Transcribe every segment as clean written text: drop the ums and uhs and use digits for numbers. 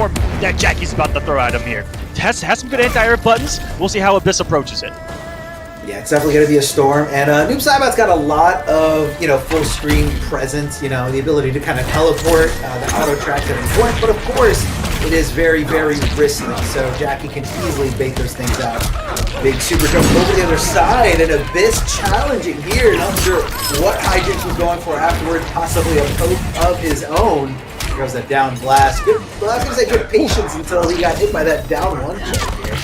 storm that Jackie's about to throw at him here. Has some good anti-air buttons. We'll see how Abyss approaches it. Yeah, it's definitely going to be a storm, and Noob Saibot's got a lot of, full screen presence, the ability to kind of teleport, the auto track at any point, but of course, it is very, very risky, so Jackie can easily bait those things out. Big super jump over the other side, and Abyss challenging here, not sure what Hijinx was going for afterward, possibly a poke of his own. Here goes that down blast. Good, well, I was going to say good patience until he got hit by that down one check here.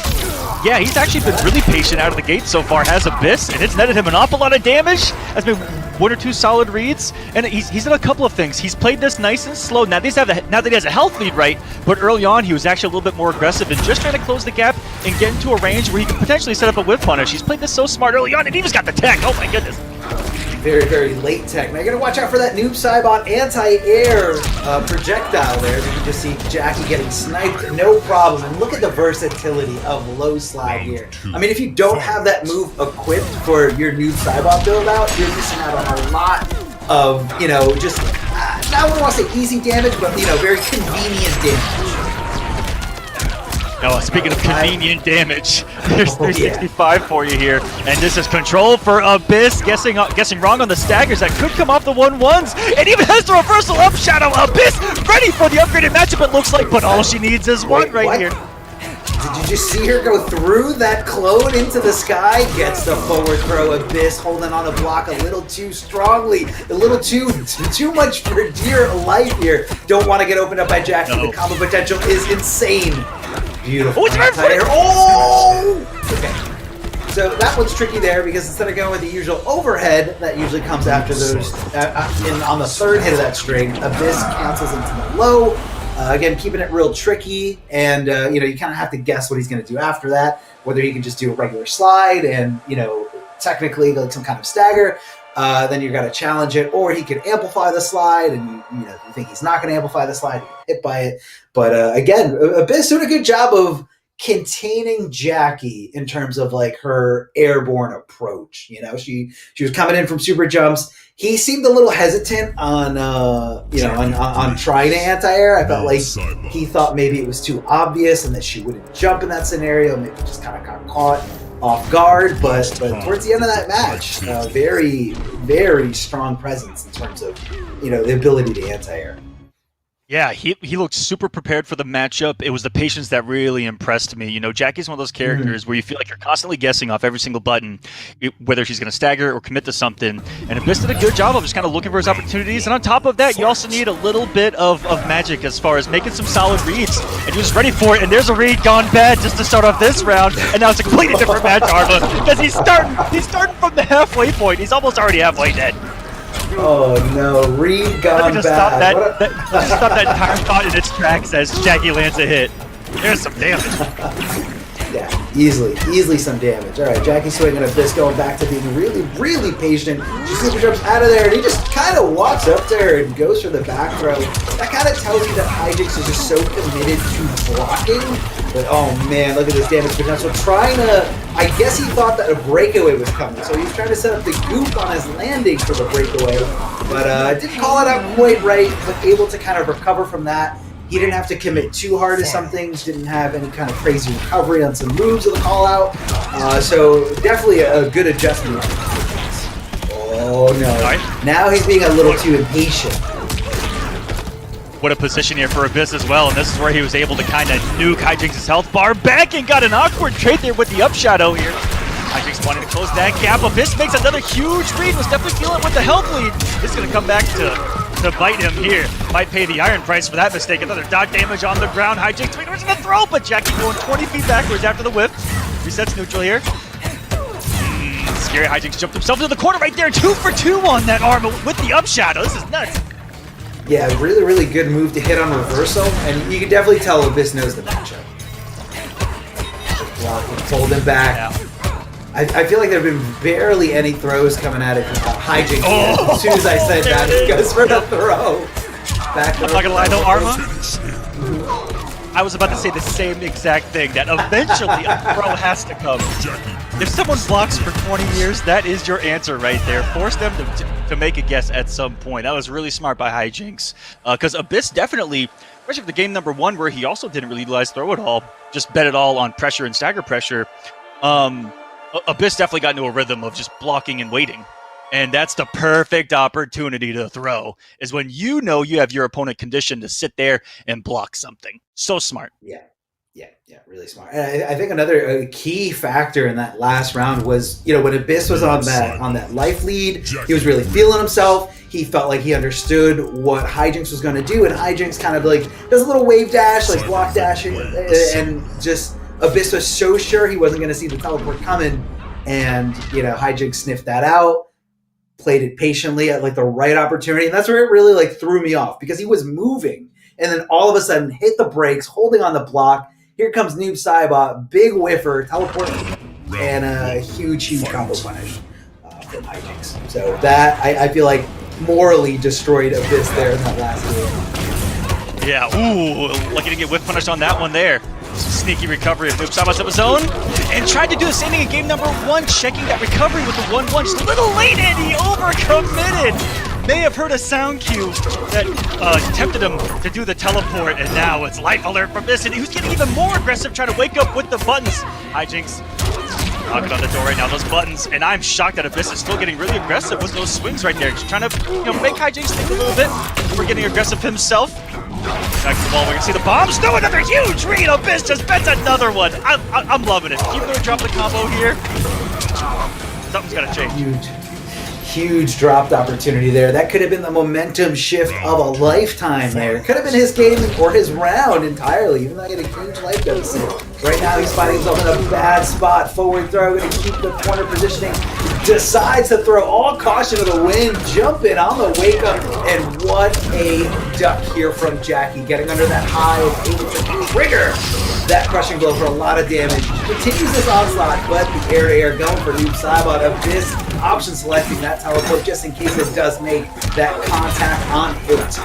Yeah, he's actually been really patient out of the gate so far, has Abyss, and it's netted him an awful lot of damage. Has been one or two solid reads, and he's done a couple of things. He's played this nice and slow. Now that he has a health lead, right? But early on, he was actually a little bit more aggressive and just trying to close the gap and get into a range where he can potentially set up a whip punish. He's played this so smart early on, and he just got the tech. Oh my goodness. Very, very late tech. Now you gotta watch out for that Noob Saibot anti-air projectile there. You can just see Jackie getting sniped, no problem. And look at the versatility of low slide here. I mean, if you don't have that move equipped for your Noob Saibot build out, you're missing out on a lot of, just, I wouldn't want to say easy damage, but, very convenient damage. Oh, speaking of convenient damage, there's 365 for you here, and this is control for Abyss, guessing wrong on the staggers that could come off the 1-1s, and even has the reversal up shadow. Abyss ready for the upgraded matchup, it looks like, but all she needs is one right here. Did you just see her go through that clone into the sky? Gets the forward throw. Abyss holding on a block a little too strongly, a little too much for dear life here. Don't want to get opened up by Jackie. No. The combo potential is insane. Beautiful. Oh! Okay. So that one's tricky there because instead of going with the usual overhead that usually comes after those, on the third hit of that string, Abyss cancels into the low. Again, keeping it real tricky, and you kind of have to guess what he's going to do after that. Whether he can just do a regular slide and technically like some kind of stagger, then you've got to challenge it, or he can amplify the slide, and you think he's not going to amplify the slide, you get hit by it. But again, Abyss doing a good job of containing Jackie in terms of like her airborne approach. She was coming in from super jumps. He seemed a little hesitant on on trying to anti-air. I felt like he thought maybe it was too obvious and that she wouldn't jump in that scenario. Maybe just kind of got caught off guard. But towards the end of that match, very, very strong presence in terms of the ability to anti-air. Yeah, he looked super prepared for the matchup. It was the patience that really impressed me. Jackie's one of those characters where you feel like you're constantly guessing off every single button, whether she's going to stagger or commit to something. And Abyss did a good job of just kind of looking for his opportunities. And on top of that, you also need a little bit of magic as far as making some solid reads. And he was ready for it. And there's a read gone bad just to start off this round. And now it's a completely different match, Arma, because he's starting from the halfway point. He's almost already halfway dead. Oh no, read gone bad. Stop that entire thought in its tracks as Jackie lands a hit. There's some damage. Yeah, easily some damage. All right, Jackie swinging Abyss, going back to being really, really patient. She super jumps out of there, and he just kind of walks up to her and goes for the back throw. That kind of tells you that Hijinx is just so committed to blocking. But oh man, look at this damage potential. I guess he thought that a breakaway was coming, so he was trying to set up the goop on his landing for the breakaway. But didn't call it out quite right, but able to kind of recover from that. He didn't have to commit too hard to some things, didn't have any kind of crazy recovery on some moves of the call out. So definitely a good adjustment. Oh no, now he's being a little too impatient. What a position here for Abyss as well, and this is where he was able to kind of nuke Hijinx's health bar back and got an awkward trade there with the up shadow here. Hijinx wanting to close that gap. Abyss makes another huge read, was definitely feeling it with the health lead. This is going to come back to bite him here. Might pay the iron price for that mistake. Another dot damage on the ground. Hijinx towards the throw, but Jackie going 20 feet backwards after the whip. Resets neutral here. Scary. Hijinx jumped himself into the corner right there. 2 for 2 on that arm with the up shadow. This is nuts. Yeah, really, really good move to hit on reversal, and you can definitely tell Abyss knows the matchup. Hold him back. Yeah. I feel like there have been barely any throws coming at it from Hijinx. Oh, as soon as I said that, he goes for the throw. Back I'm not gonna lie though, Arma. I was about to say the same exact thing, that eventually a throw has to come. If someone blocks for 20 years, that is your answer right there. Force them to make a guess at some point. That was really smart by Hijinx. Because Abyss definitely especially for the game number 1 where he also didn't really utilize throw at all, just bet it all on pressure and stagger pressure. Abyss definitely got into a rhythm of just blocking and waiting. And that's the perfect opportunity to throw, is when you know you have your opponent conditioned to sit there and block something. So smart. Yeah, really smart. And I think another key factor in that last round was, when Abyss was on that life lead, he was really feeling himself. He felt like he understood what Hijinks was going to do, and Hijinks kind of like does a little wave dash, like block dash, and just Abyss was so sure he wasn't going to see the teleport coming, and Hijinks sniffed that out, played it patiently at like the right opportunity, and that's where it really like threw me off, because he was moving, and then all of a sudden hit the brakes, holding on the block. Here comes Noob Saibot, big whiffer, teleport, and a huge combo punish from Hijinks. So that, I feel like, morally destroyed Abyss there in that last game. Yeah, ooh, lucky to get whiff punished on that one there. Sneaky recovery of Noob Saibot's of his own, and tried to do the same thing in game number 1, checking that recovery with the 1-1. Just a little late, and he overcommitted. May have heard a sound cue that tempted him to do the teleport, and now it's life alert from this, and he was getting even more aggressive, trying to wake up with the buttons. Hijinks knocking on the door right now, those buttons, and I'm shocked that Abyss is still getting really aggressive with those swings right there, just trying to make Hijinks think a little bit before getting aggressive himself. Back to the ball, we're gonna see the bombs. No, another huge read. Abyss just bets another one. I'm loving it. Even though we dropped the combo here, something's gotta change. Huge dropped opportunity there. That could have been the momentum shift of a lifetime there. It could have been his game or his round entirely, even though he had a huge life deficit. Right now he's finding himself in a bad spot. Forward throw, going to keep the corner positioning. Decides to throw all caution to the wind, jumping on the wake up, and what a duck here from Jackie. Getting under that high, able to trigger that crushing blow for a lot of damage. Continues this onslaught, but the air-to-air going for Noob Saibot. Abyss option selecting that teleport just in case it does make that contact on hit.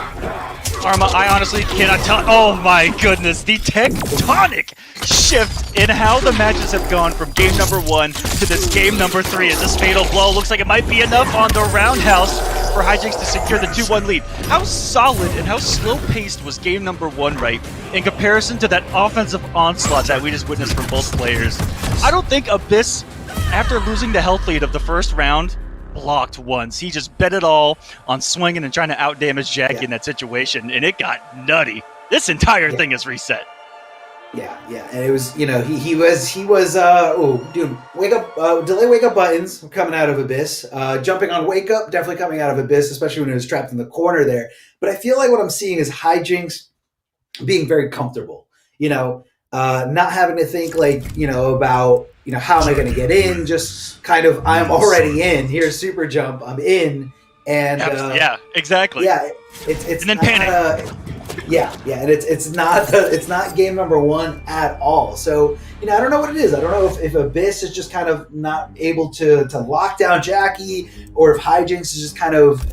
Arma, I honestly cannot tell. Oh my goodness, the tectonic shift in how the matches have gone from game number 1 to this game number 3 as this fatal blow looks like it might be enough on the roundhouse for Hijinks to secure the 2-1 lead. How solid and how slow-paced was game number 1, right, in comparison to that offensive onslaught that we just witnessed from both players? I don't think Abyss, after losing the health lead of the first round, blocked once. He just bet it all on swinging and trying to outdamage Jackie in that situation, and it got nutty. This entire thing is reset. Yeah, and it was, he was doing wake up, delay wake up buttons coming out of Abyss, jumping on wake up, definitely coming out of Abyss, especially when it was trapped in the corner there. But I feel like what I'm seeing is Hijinks being very comfortable, not having to think about, how am I going to get in? Just kind of, I'm already in. Here's super jump. I'm in, and yeah, exactly. Yeah, it's and then panic. And it's not game number 1 at all. So I don't know what it is. I don't know if Abyss is just kind of not able to lock down Jackie, or if Hijinks is just kind of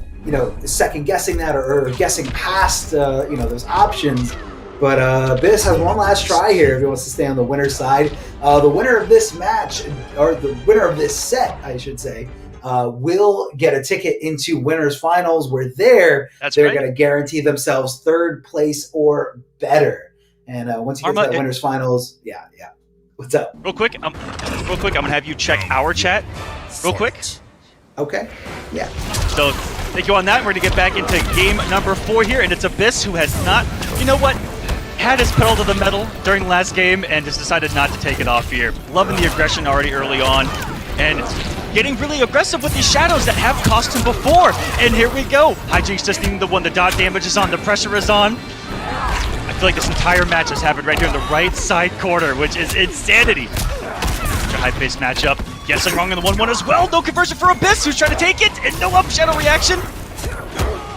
second guessing that or guessing past those options. But Abyss has one last try here if he wants to stay on the winner's side. The winner of this match, or the winner of this set, I should say, will get a ticket into winners finals, where they're going to guarantee themselves 3rd place or better. And once you get to that winners finals, yeah. What's up? Real quick, I'm gonna have you check our chat, real quick. Okay. Yeah. So thank you on that. We're gonna get back into game number 4 here, and it's Abyss who has not, had his pedal to the metal during the last game and just decided not to take it off here. Loving the aggression already early on, and getting really aggressive with these shadows that have cost him before. And here we go. Hijinks just needing the one. The dot damage is on. The pressure is on. I feel like this entire match has happened right here in the right side corner, which is insanity. Such a high-paced matchup. Guessing wrong in the 1-1 as well. No conversion for Abyss, who's trying to take it, and no up shadow reaction.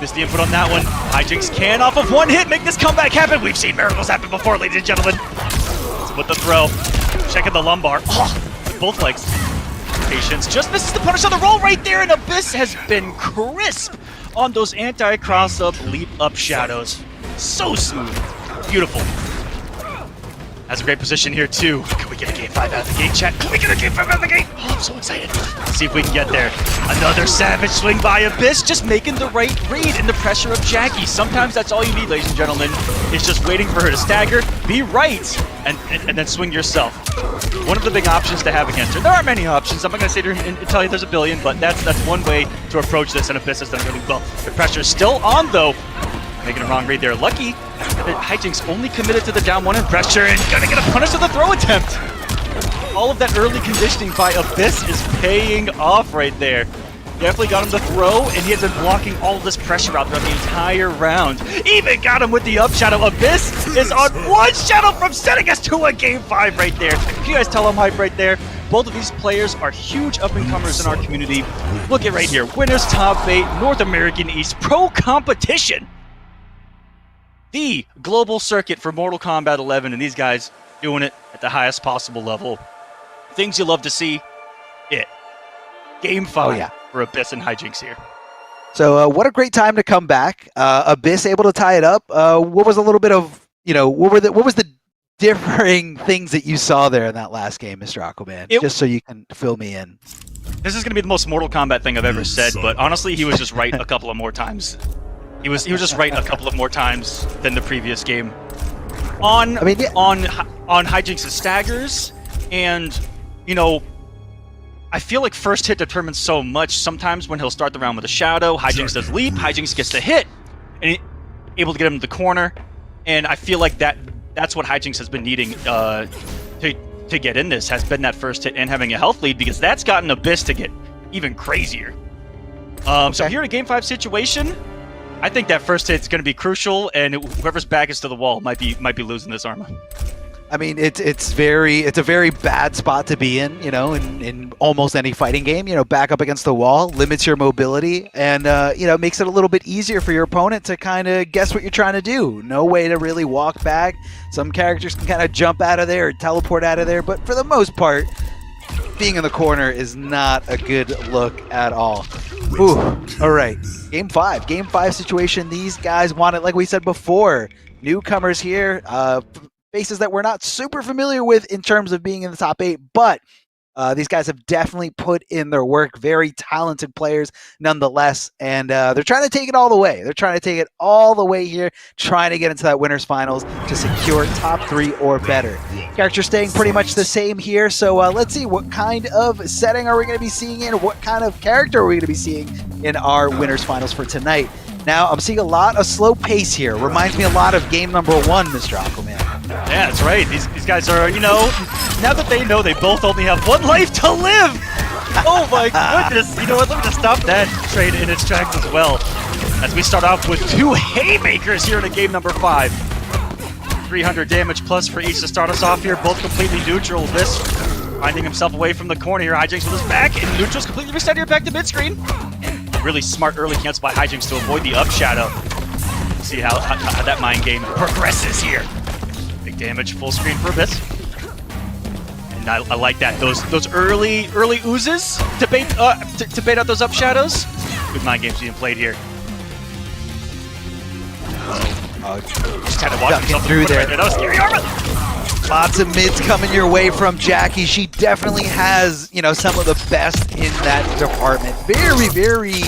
Missed the input on that one. Hijinks can, off of 1 hit, make this comeback happen. We've seen miracles happen before, ladies and gentlemen. Let's put the throw. Checking the lumbar. With both legs. Patience just misses the punish on the roll right there, and Abyss has been crisp on those anti-cross-up, leap-up shadows. So smooth. Beautiful. Has a great position here too. Can we get a game 5 out of the gate, chat? Can we get a game 5 out of the gate? Oh, I'm so excited. Let's see if we can get there. Another savage swing by Abyss, just making the right read in the pressure of Jackie. Sometimes that's all you need, ladies and gentlemen, is just waiting for her to stagger, be right, and then swing yourself. One of the big options to have against her. There aren't many options. I'm not going to sit here and tell you there's a billion, but that's one way to approach this, and Abyss has done really well. The pressure is still on, though. Making a wrong read there. Lucky that Hijinks only committed to the down one in pressure and gonna get a punish to the throw attempt. All of that early conditioning by Abyss is paying off right there. Definitely got him to throw, and he has been blocking all of this pressure out throughout the entire round. Even got him with the up shadow. Abyss is on one shadow from setting us to a game 5 right there. Can you guys tell I'm hype right there? Both of these players are huge up-and-comers in our community. Look at right here. Winners Top 8, North American East Pro Competition. The global circuit for Mortal Kombat 11, and these guys doing it at the highest possible level. Things you love to see. Game 5 for Abyss and Hijinks here. So what a great time to come back. Abyss able to tie it up. What was a little bit of, what was the differing things that you saw there in that last game, Mr. Aquaman? Just so you can fill me in. This is going to be the most Mortal Kombat thing I've ever said, but honestly, he was just right a couple of more times. He was just right a couple of more times than the previous game. On Hijinks' staggers, and I feel like first hit determines so much. Sometimes when he'll start the round with a shadow, Hijinks does leap, Hijinks gets the hit, and able to get him to the corner. And I feel like that's what Hijinks has been needing to get in this, has been that first hit and having a health lead, because that's gotten Abyss to get even crazier. So here in a game 5 situation, I think that first hit's going to be crucial, and whoever's back is to the wall might be losing this armor. I mean, it's a very bad spot to be in almost any fighting game. Back up against the wall limits your mobility, and makes it a little bit easier for your opponent to kind of guess what you're trying to do. No way to really walk back. Some characters can kind of jump out of there or teleport out of there, but for the most part, being in the corner is not a good look at all. Ooh, all right. Game 5 situation. These guys want it, like we said before. Newcomers here, faces that we're not super familiar with in terms of being in the top 8, but these guys have definitely put in their work. Very talented players nonetheless, and they're trying to take it all the way. They're trying to take it all the way here, trying to get into that winners finals to secure top 3 or better. Characters staying pretty much the same here, so let's see what kind of setting are we going to be seeing in, what kind of character are we going to be seeing in our winners finals for tonight. Now, I'm seeing a lot of slow pace here. Reminds me a lot of game number 1, Mr. Aquaman. Yeah, that's right. These guys are, now that they know they both only have 1 life to live. Oh my goodness. You know what? Let me just stop that trade in its tracks as well. As we start off with 2 haymakers here in a game number 5. 300 damage plus for each to start us off here. Both completely neutral. This finding himself away from the corner here. Hijinks with his back, and neutral's completely reset here back to mid-screen. Really smart early cancel by Hijinks to avoid the up shadow. See how that mind game progresses here. Big damage, full screen for Abyss. And I like that. Those early oozes to bait out those up shadows. Good mind games being played here. Just kind of walking himself through there. Right there. That was scary armor. Lots of mids coming your way from Jackie. She definitely has, some of the best in that department. Very, very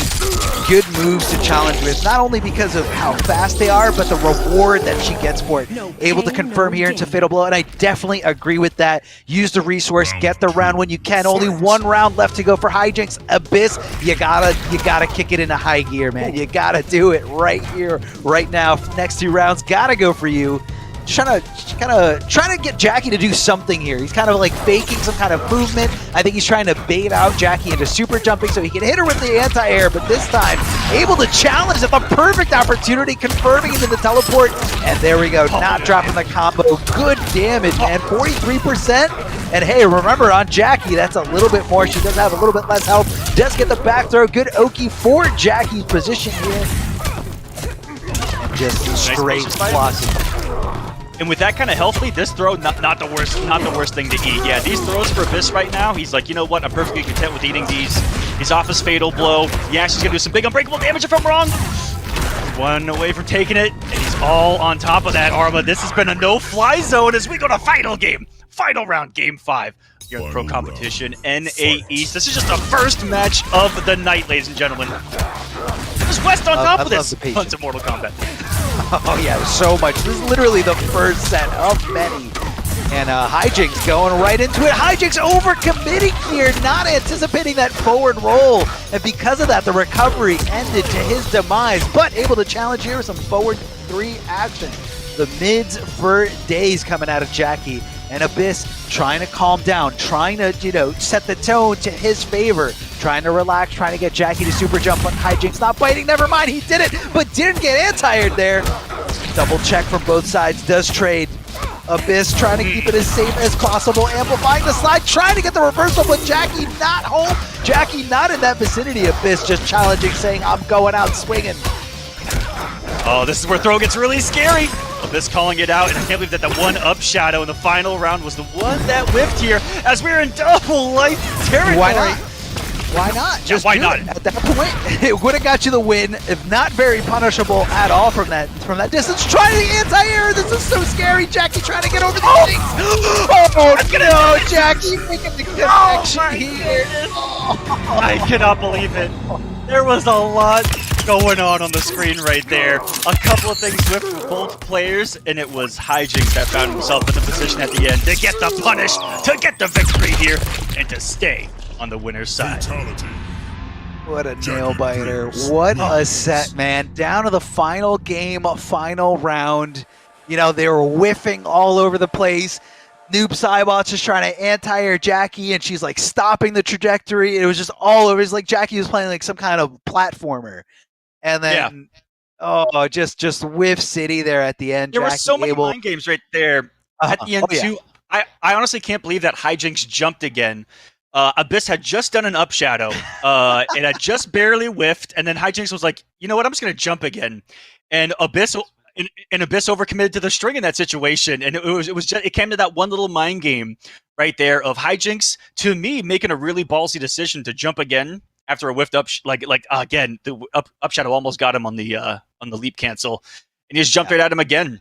good moves to challenge with, not only because of how fast they are, but the reward that she gets for it. Able to confirm here into Fatal Blow, and I definitely agree with that. Use the resource, get the round when you can. Only 1 round left to go for Hijinks. Abyss, you gotta kick it into high gear, man. You gotta do it right here, right now. Next 2 rounds, gotta go for you. Trying to get Jackie to do something here. He's kind of like faking some kind of movement. I think he's trying to bait out Jackie into super jumping so he can hit her with the anti-air, but this time able to challenge at the perfect opportunity, confirming into the teleport, and there we go, not dropping the combo. Good damage, man, 43%. And hey, remember on Jackie, that's a little bit more. She does have a little bit less health. Does get the back throw. Good Oki for Jackie's position here. And just straight flossing. And with that kind of health lead, this throw not the worst thing to eat. Yeah, these throws for Abyss right now, he's like, you know what? I'm perfectly content with eating these. He's off his Fatal Blow. Yeah, she's gonna do some big unbreakable damage if I'm wrong. one away from taking it, and he's all on top of that, Arma. This has been a no-fly zone as we go to final game. Final round, game 5. Here in the pro competition, NA East. This is just the first match of the night, ladies and gentlemen. There's West on top of this. Tons of Mortal Kombat. Oh yeah, so much. This is literally the first set of many. And Hijinks going right into it. Hijinks overcommitting here, not anticipating that forward roll. And because of that, the recovery ended to his demise, but able to challenge here with some forward 3 action. The mids for days coming out of Jackie. And Abyss trying to calm down, trying to, set the tone to his favor, trying to relax, trying to get Jackie to super jump on Hijinks. Not biting, never mind, he did it, but didn't get anti-aired there. Double check from both sides, does trade. Abyss trying to keep it as safe as possible, amplifying the slide, trying to get the reversal, but Jackie not home. Jackie not in that vicinity. Abyss just challenging, saying, I'm going out swinging. Oh, this is where throw gets really scary. Abyss calling it out, and I can't believe that the one up shadow in the final round was the one that whiffed here as we're in double life territory. Why not? Why not? Just why not? At that point, it would have got you the win, if not very punishable at all from that distance. Trying the anti-air. This is so scary. Jackie trying to get over the things. Oh no, Jackie making the connection here. Oh. I cannot believe it. There was a lot going on the screen right there. A couple of things with both players, and it was Hijinks that found himself in the position at the end to get the punish, to get the victory here, and to stay on the winner's side. What a nail biter. What a set, man. Down to the final game, final round. They were whiffing all over the place. Noob Cybot's just trying to anti-air Jackie, and she's like stopping the trajectory. It was just all over. It's like Jackie was playing like some kind of platformer. And then, just whiff city there at the end. There were Jackie so many mind games right there at the end, too. I honestly can't believe that Hijinks jumped again. Abyss had just done an up shadow. It had just barely whiffed, and then Hijinks was like, you know what, I'm just going to jump again. And Abyss overcommitted to the string in that situation, and it came to that one little mind game right there of Hijinks, to me, making a really ballsy decision to jump again after a whiffed up, again, the up shadow almost got him on the leap cancel, and he just jumped right at him again.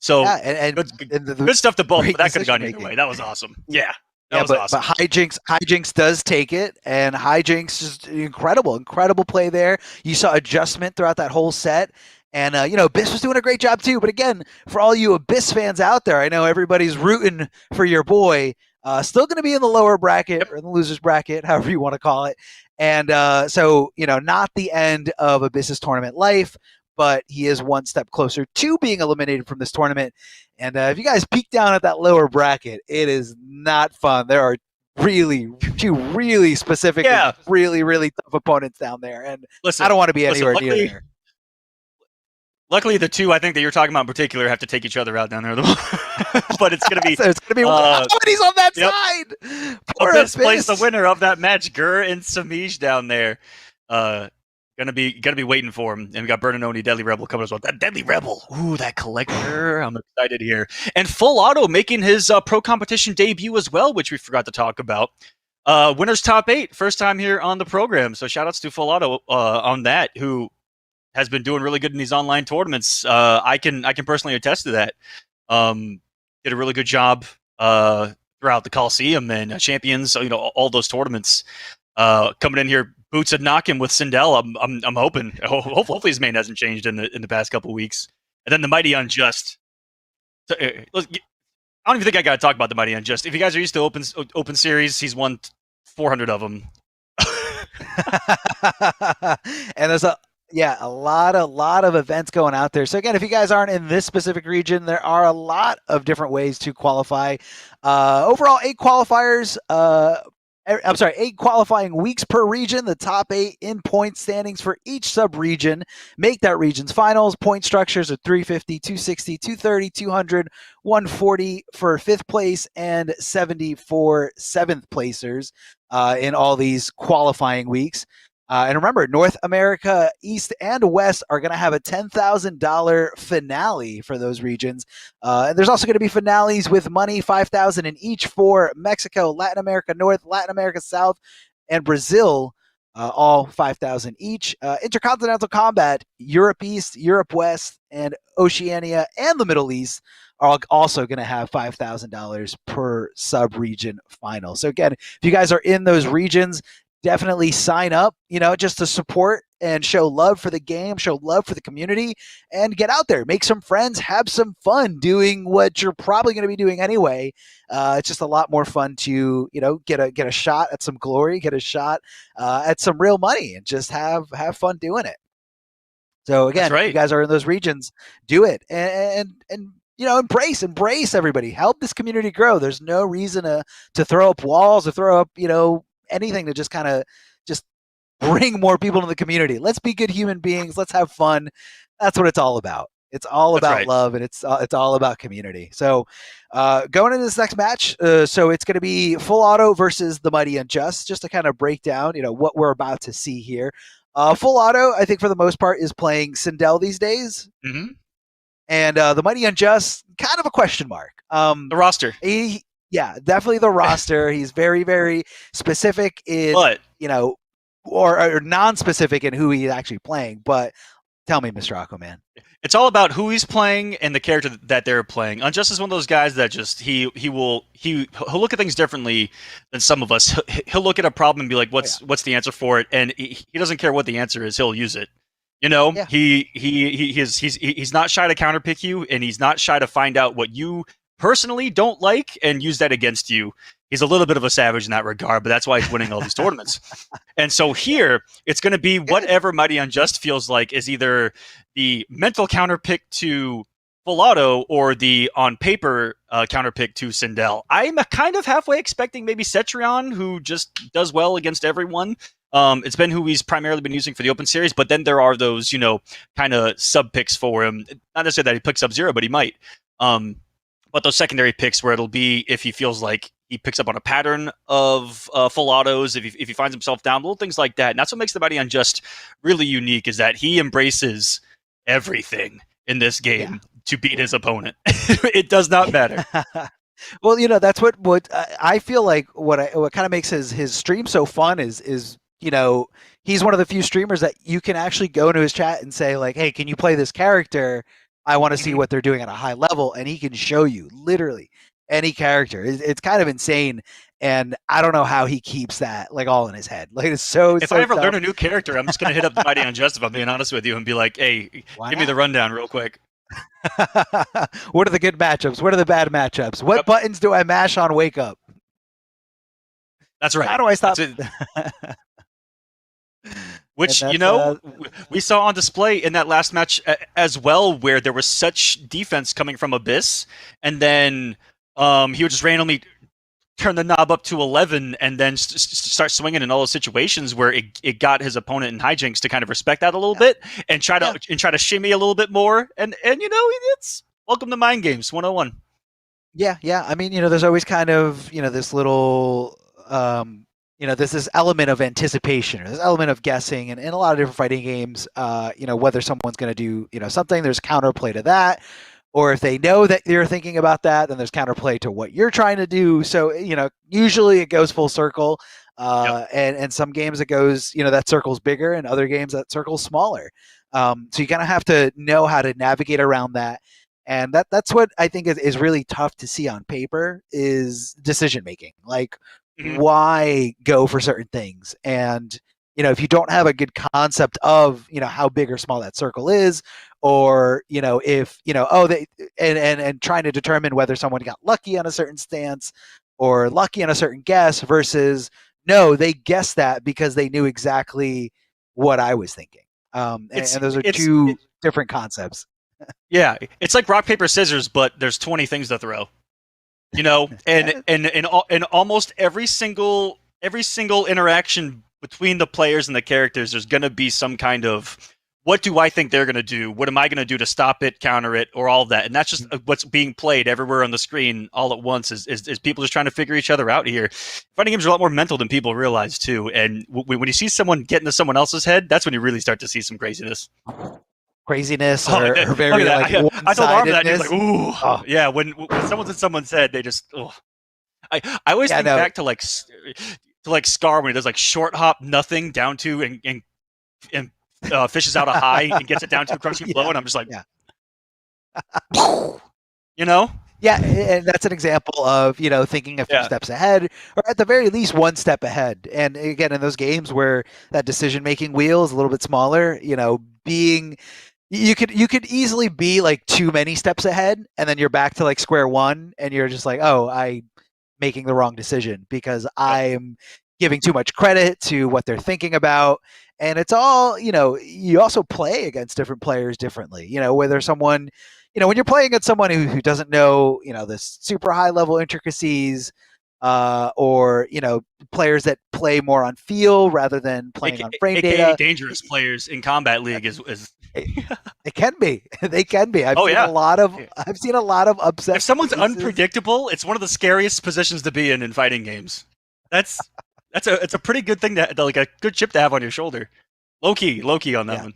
So good stuff to both, but that could have gone either way. That was awesome. Yeah. That was awesome. But Hijinks does take it, and Hijinks just incredible play there. You saw adjustment throughout that whole set. And, Abyss was doing a great job, too. But, again, for all you Abyss fans out there, I know everybody's rooting for your boy. Still going to be in the lower bracket, or in the loser's bracket, however you want to call it. And so, not the end of Abyss's tournament life, but he is one step closer to being eliminated from this tournament. And if you guys peek down at that lower bracket, it is not fun. There are two really specific, really, really tough opponents down there. And I don't want to be anywhere near there. Luckily, the two I think that you're talking about in particular have to take each other out down there. But it's going to be somebody's on that side. Abyss plays the winner of that match, Gur and Samij down there. Gonna be waiting for him. And we got Bernanoni, Deadly Rebel coming as well. That Deadly Rebel, ooh, that collector. I'm excited here. And Full Auto making his pro competition debut as well, which we forgot to talk about. Winners top 8, first time here on the program. So shout outs to Full Auto on that, who has been doing really good in these online tournaments. I can personally attest to that. Did a really good job throughout the Coliseum and Champions, all those tournaments. Coming in here, boots and knocking with Sindel. I'm hoping. Hopefully his main hasn't changed in the past couple of weeks. And then the Mighty Unjust. So, I don't even think I got to talk about the Mighty Unjust. If you guys are used to open series, he's won 400 of them. And there's a lot of events going out there. So again, if you guys aren't in this specific region, there are a lot of different ways to qualify. Overall, 8 qualifiers. 8 qualifying weeks per region. The top 8 in point standings for each sub-region make that region's finals. Point structures are 350, 260, 230, 200, 140 for 5th place, and 70 for 7th placers in all these qualifying weeks. And remember, North America, East and West are going to have a $10,000 finale for those regions. And there's also going to be finales with money, $5,000 in each for Mexico, Latin America North, Latin America South, and Brazil. all 5,000 each. Intercontinental Combat, Europe East, Europe West, and Oceania and the Middle East are also going to have $5,000 per sub-region final. So again, if you guys are in those regions, definitely sign up, just to support and show love for the game, show love for the community, and get out there, make some friends, have some fun doing what you're probably going to be doing anyway. It's just a lot more fun to, get a shot at some glory, get a shot at some real money, and just have fun doing it. So again, right. if you guys are in those regions, do it and embrace everybody. Help this community grow. There's no reason to throw up walls or throw up, anything to just kind of just bring more people to the community. Let's be good human beings. Let's have fun. That's what it's all about. It's all about love, and it's all about community. So going into this next match, so it's going to be Full Auto versus the Mighty Unjust, just to kind of break down, what we're about to see here. Full Auto, I think for the most part, is playing Sindel these days. Mm-hmm. And the Mighty Unjust, kind of a question mark. The roster. Yeah, definitely the roster. He's very, very specific in, or non-specific in who he's actually playing. But tell me, Mr. Aquaman. It's all about who he's playing and the character that they're playing. Unjust is one of those guys that just he'll look at things differently than some of us. He'll look at a problem and be like, what's the answer for it? And he doesn't care what the answer is. He'll use it. Yeah. He's not shy to counterpick you, and he's not shy to find out what you personally don't like and use that against you. He's a little bit of a savage in that regard, but that's why he's winning all these tournaments. And so here, it's going to be whatever Mighty Unjust feels like is either the mental counterpick to Full Auto or the on paper counterpick to Sindel. I'm kind of halfway expecting maybe Cetrion, who just does well against everyone. It's been who he's primarily been using for the Open Series, but then there are those, kind of sub picks for him. Not necessarily that he picks up zero, but he might. But those secondary picks where it'll be if he feels like he picks up on a pattern of full autos, if he finds himself down, little things like that. And that's what makes the Mighty Unjust really unique, is that he embraces everything in this game to beat his opponent. It does not matter. Well, that's what I feel like. What kind of makes his stream so fun is he's one of the few streamers that you can actually go into his chat and say like, hey, can you play this character? I want to see what they're doing at a high level, and he can show you literally any character. It's kind of insane, and I don't know how he keeps that like all in his head. Like it's so. If I ever learn a new character, I'm just gonna hit up the Mighty Unjust, if I'm being honest with you, and be like, hey, give me the rundown real quick. What are the good matchups? What are the bad matchups? What buttons do I mash on Wake Up? That's right. How do I stop? Which, we saw on display in that last match as well, where there was such defense coming from Abyss, and then he would just randomly turn the knob up to 11 and then start swinging in all those situations where it got his opponent in hijinks to kind of respect that a little bit and try to shimmy a little bit more. And it's welcome to Mind Games 101. Yeah. I mean, there's always kind of, this little... there's this element of anticipation, or this element of guessing, and in a lot of different fighting games, whether someone's going to do, something, there's counterplay to that, or if they know that you're thinking about that, then there's counterplay to what you're trying to do. So, usually it goes full circle, and some games it goes, that circle's bigger, and other games that circle's smaller. So you kind of have to know how to navigate around that. And that's what I think is really tough to see on paper, is decision making. Like, why go for certain things? And if you don't have a good concept of how big or small that circle is, or if and trying to determine whether someone got lucky on a certain stance or lucky on a certain guess versus no, they guessed that because they knew exactly what I was thinking. And those are two different concepts. Yeah, it's like rock paper scissors, but there's 20 things to throw. And almost every single interaction between the players and the characters, there's going to be some kind of, what do I think they're going to do? What am I going to do to stop it, counter it, or all of that? And that's just what's being played everywhere on the screen all at once, is people just trying to figure each other out here. Fighting games are a lot more mental than people realize, too. And when you see someone get into someone else's head, that's when you really start to see some craziness. Or very like I told Arm that, and he was like, ooh. Oh. Yeah, when someone's in someone's head, they just, oh. I always think back to, like, to like Scar when he does like short hop nothing down to and fishes out a high and gets it down to a crushing blow, and I'm just like, yeah. you know, Yeah, and that's an example of, thinking a few steps ahead, or at the very least one step ahead. And again, in those games where that decision-making wheel is a little bit smaller, being you could easily be like too many steps ahead, and then you're back to like square one, and you're just like, oh, I making the wrong decision because I'm giving too much credit to what they're thinking about. And it's all, you also play against different players differently, whether someone, when you're playing against someone who doesn't know, this super high level intricacies, or, players that play more on feel rather than playing on frame data. Dangerous players in Combat League is It can be. They can be. I've seen a lot of upset. If someone's cases. unpredictable, it's one of the scariest positions to be in fighting games. It's a pretty good thing to like a good chip to have on your shoulder. Low key on that one.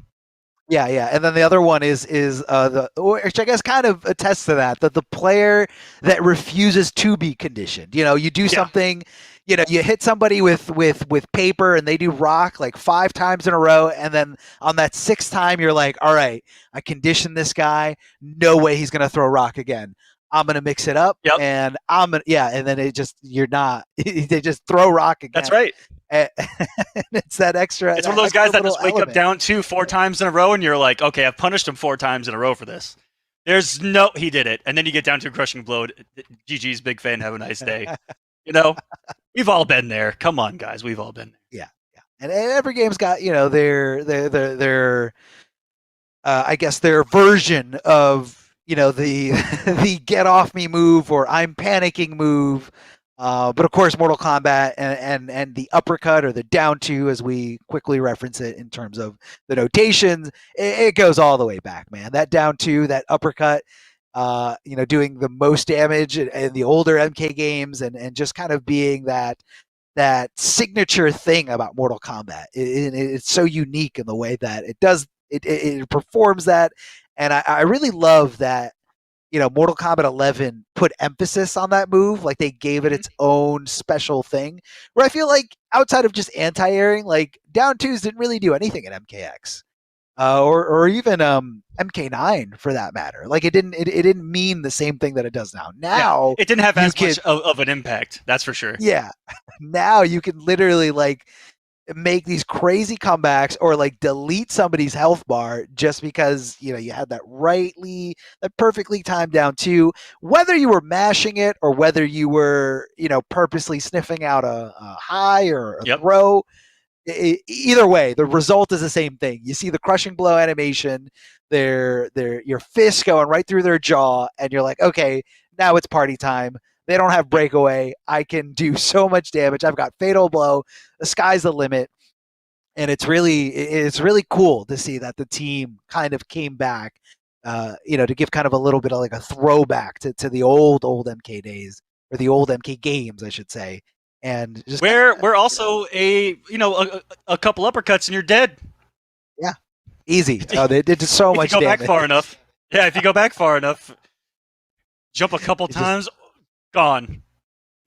Yeah, and then the other one is which I guess kind of attests to that the player that refuses to be conditioned. You do something, you hit somebody with paper and they do rock like 5 times in a row, and then on that 6th time you're like, all right, I conditioned this guy. No way he's gonna throw rock again. I'm gonna mix it up, and and then you're not. They just throw rock again. That's right. And it's that extra. It's one of those guys that just wake up down 4 times in a row, and you're like, okay, I've punished him 4 times in a row for this. He did it, and then you get down to a crushing blow. GG's, big fan. Have a nice day. We've all been there. Come on, guys, we've all been there. Yeah. And every game's got their I guess their version of the get off me move or I'm panicking move. But of course, Mortal Kombat and the uppercut or the down 2, as we quickly reference it in terms of the notations, it goes all the way back, man. That down 2, that uppercut, doing the most damage in the older MK games, and just kind of being that signature thing about Mortal Kombat. It's so unique in the way that it does. It performs that, and I really love that. Mortal Kombat 11 put emphasis on that move. Like they gave it its own special thing. Where I feel like outside of just anti-airing, like down 2s didn't really do anything in MKX, or even MK9 for that matter. Like it didn't mean the same thing that it does now. Now it didn't have as much of an impact. That's for sure. Yeah, now you can literally like make these crazy comebacks or like delete somebody's health bar just because you had that perfectly timed down 2, whether you were mashing it or whether you were purposely sniffing out a high or a throw. Either way, the result is the same thing. You see the crushing blow animation, your fist going right through their jaw, and you're like, okay, now it's party time. They don't have breakaway. I can do so much damage. I've got fatal blow. The sky's the limit. And it's really cool to see that the team kind of came back, to give kind of a little bit of like a throwback to the old MK days, or the old MK games, I should say. And just we're also a couple uppercuts and you're dead. Yeah, easy. They did so much damage. If you go back far enough. Yeah, if you go back far enough, jump a couple times. Gone.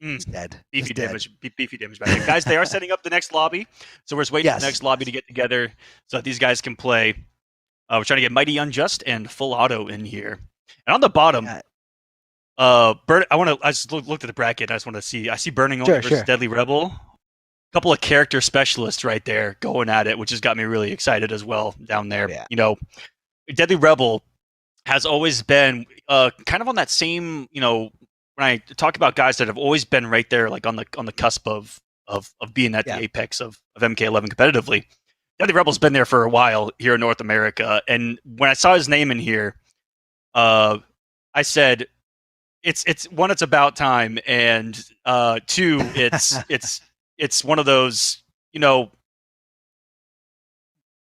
Dead. Beefy damage back there. Guys, they are setting up the next lobby. So we're just waiting for the next lobby to get together so that these guys can play. We're trying to get Mighty Unjust and Full Auto in here. And on the bottom, I just looked at the bracket. I just want to see. I see Burning Only versus Deadly Rebel. A couple of character specialists right there going at it, which has got me really excited as well down there. Yeah. Deadly Rebel has always been kind of on that same, when I talk about guys that have always been right there, like on the cusp of being at the apex of MK11 competitively. Deadly Rebel's been there for a while here in North America, and when I saw his name in here, I said, "It's one, it's about time, and 2, it's one of those,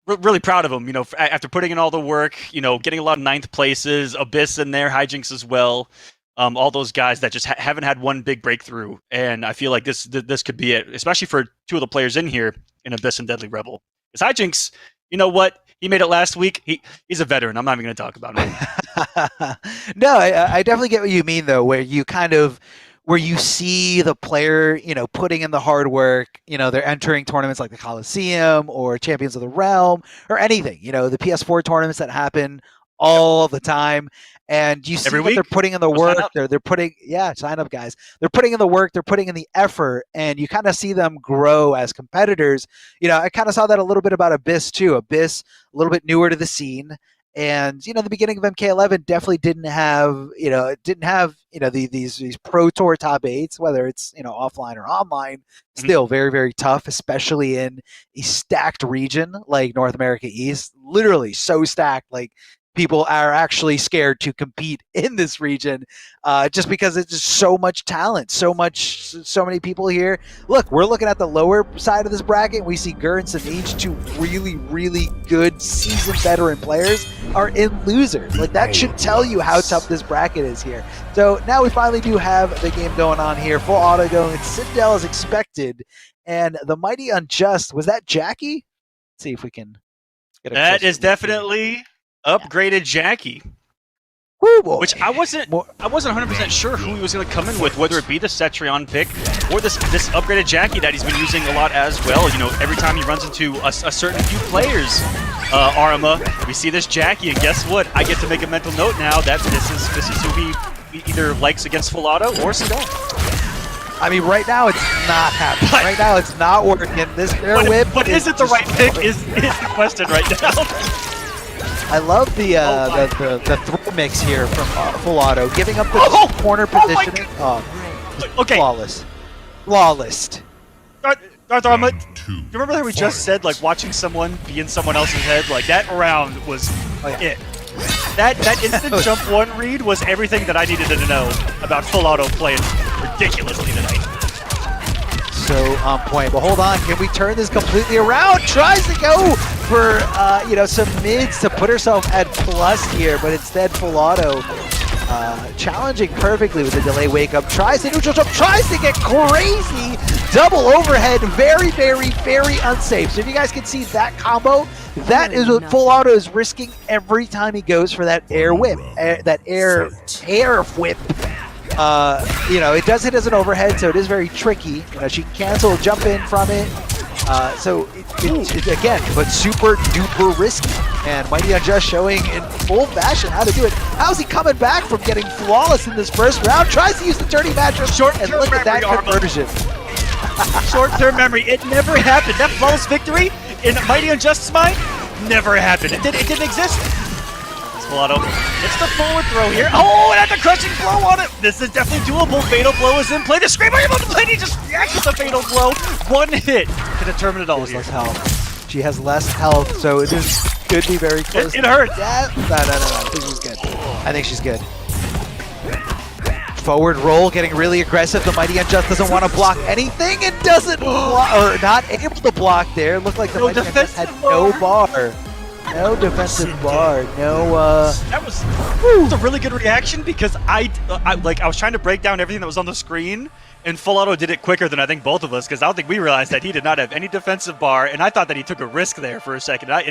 really proud of him. After putting in all the work, getting a lot of 9th places, Abyss in there, Hijinks as well." All those guys that just haven't had one big breakthrough, and I feel like this could be it, especially for 2 of the players in here in Abyss and Deadly Rebel. Because Hijinks, you know what? He made it last week. He's a veteran. I'm not even going to talk about him. No, I definitely get what you mean though, where you kind of where you see the player, putting in the hard work. They're entering tournaments like the Coliseum or Champions of the Realm or anything. The PS4 tournaments that happen all the time. And you see Every that week? they're putting in the Go sign work. up. They're putting, sign up, guys. They're putting in the work. They're putting in the effort, and you kind of see them grow as competitors. I kind of saw that a little bit about Abyss too. Abyss, a little bit newer to the scene, and the beginning of MK11 definitely didn't have, these pro tour top 8s, whether it's offline or online. Still very, very tough, especially in a stacked region like North America East. Literally so stacked, like. People are actually scared to compete in this region just because it's just so much talent, so many people here. Look, we're looking at the lower side of this bracket. We see Gur and Samij, two really, really good seasoned veteran players, are in losers. Like, that should tell you how tough this bracket is here. So now we finally do have the game going on here. Full auto going. Citadel as expected. And the Mighty Unjust, was that Jackie? Let's see if we can get a That closer is look definitely upgraded Jackie. Woo, boy. Which I wasn't 100% sure who he was going to come in with, whether it be the Cetrion pick or this upgraded Jackie that he's been using a lot as well. Every time he runs into a certain few players, Arma, we see this Jackie, and guess what? I get to make a mental note now that this is who he either likes against Full Auto or Citadel. I mean, right now it's not happening. Right now it's not working. This air whip. But is it the right pick? Is the question right now. I love the throw mix here from Full Auto, giving up the corner positioning. Okay. Flawless. Darth Arma, you remember how we just said, like, watching someone be in someone else's head? Like, that round was it. That instant jump one read was everything that I needed to know about Full Auto playing ridiculously tonight. So on point, but hold on, can we turn this completely around? Tries to go for some mids to put herself at plus here, but instead Full Auto challenging perfectly with the delay wake up, tries to neutral jump, tries to get crazy, double overhead, very, very, very unsafe. So if you guys can see that combo, that is what Full Auto is risking every time he goes for that air whip, that air whip. It does hit as an overhead, so it is very tricky. She can cancel, jump in from it. So it's again, but super duper risky. And Mighty Unjust showing in full fashion how to do it. How's he coming back from getting flawless in this first round? Tries to use the dirty mattress, and look at that conversion. Short-term memory, it never happened. That flawless victory in Mighty Unjust's mind never happened. It didn't exist. Full Auto hits the forward throw here. Oh, and at the crushing blow on it. This is definitely doable. Fatal blow is in play. The Screamer about to play. He just reacts with the fatal blow. One hit to determine it all here. Less health. She has less health, so it could be very close. It hurts. Yeah. No. This is good. I think she's good. Forward roll, getting really aggressive. The Mighty Unjust doesn't want to block anything and doesn't block, or not able to block there. Looked like the Mighty Unjust had no bar. No defensive bar, no That was a really good reaction because I was trying to break down everything that was on the screen, and Full Auto did it quicker than I think both of us, because I don't think we realized that he did not have any defensive bar, and I thought that he took a risk there for a second. I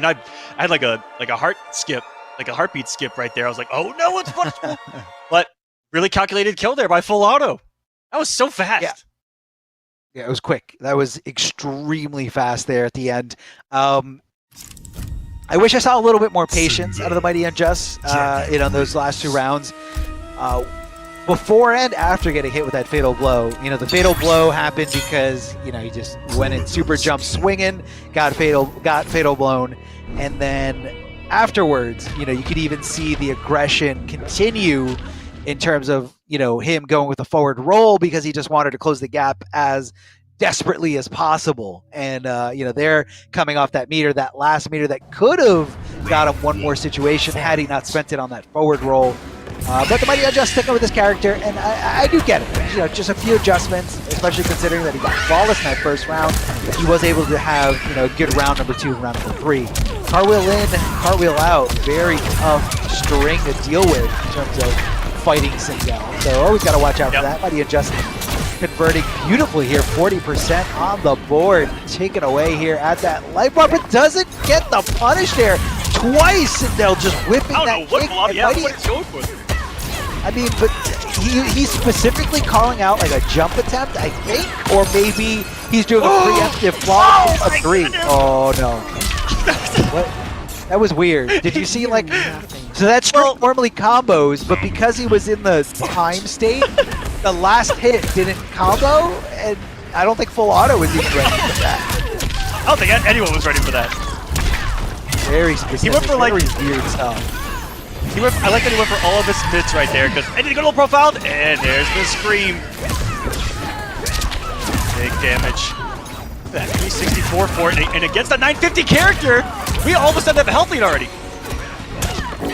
had like a heart skip, like a heartbeat skip right there. I was like, oh no, it's punishable. But really calculated kill there by Full Auto. That was so fast. Yeah, it was quick. That was extremely fast there at the end. I wish I saw a little bit more patience out of the Mighty Unjust, those last two rounds. Before and after getting hit with that fatal blow. The fatal blow happened because, he just went in super jump swinging, got fatal blown, and then afterwards, you could even see the aggression continue in terms of, him going with a forward roll because he just wanted to close the gap as desperately as possible. And they're coming off that meter, that last meter that could have got him one more situation had he not spent it on that forward roll. But the Mighty Unjust sticking with this character, and I do get it. Just a few adjustments, especially considering that he got flawless in that first round. He was able to have good round number 2 and round number 3. Cartwheel in, cartwheel out, very tough string to deal with in terms of fighting Citadel. So always got to watch out for that. Mighty Unjust converting beautifully here, 40% on the board, taken away here at that life bar, but doesn't get the punish there twice. And they'll just whipping that kick. I mean, but he's specifically calling out like a jump attempt, I think, or maybe he's doing a preemptive block of 3. Goodness. Oh no! What? That was weird. Did you see like? So that's normally combos, but because he was in the time state, the last hit didn't combo, and I don't think full auto was even ready for that. I don't think anyone was ready for that. Very specific. He went for like very weird stuff. I like that he went for all of his fits right there because I need to go to the profile, and there's the scream. Big damage. That 364 for it, and against the 950 character, we all of a sudden have a health lead already.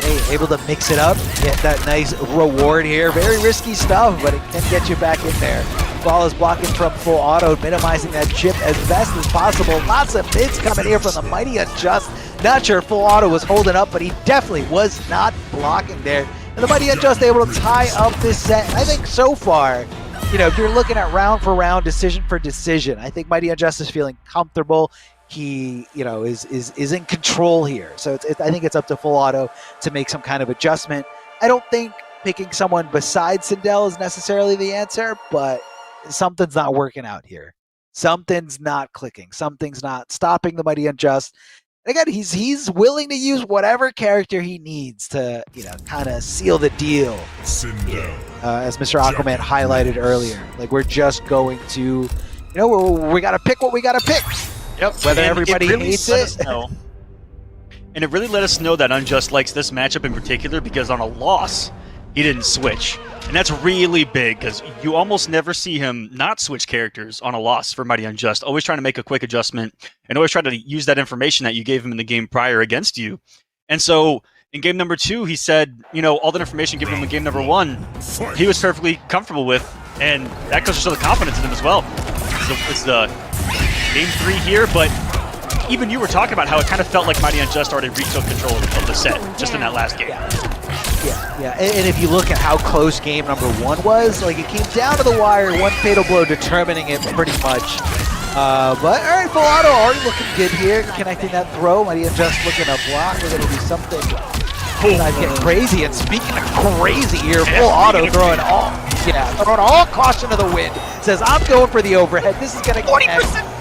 Hey, able to mix it up, get that nice reward here. Very risky stuff, but it can get you back in there. Ball is blocking from full auto, minimizing that chip as best as possible. Lots of mids coming here from the Mighty Unjust. Not sure full auto was holding up, but he definitely was not blocking there. And the Mighty Unjust able to tie up this set. And I think so far, you know, if you're looking at round for round, decision for decision, I think Mighty Unjust is feeling comfortable. He, you know, is in control here. So I think it's up to full auto to make some kind of adjustment. I don't think picking someone besides Sindel is necessarily the answer, but something's not working out here. Something's not clicking. Something's not stopping the Mighty Unjust. And again, he's willing to use whatever character he needs to, you know, kind of seal the deal. As Mr. Aquaman highlighted earlier, like we're just going to, you know, we got to pick what we got to pick. Yep. Whether everybody hates it. And it really let us know that Unjust likes this matchup in particular because on a loss, he didn't switch. And that's really big because you almost never see him not switch characters on a loss for Mighty Unjust. Always trying to make a quick adjustment and always trying to use that information that you gave him in the game prior against you. And so in game number 2, he said, you know, all that information given him in game number 1, he was perfectly comfortable with. And that goes to show the confidence in him as well. So it's the game 3 here, but even you were talking about how it kind of felt like Mighty Unjust already retook control of the set just in that last game. Yeah. And if you look at how close game number 1 was, like it came down to the wire, one fatal blow determining it pretty much. But all right, full auto already looking good here, connecting that throw. Mighty Unjust looking to block. We're gonna do something. Not getting crazy. And speaking of crazy here, full auto throwing all caution to the wind. Says I'm going for the overhead. This is gonna 40%.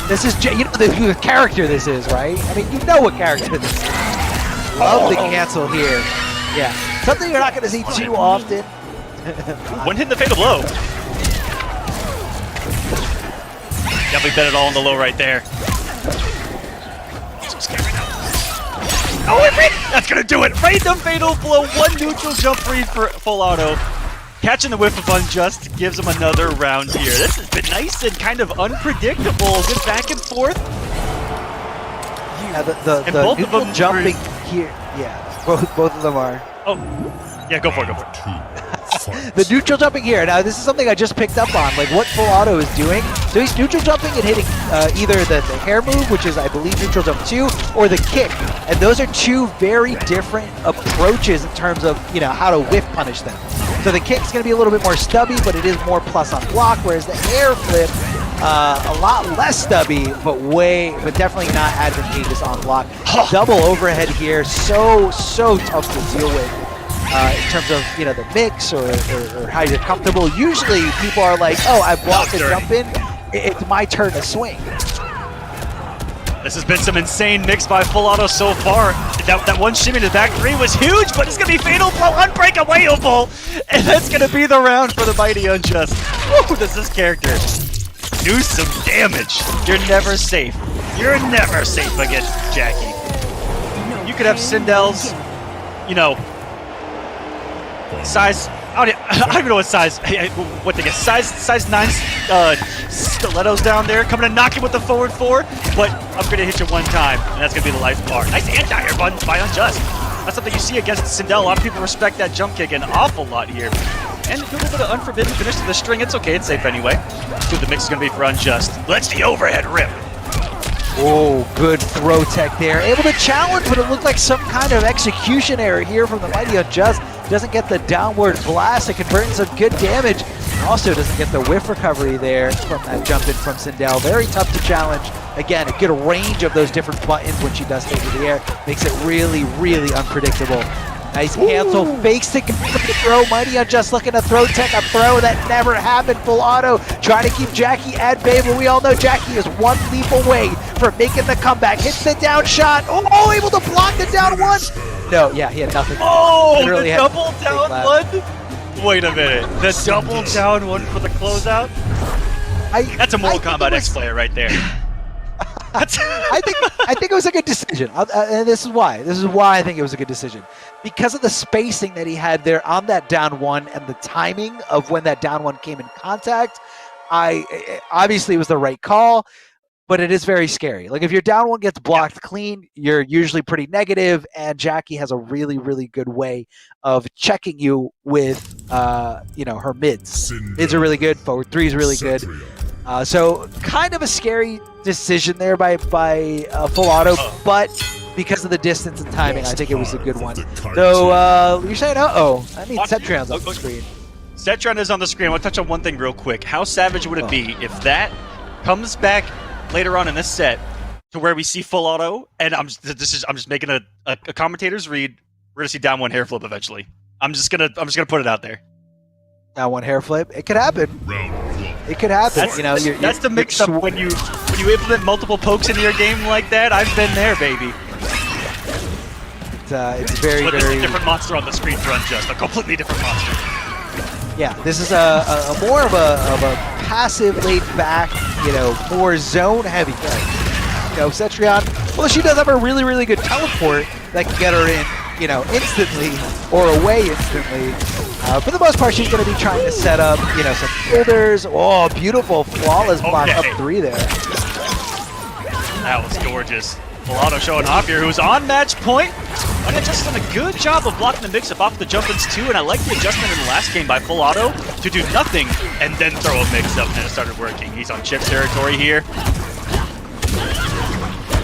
This is, you know, the character this is, right? I mean, you know what character this is. Love the cancel here. Yeah, something you're not going to see too often. One hit the fatal blow. Definitely bet it all on the low right there. So scary now. Oh, that's going to do it. Right the fatal blow. One neutral jump read for full auto. Catching the whiff of Unjust gives him another round here. This has been nice and kind of unpredictable. Good back and forth. Yeah, the neutral jumping here. Yeah, both of them are. Oh, yeah, go for it. The neutral jumping here. Now, this is something I just picked up on, like what full auto is doing. So he's neutral jumping and hitting either the hair move, which is, I believe, neutral jump 2, or the kick. And those are two very different approaches in terms of, you know, how to whiff punish them. So the kick's going to be a little bit more stubby, but it is more plus on block, whereas the air flip, a lot less stubby, but definitely not advantageous on block. Double overhead here, so tough to deal with. In terms of, you know, the mix or how you're comfortable. Usually people are like, oh, I blocked a jump in, it's my turn to swing. This has been some insane mix by full auto so far. That one shimmy to back 3 was huge, but it's going to be fatal blow, unbreakawayable, and that's going to be the round for the Mighty Unjust. Woo, does this character do some damage? You're never safe. You're never safe against Jackie. You could have Sindel's, you know, size, I don't even know what size, what they get, size 9 stilettos down there, coming to knock him with the forward 4, but I'm going to hit you one time, and that's going to be the life bar. Nice anti-air by Unjust. That's something you see against Sindel. A lot of people respect that jump kick an awful lot here. And a little bit of unforbidden finish to the string. It's okay, it's safe anyway. Let's see what the mix is going to be for Unjust. Let's the overhead rip. Oh, good throw tech there. Able to challenge, but it looked like some kind of execution error here from the Mighty Unjust. Doesn't get the downward blast. It converts some good damage. Also doesn't get the whiff recovery there from that jump in from Sindel. Very tough to challenge. Again, a good range of those different buttons when she does take to the air. Makes it really, really unpredictable. Nice cancel, fakes to throw. Mighty Unjust looking to throw tech, a throw that never happened. Full auto, trying to keep Jackie at bay, but we all know Jackie is one leap away from making the comeback. Hits the down shot, oh, able to block the down one. No, yeah, he had nothing. Oh, Literally the double down one? Wait a minute, the double down one for the closeout? That's a Mortal Kombat X player right there. I think it was a good decision, and this is why. This is why I think it was a good decision, because of the spacing that he had there on that down one and the timing of when that down one came in contact. Obviously it was the right call, but it is very scary. Like if your down one gets blocked clean, you're usually pretty negative, and Jackie has a really, really good way of checking you with, her mids. Mids are really good. Forward three is really good. So kind of a scary decision there by Full Auto, but because of the distance and timing, I think it was a good one. So you're saying, that means Cetrion's on the screen. Cetron is on the screen. I want to touch on one thing real quick. How savage would it be if that comes back later on in this set to where we see Full Auto, and I'm just making a commentator's read. We're gonna see down one hair flip eventually. I'm just gonna put it out there. Down one hair flip. It could happen. It could happen. That's the mix-up when you implement multiple pokes into your game like that. I've been there, baby. It's very, but very... there's a different monster on the screen for Unjust. A completely different monster. Yeah, this is a more of a passive, laid-back, more zone-heavy thing. Cetrion, well, she does have a really, really good teleport that can get her in, instantly or away instantly. For the most part, she's going to be trying to set up, some builders. Oh, beautiful, flawless block up three there. That was gorgeous. Full Auto showing off here, who's on match point. And just done a good job of blocking the mix-up off the jump-ins too, and I like the adjustment in the last game by Full Auto to do nothing and then throw a mix-up, and it started working. He's on Chip's territory here.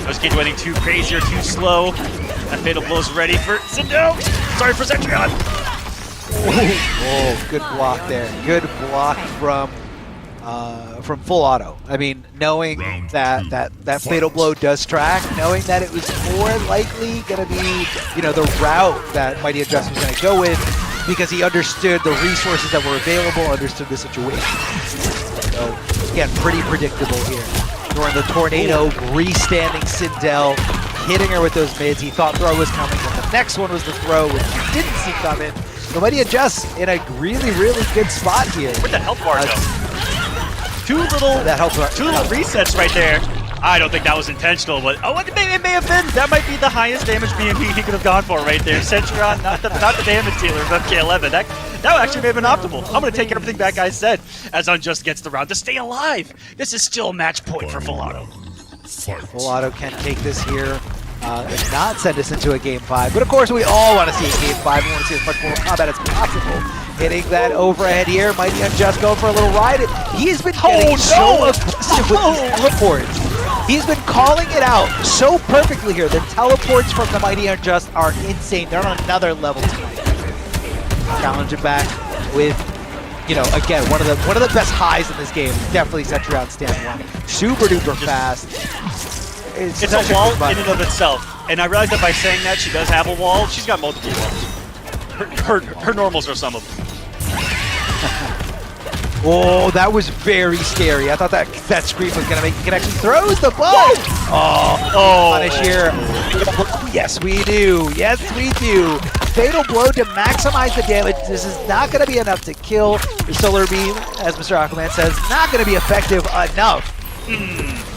Those kids waiting too crazy or too slow. That fatal blow's ready for Sindel. Sorry for Cetrion. Oh, good block there. Good block from Full Auto. I mean, knowing that fatal blow does track, knowing that it was more likely going to be, the route that Mighty Unjust was going to go with, because he understood the resources that were available, understood the situation. So, again, pretty predictable here. During the tornado, restanding Sindel, hitting her with those mids. He thought throw was coming, but the next one was the throw, which he didn't see coming. So Mighty Unjust in a really, really good spot here. With the health bar, though. Two little resets right there. I don't think that was intentional, but it may have been. That might be the highest damage BMP he could have gone for right there. Cetrion, not the damage dealer of MK11. That actually may have been optimal. I'm going to take everything that guy said as Unjust gets the round to stay alive. This is still a match point for Full Auto. Full Auto can take this here and not send us into a Game 5. But of course, we all want to see a Game 5. We want to see as much Mortal Kombat as possible. Hitting that overhead here. Mighty Unjust going for a little ride. He's been getting so aggressive with these teleports. He's been calling it out so perfectly here. The teleports from the Mighty Unjust are insane. They're on another level tonight. Challenge it back with, again, one of the best highs in this game. Definitely Cetrion stand one. Super duper fast. It's a wall in and of itself. And I realize that by saying that she does have a wall, she's got multiple walls. Her normals are some of them. Oh, that was very scary. I thought that screen was going to make the connection. Throws the ball. Oh, punish here. Yes, we do. Yes, we do. Fatal blow to maximize the damage. This is not going to be enough to kill the Solar Beam, as Mr. Aquaman says. Not going to be effective enough.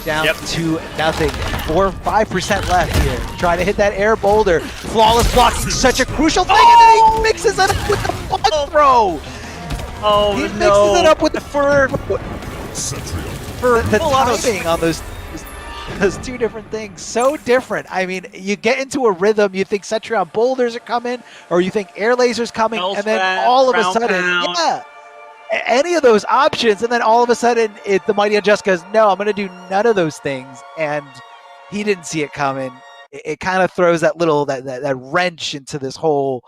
Down to nothing. 5% left here. Trying to hit that air boulder. Flawless blocking, such a crucial thing, and then he mixes it up with the block throw. Oh, he mixes it up with the for the timing on those two different things. So different. I mean, you get into a rhythm, you think Cetrion boulders are coming, or you think air lasers coming, and then all of a sudden, any of those options, and then all of a sudden the Mighty Unjust goes, no, I'm going to do none of those things, and he didn't see it coming. It kind of throws that little that wrench into this whole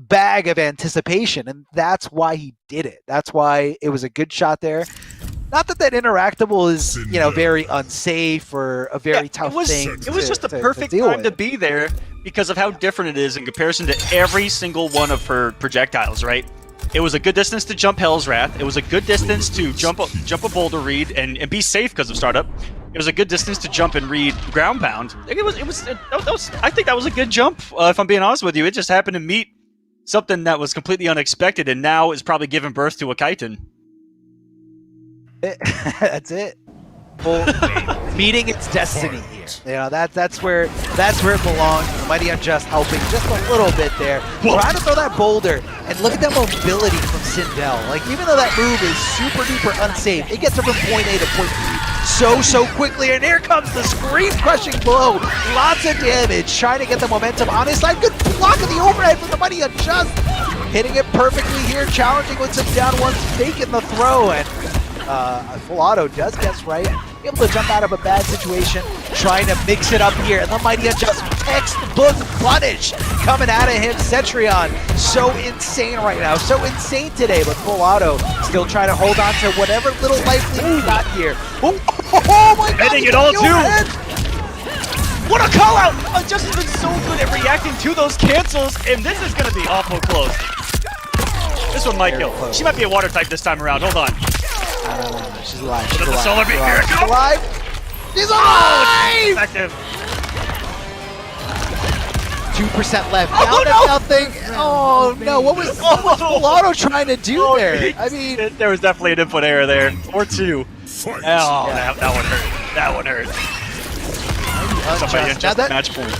bag of anticipation, and that's why he did it. That's why it was a good shot there. not that interactable is, you know, very unsafe or a very tough thing. It was just the perfect deal time to with. be there because of how different it is in comparison to every single one of her projectiles, right? It was a good distance to jump Hell's Wrath. It was a good distance to jump a boulder read and be safe because of startup. It was a good distance to jump and read ground pound. I think that was a good jump. If I'm being honest with you, it just happened to meet something that was completely unexpected, and now is probably giving birth to a chitin. That's it. Well, meeting its destiny here. You know, that's where it belongs. Mighty Unjust helping just a little bit there. Trying to throw that boulder, and look at that mobility from Sindel. Like, even though that move is super duper unsafe, it gets her from point A to point B so quickly. And here comes the screen crushing blow. Lots of damage, trying to get the momentum on his side. Good block of the overhead from the Mighty Unjust. Hitting it perfectly here, challenging with some down ones, faking the throw, and full auto does guess right, able to jump out of a bad situation, trying to mix it up here, and the Mighty Unjust textbook punish coming out of him. Cetrion, so insane right now, so insane today, but full auto still trying to hold on to whatever little life we got here. Oh my god, Hitting it all too! What a call out! Unjust has been so good at reacting to those cancels, and this is gonna be awful close. This one might kill. She might be a water type this time around, hold on. She's alive. She's alive. She's alive. She's alive! Effective. 2% left. Down to nothing. Oh no! What was full auto trying to do there? I mean, there was definitely an input error there, or two. Oh, that one hurt. That one hurt. Somebody just match point.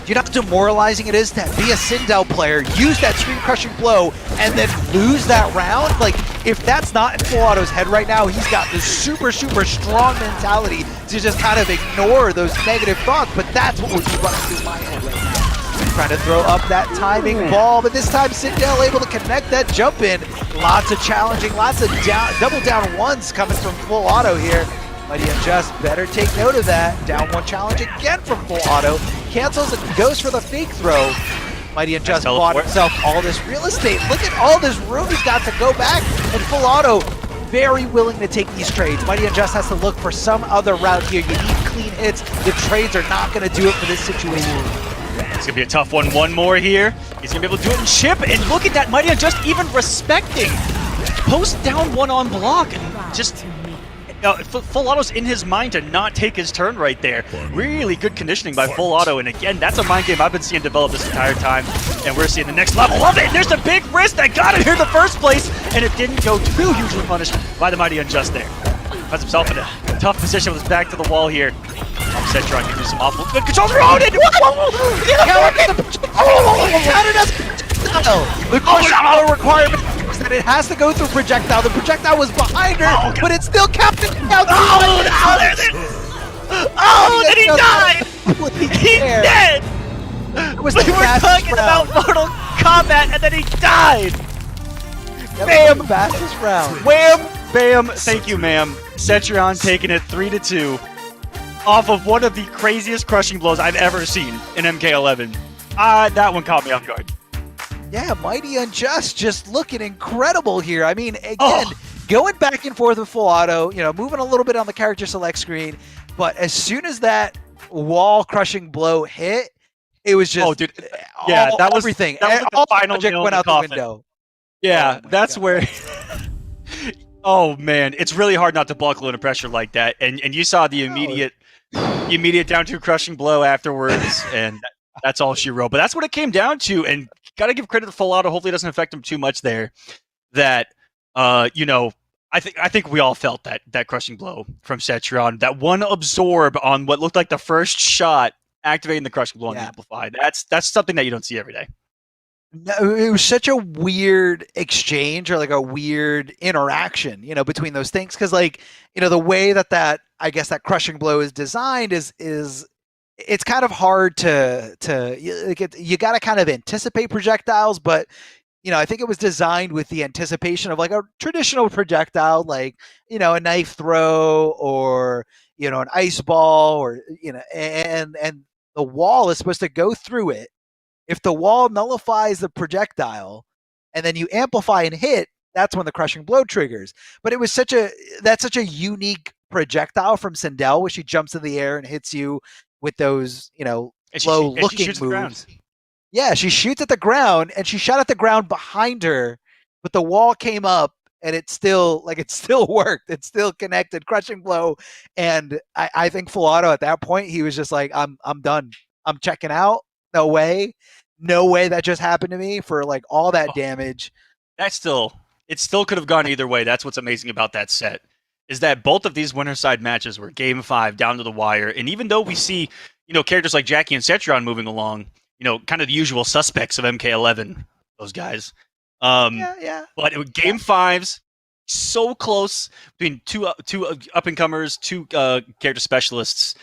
Do you know how demoralizing it is to be a Sindel player, use that screen crushing blow, and then lose that round? Like, if that's not in full auto's head right now, he's got this super strong mentality to just kind of ignore those negative thoughts, but that's what would be running through my head right now. Trying to throw up that timing ball, but this time Sindel able to connect that jump in. Lots of challenging, lots of double down ones coming from full auto here. Mighty Unjust better take note of that. Down one challenge again from full auto. Cancels and goes for the fake throw. Mighty Unjust bought himself all this real estate. Look at all this room he's got to go back. And full auto, very willing to take these trades. Mighty Unjust has to look for some other route here. You need clean hits. The trades are not going to do it for this situation. It's going to be a tough one. One more here. He's going to be able to do it in chip. And look at that. Mighty Unjust even respecting post down one on block. And just... full auto's in his mind to not take his turn right there. Really good conditioning by full auto, and again, that's a mind game I've been seeing develop this entire time, and we're seeing the next level of it. And there's a big risk that got it here in the first place, and it didn't go too hugely punished by the Mighty Unjust there. Finds himself in a tough position with his back to the wall here. Cetron can do some awful good controls. Roded! The question requirement is that it has to go through projectile. The projectile was behind her, but it's still counting out. And he died! He's dead! We were talking about Mortal Kombat, and then he died! Bam! Fastest round. Wham! Bam! Thank you, ma'am. Cetrion taking it 3-2 off of one of the craziest crushing blows I've ever seen in MK11. That one caught me off guard. Yeah, Mighty Unjust just looking incredible here. I mean, again, going back and forth with full auto, you know, moving a little bit on the character select screen, but as soon as that wall crushing blow hit, it was just that was everything. That was like all the final logic nail in went the out coffin. the window. Yeah, that's where. Oh man, it's really hard not to buckle under pressure like that, and you saw the immediate down to crushing blow afterwards, and that's all she wrote. But that's what it came down to, and got to give credit to full auto. Hopefully, it doesn't affect him too much there. That you know, I think we all felt that crushing blow from Cetrion. That one absorb on what looked like the first shot, activating the crushing blow on the amplify. That's something that you don't see every day. No, it was such a weird exchange, or like a weird interaction, you know, between those things. Because, like, you know, the way that I guess that crushing blow is designed is it's kind of hard to you got to kind of anticipate projectiles, but you know, I think it was designed with the anticipation of like a traditional projectile, like, you know, a knife throw, or, you know, an ice ball, or, you know, and the wall is supposed to go through it. If the wall nullifies the projectile and then you amplify and hit, that's when the crushing blow triggers. But it was such a unique projectile from Sindel, where she jumps in the air and hits you with those, low looking moves. Yeah, she shoots at the ground, and she shot at the ground behind her, but the wall came up, and it still worked. It still connected, crushing blow. And I think Full Auto at that point, he was just like, I'm done. I'm checking out. No way that just happened to me for like all that damage. It still could have gone either way. That's what's amazing about that set, is that both of these winner side matches were game 5 down to the wire. And even though we see, characters like Jackie and Cetron moving along, kind of the usual suspects of MK11, those guys. Yeah. But game 5s, so close between two up and comers, two character specialists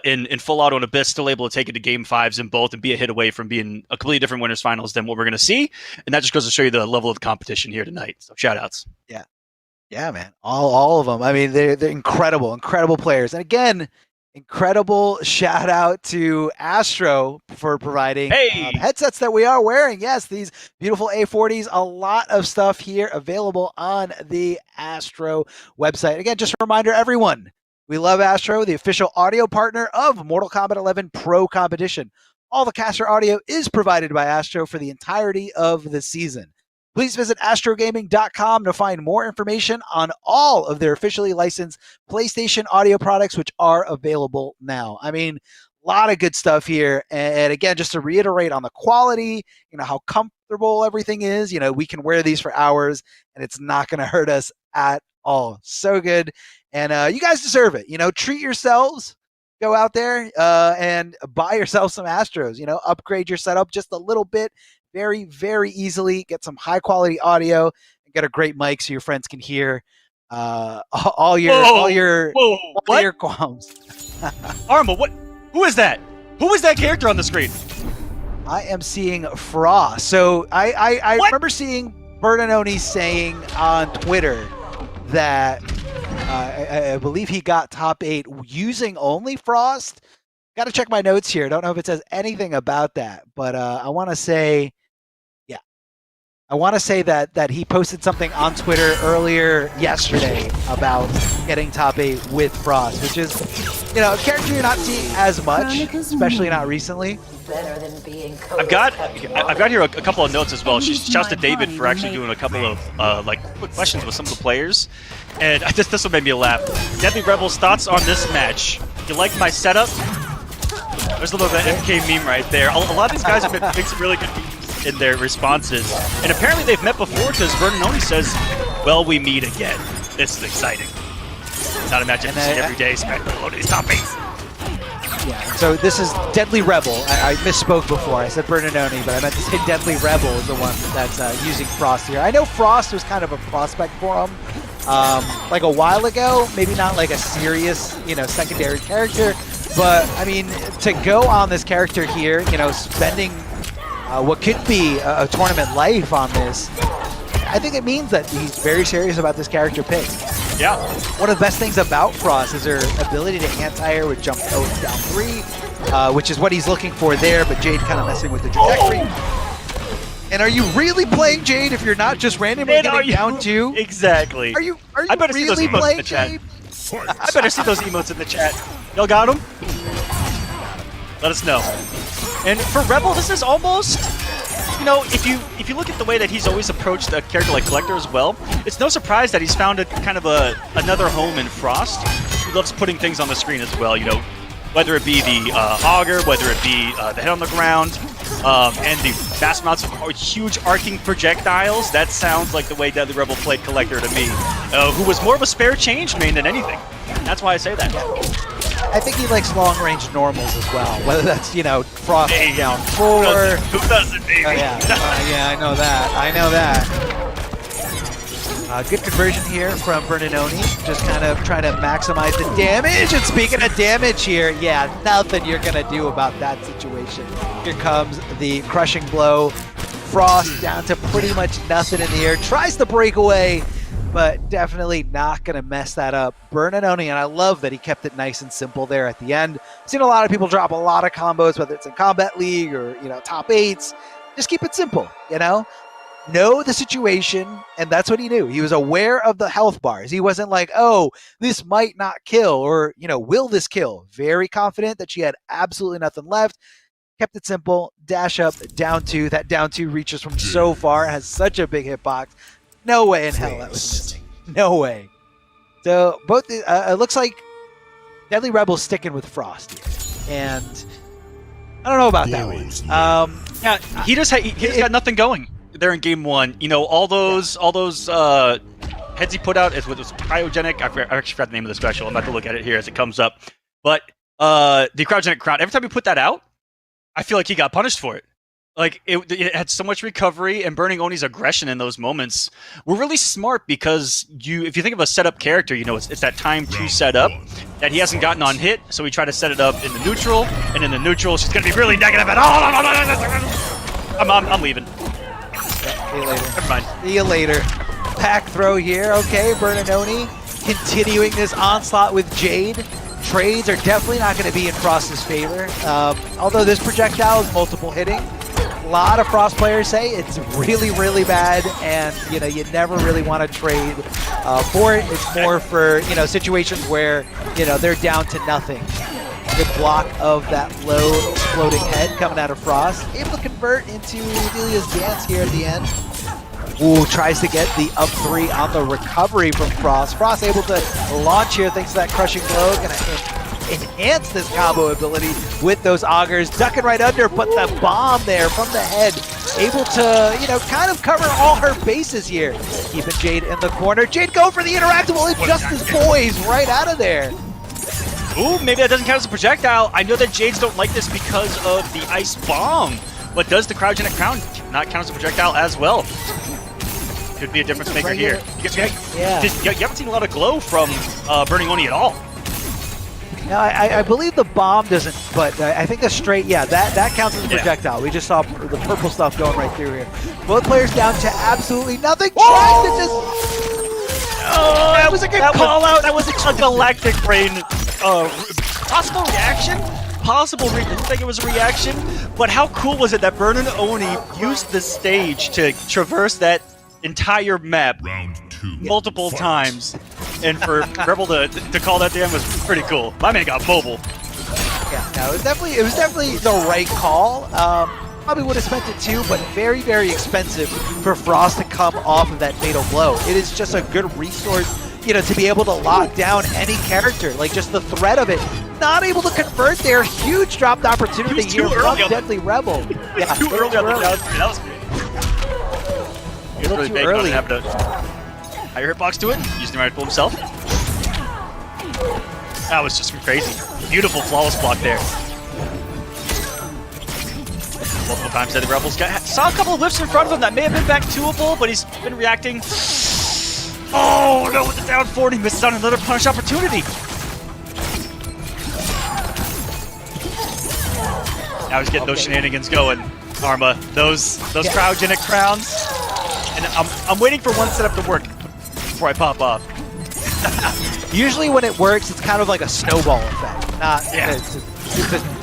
in Full Auto and Abyss, still able to take it to game 5s in both and be a hit away from being a completely different winners finals than what we're going to see. And that just goes to show you the level of competition here tonight. So shout outs. Yeah, man. All of them. I mean, they're incredible players. And again, incredible shout out to Astro for providing the headsets that we are wearing. Yes, these beautiful A40s. A lot of stuff here available on the Astro website. Again, just a reminder, everyone, we love Astro, the official audio partner of Mortal Kombat 11 Pro Competition. All the caster audio is provided by Astro for the entirety of the season. Please visit astrogaming.com to find more information on all of their officially licensed PlayStation audio products, which are available now. I mean, a lot of good stuff here. And again, just to reiterate on the quality, how comfortable everything is, we can wear these for hours and it's not going to hurt us at all. So good. And you guys deserve it. Treat yourselves. Go out there and buy yourself some Astros, upgrade your setup just a little bit. Very, very easily. Get some high quality audio and get a great mic so your friends can hear all your qualms. Arma, what? Who is that? Who is that character on the screen? I am seeing Frost. So I remember seeing Bernanoni saying on Twitter that I believe he got top 8 using only Frost. Got to check my notes here. Don't know if it says anything about that, but I want to say that he posted something on Twitter earlier yesterday about getting top 8 with Frost, which is, a character you're not seeing as much, especially not recently. I've got here a couple of notes as well. Shouts to David for actually doing a couple of quick questions with some of the players, and this one made me laugh. Deadly Rebel's thoughts on this match. You like my setup? There's a little bit of MK meme right there. A lot of these guys have been making some really good memes in their responses. And apparently they've met before, because Vernononi says, well, we meet again. This is exciting. It's not a match you see every day. These top 8. Yeah, so this is Deadly Rebel. I misspoke before. I said Bernanoni, but I meant to say Deadly Rebel is the one that's using Frost here. I know Frost was kind of a prospect for him like a while ago. Maybe not like a serious, secondary character. But, I mean, to go on this character here, spending what could be a tournament life on this, I think it means that he's very serious about this character pick. Yeah. One of the best things about Frost is her ability to anti-air with jump down 3, which is what he's looking for there, but Jade kind of messing with the trajectory. And are you really playing Jade if you're not just randomly getting down 2? Exactly. Are you really playing Jade? I better see those emotes in the chat. Y'all got them? Let us know. And for Rebel, this is almost, if you look at the way that he's always approached a character like Collector as well, it's no surprise that he's found another home in Frost. He loves putting things on the screen as well, whether it be the auger, whether it be the head on the ground, and the vast amounts of huge arcing projectiles. That sounds like the way Deadly Rebel played Collector to me, who was more of a spare change main than anything. That's why I say that. I think he likes long-range normals as well, whether that's, Frost down 4. Who doesn't, baby? Yeah, I know that. Good conversion here from Bernanoni, just kind of trying to maximize the damage. And speaking of damage here, nothing you're going to do about that situation. Here comes the crushing blow. Frost down to pretty much nothing in the air. Tries to break away, but definitely not going to mess that up. Bernanoni, and I love that he kept it nice and simple there at the end. I've seen a lot of people drop a lot of combos, whether it's in Combat League or, top 8s. Just keep it simple, know the situation, and that's what he knew. He was aware of the health bars. He wasn't like, oh, this might not kill, or, will this kill? Very confident that she had absolutely nothing left. Kept it simple, dash up, down two. That down two reaches from so far, has such a big hitbox. No way in hell that was missing. No way. So both, it looks like Deadly Rebel's sticking with Frost here. And I don't know about that one. Yeah, he's got nothing going there in game one. All those heads he put out is with this cryogenic. I actually forgot the name of the special. I'm about to look at it here as it comes up. But the cryogenic crown. Every time he put that out, I feel like he got punished for it. Like it had so much recovery, and Burning Oni's aggression in those moments were really smart because if you think of a setup character, it's that time to set up that he hasn't gotten on hit, so we try to set it up in the neutral, and in the neutral she's gonna be really negative at all. I'm leaving. Yeah, see you later. Never mind. See you later. Pack throw here. Okay, Burning Oni continuing this onslaught with Jade. Trades are definitely not going to be in Frost's favor. Although this projectile is multiple hitting. A lot of Frost players say it's really, really bad, and you never really want to trade for it. It's more for situations where they're down to nothing. Good block of that low exploding head coming out of Frost. Able to convert into Delia's dance here at the end. Ooh, tries to get the up three on the recovery from Frost. Frost able to launch here thanks to that crushing blow. Gonna enhance this combo ability with those augers. Ducking right under, but the bomb there from the head. Able to, kind of cover all her bases here. Keeping Jade in the corner. Jade go for the interactable. It just is poised right out of there. Ooh, maybe that doesn't count as a projectile. I know that Jades don't like this because of the ice bomb, but does the cryogenic crown not count as a projectile as well? Could be a difference maker here. You haven't seen a lot of glow from Burning Oni at all. No, I believe the bomb doesn't, but I think the straight, that counts as a projectile. We just saw the purple stuff going right through here. Both players down to absolutely nothing. Trying to just... Oh, that was a good call out. That was a galactic brain. Possible reaction? Possible it looked like it was a reaction, but how cool was it that Burning Oni used the stage to traverse that entire map multiple times, and for Rebel to call that down was pretty cool. My man got mobile. Yeah, no, it was definitely the right call. Probably would have spent it too, but very, very expensive for Frost to come off of that fatal blow. It is just a good resource, to be able to lock down any character. Like just the threat of it. Not able to convert there. Huge dropped opportunity here from Deadly Rebel. Yeah, too early on the down. That was great. He was really big on having to higher hitbox to it, using the right pull himself. That was just crazy. Beautiful flawless block there. Multiple times the Rebels saw a couple of whiffs in front of him that may have been back twoable, but he's been reacting. Oh no, with the down 40, misses out another punish opportunity. Now he's getting those shenanigans going, Arma. Those cryogenic crowns. And I'm waiting for one setup to work before I pop off. Usually when it works, it's kind of like a snowball effect. Not to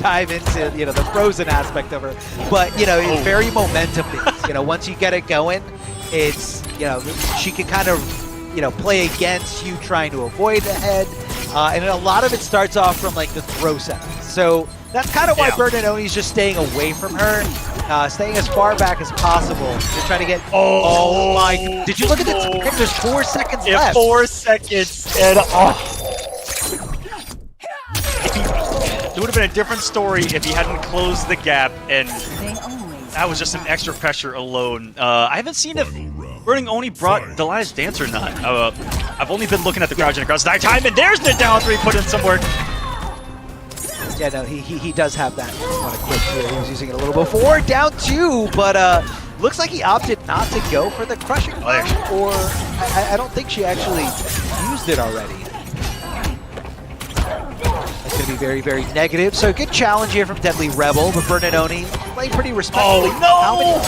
dive into the frozen aspect of her, but it's very momentum based. Once you get it going, it's she can kind of play against you trying to avoid the head, and a lot of it starts off from like the throw setup. So that's kind of why Burning Oni's just staying away from her, staying as far back as possible to try to get. Oh my! Did you look at this? There's 4 seconds left. 4 seconds and it would have been a different story if he hadn't closed the gap, and that was just some extra pressure alone. I haven't seen if Burning Oni brought Delia's dance or not. I've only been looking at the cryogenic cross the entire time, and there's the down 3 put in some work. Yeah, no, he does have that. Want to quit here. He was using it a little before. Down 2, but looks like he opted not to go for the crushing blow, or I don't think she actually used it already. That's going to be very, very negative. So good challenge here from Deadly Rebel, but Burning Oni playing pretty respectfully. Oh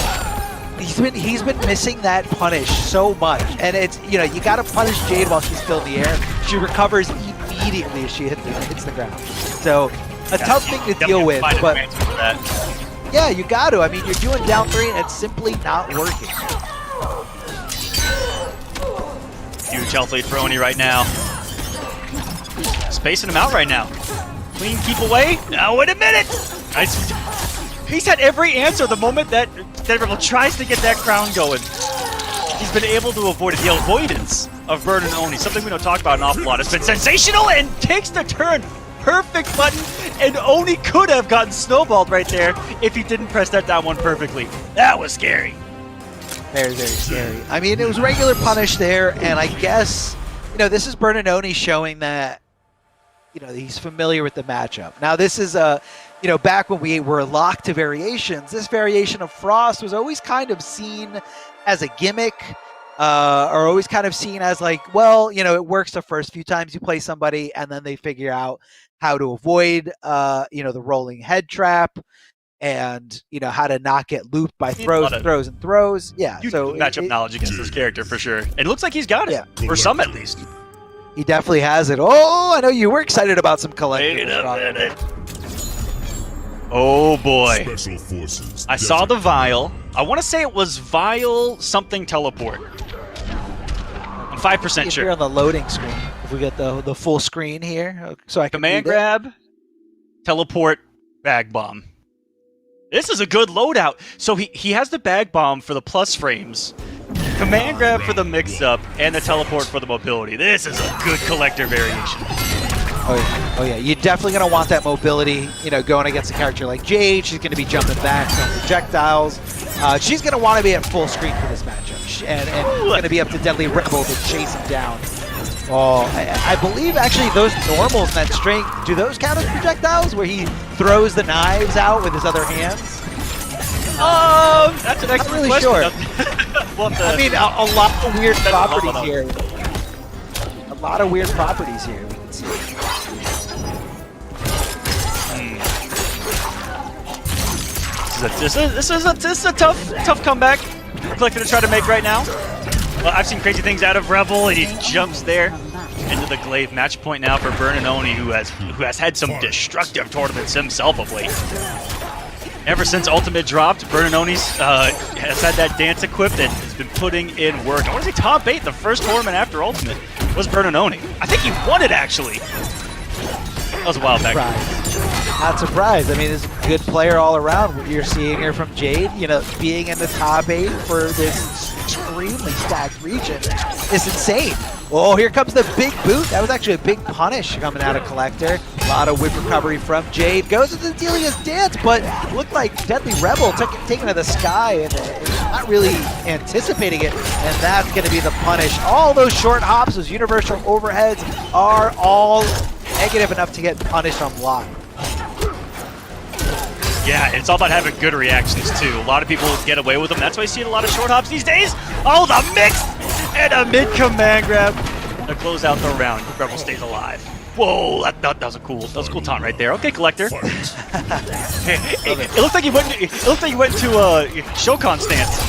no! He's been missing that punish so much, and it's you got to punish Jade while she's still in the air. She recovers immediately as she hits the ground. So a tough thing to deal with, but yeah, you got to. I mean, you're doing down 3 and it's simply not working. health lead for Oni right now. Spacing him out right now. Clean keep away. Now wait a minute. Nice. He's had every answer the moment that Rebel tries to get that crown going. He's been able to avoid it. The avoidance of Burn and Oni, something we don't talk about an awful lot, has been sensational and takes the turn. Perfect button, and Oni could have gotten snowballed right there if he didn't press that down one perfectly. That was scary. Very, very scary. I mean, it was regular punish there, and I guess, you know, this is Burn and Oni showing that, you know, he's familiar with the matchup. Now, this is you know, back when we were locked to variations, this variation of Frost was always kind of seen as a gimmick, or always kind of seen as like, well, you know, it works the first few times you play somebody, and then they figure out how to avoid, you know, the rolling head trap, and, you know, how to not get looped by throws and throws. Yeah, so matchup knowledge against this character for sure. It looks like he's got it, for some at least. He definitely has it. Oh, I know you were excited about some collectibles. Wait a minute. Oh boy. Special forces. I saw the vial. I want to say it was vial something teleport. I'm 5% sure. Here on the loading screen, if we get the full screen here, so I can command grab, teleport, bag bomb. This is a good loadout. So he has the bag bomb for the plus frames, command grab for the mix-up, and the teleport for the mobility. This is a good collector variation. Oh yeah, you're definitely going to want that mobility, you know, going against a character like Jade. She's going to be jumping back from projectiles. She's going to want to be at full screen for this matchup, and going to be up to Deadly Rebel to chase him down. Oh, I believe actually those normals in that string, do those count as projectiles where he throws the knives out with his other hands? That's an excellent really question. Sure. I mean, a lot of weird properties here. A lot of weird properties here. We can see. This is a tough comeback for Collector to try to make right now. Well, I've seen crazy things out of Rebel, and he jumps there into the glaive. Match point now for Burn and Oni, who has had some destructive tournaments himself of late. Ever since Ultimate dropped, Burn and Oni has had that dance equipped and has been putting in work. I want to say top 8 the first tournament after Ultimate was Burn and Oni. I think he won it, actually. That was a while back. Not surprised. I mean, this is a good player all around. What you're seeing here from Jade, you know, being in the top 8 for this extremely stacked region is insane. Oh, here comes the big boot. That was actually a big punish coming out of Collector. A lot of whip recovery from Jade. Goes into Delia's dance, but looked like Deadly Rebel taking to the sky and not really anticipating it. And that's going to be the punish. All those short hops, those universal overheads are all negative enough to get punished on block. Yeah, it's all about having good reactions, too. A lot of people get away with them. That's why you see a lot of short hops these days. Oh, the mix! And a mid-command grab to close out the round. Rebel stays alive. Whoa, that was a cool taunt right there. Okay, Collector. It looked like he went to Shokan stance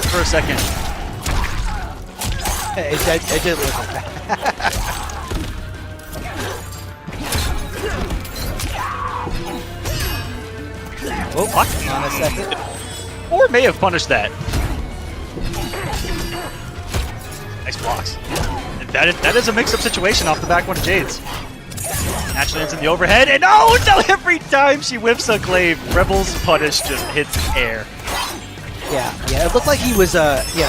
for a second. It did look like that. Oh, hang on a second. Or may have punished that. Nice blocks. And that is a mix-up situation off the back one of Jade's. Natural ends in the overhead, and oh no! Every time she whips a glaive, Rebel's punish just hits air. Yeah. It looked like he was,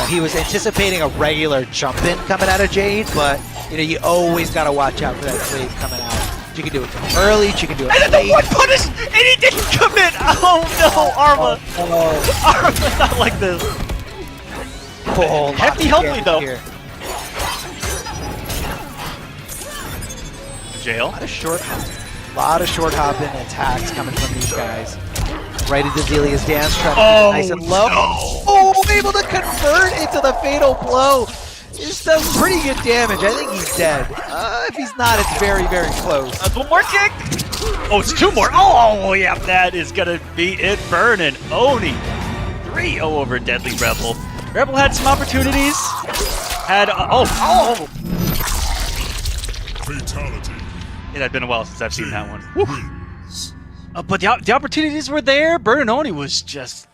he was anticipating a regular jump-in coming out of Jade, but you know, you always gotta watch out for that glaive coming out. You can do it early, you can do it late. And then the one punish, and he didn't commit! Oh no, Arma! Arma's not like this. Oh, hefty help me though. Here. Jail. A lot of short hopping attacks coming from these guys. Right into Delia's dance, trying to keep it nice and low. No. Oh, able to convert into the fatal blow. This does pretty good damage. I think he's dead. If he's not, it's very, very close. One more kick. Oh, it's 2 more. Oh, yeah, that is going to be it. Burn and Oni. 3-0 over Deadly Rebel. Rebel had some opportunities. Had, Fatality. It had been a while since I've seen that one. But the opportunities were there. Burn and Oni was just,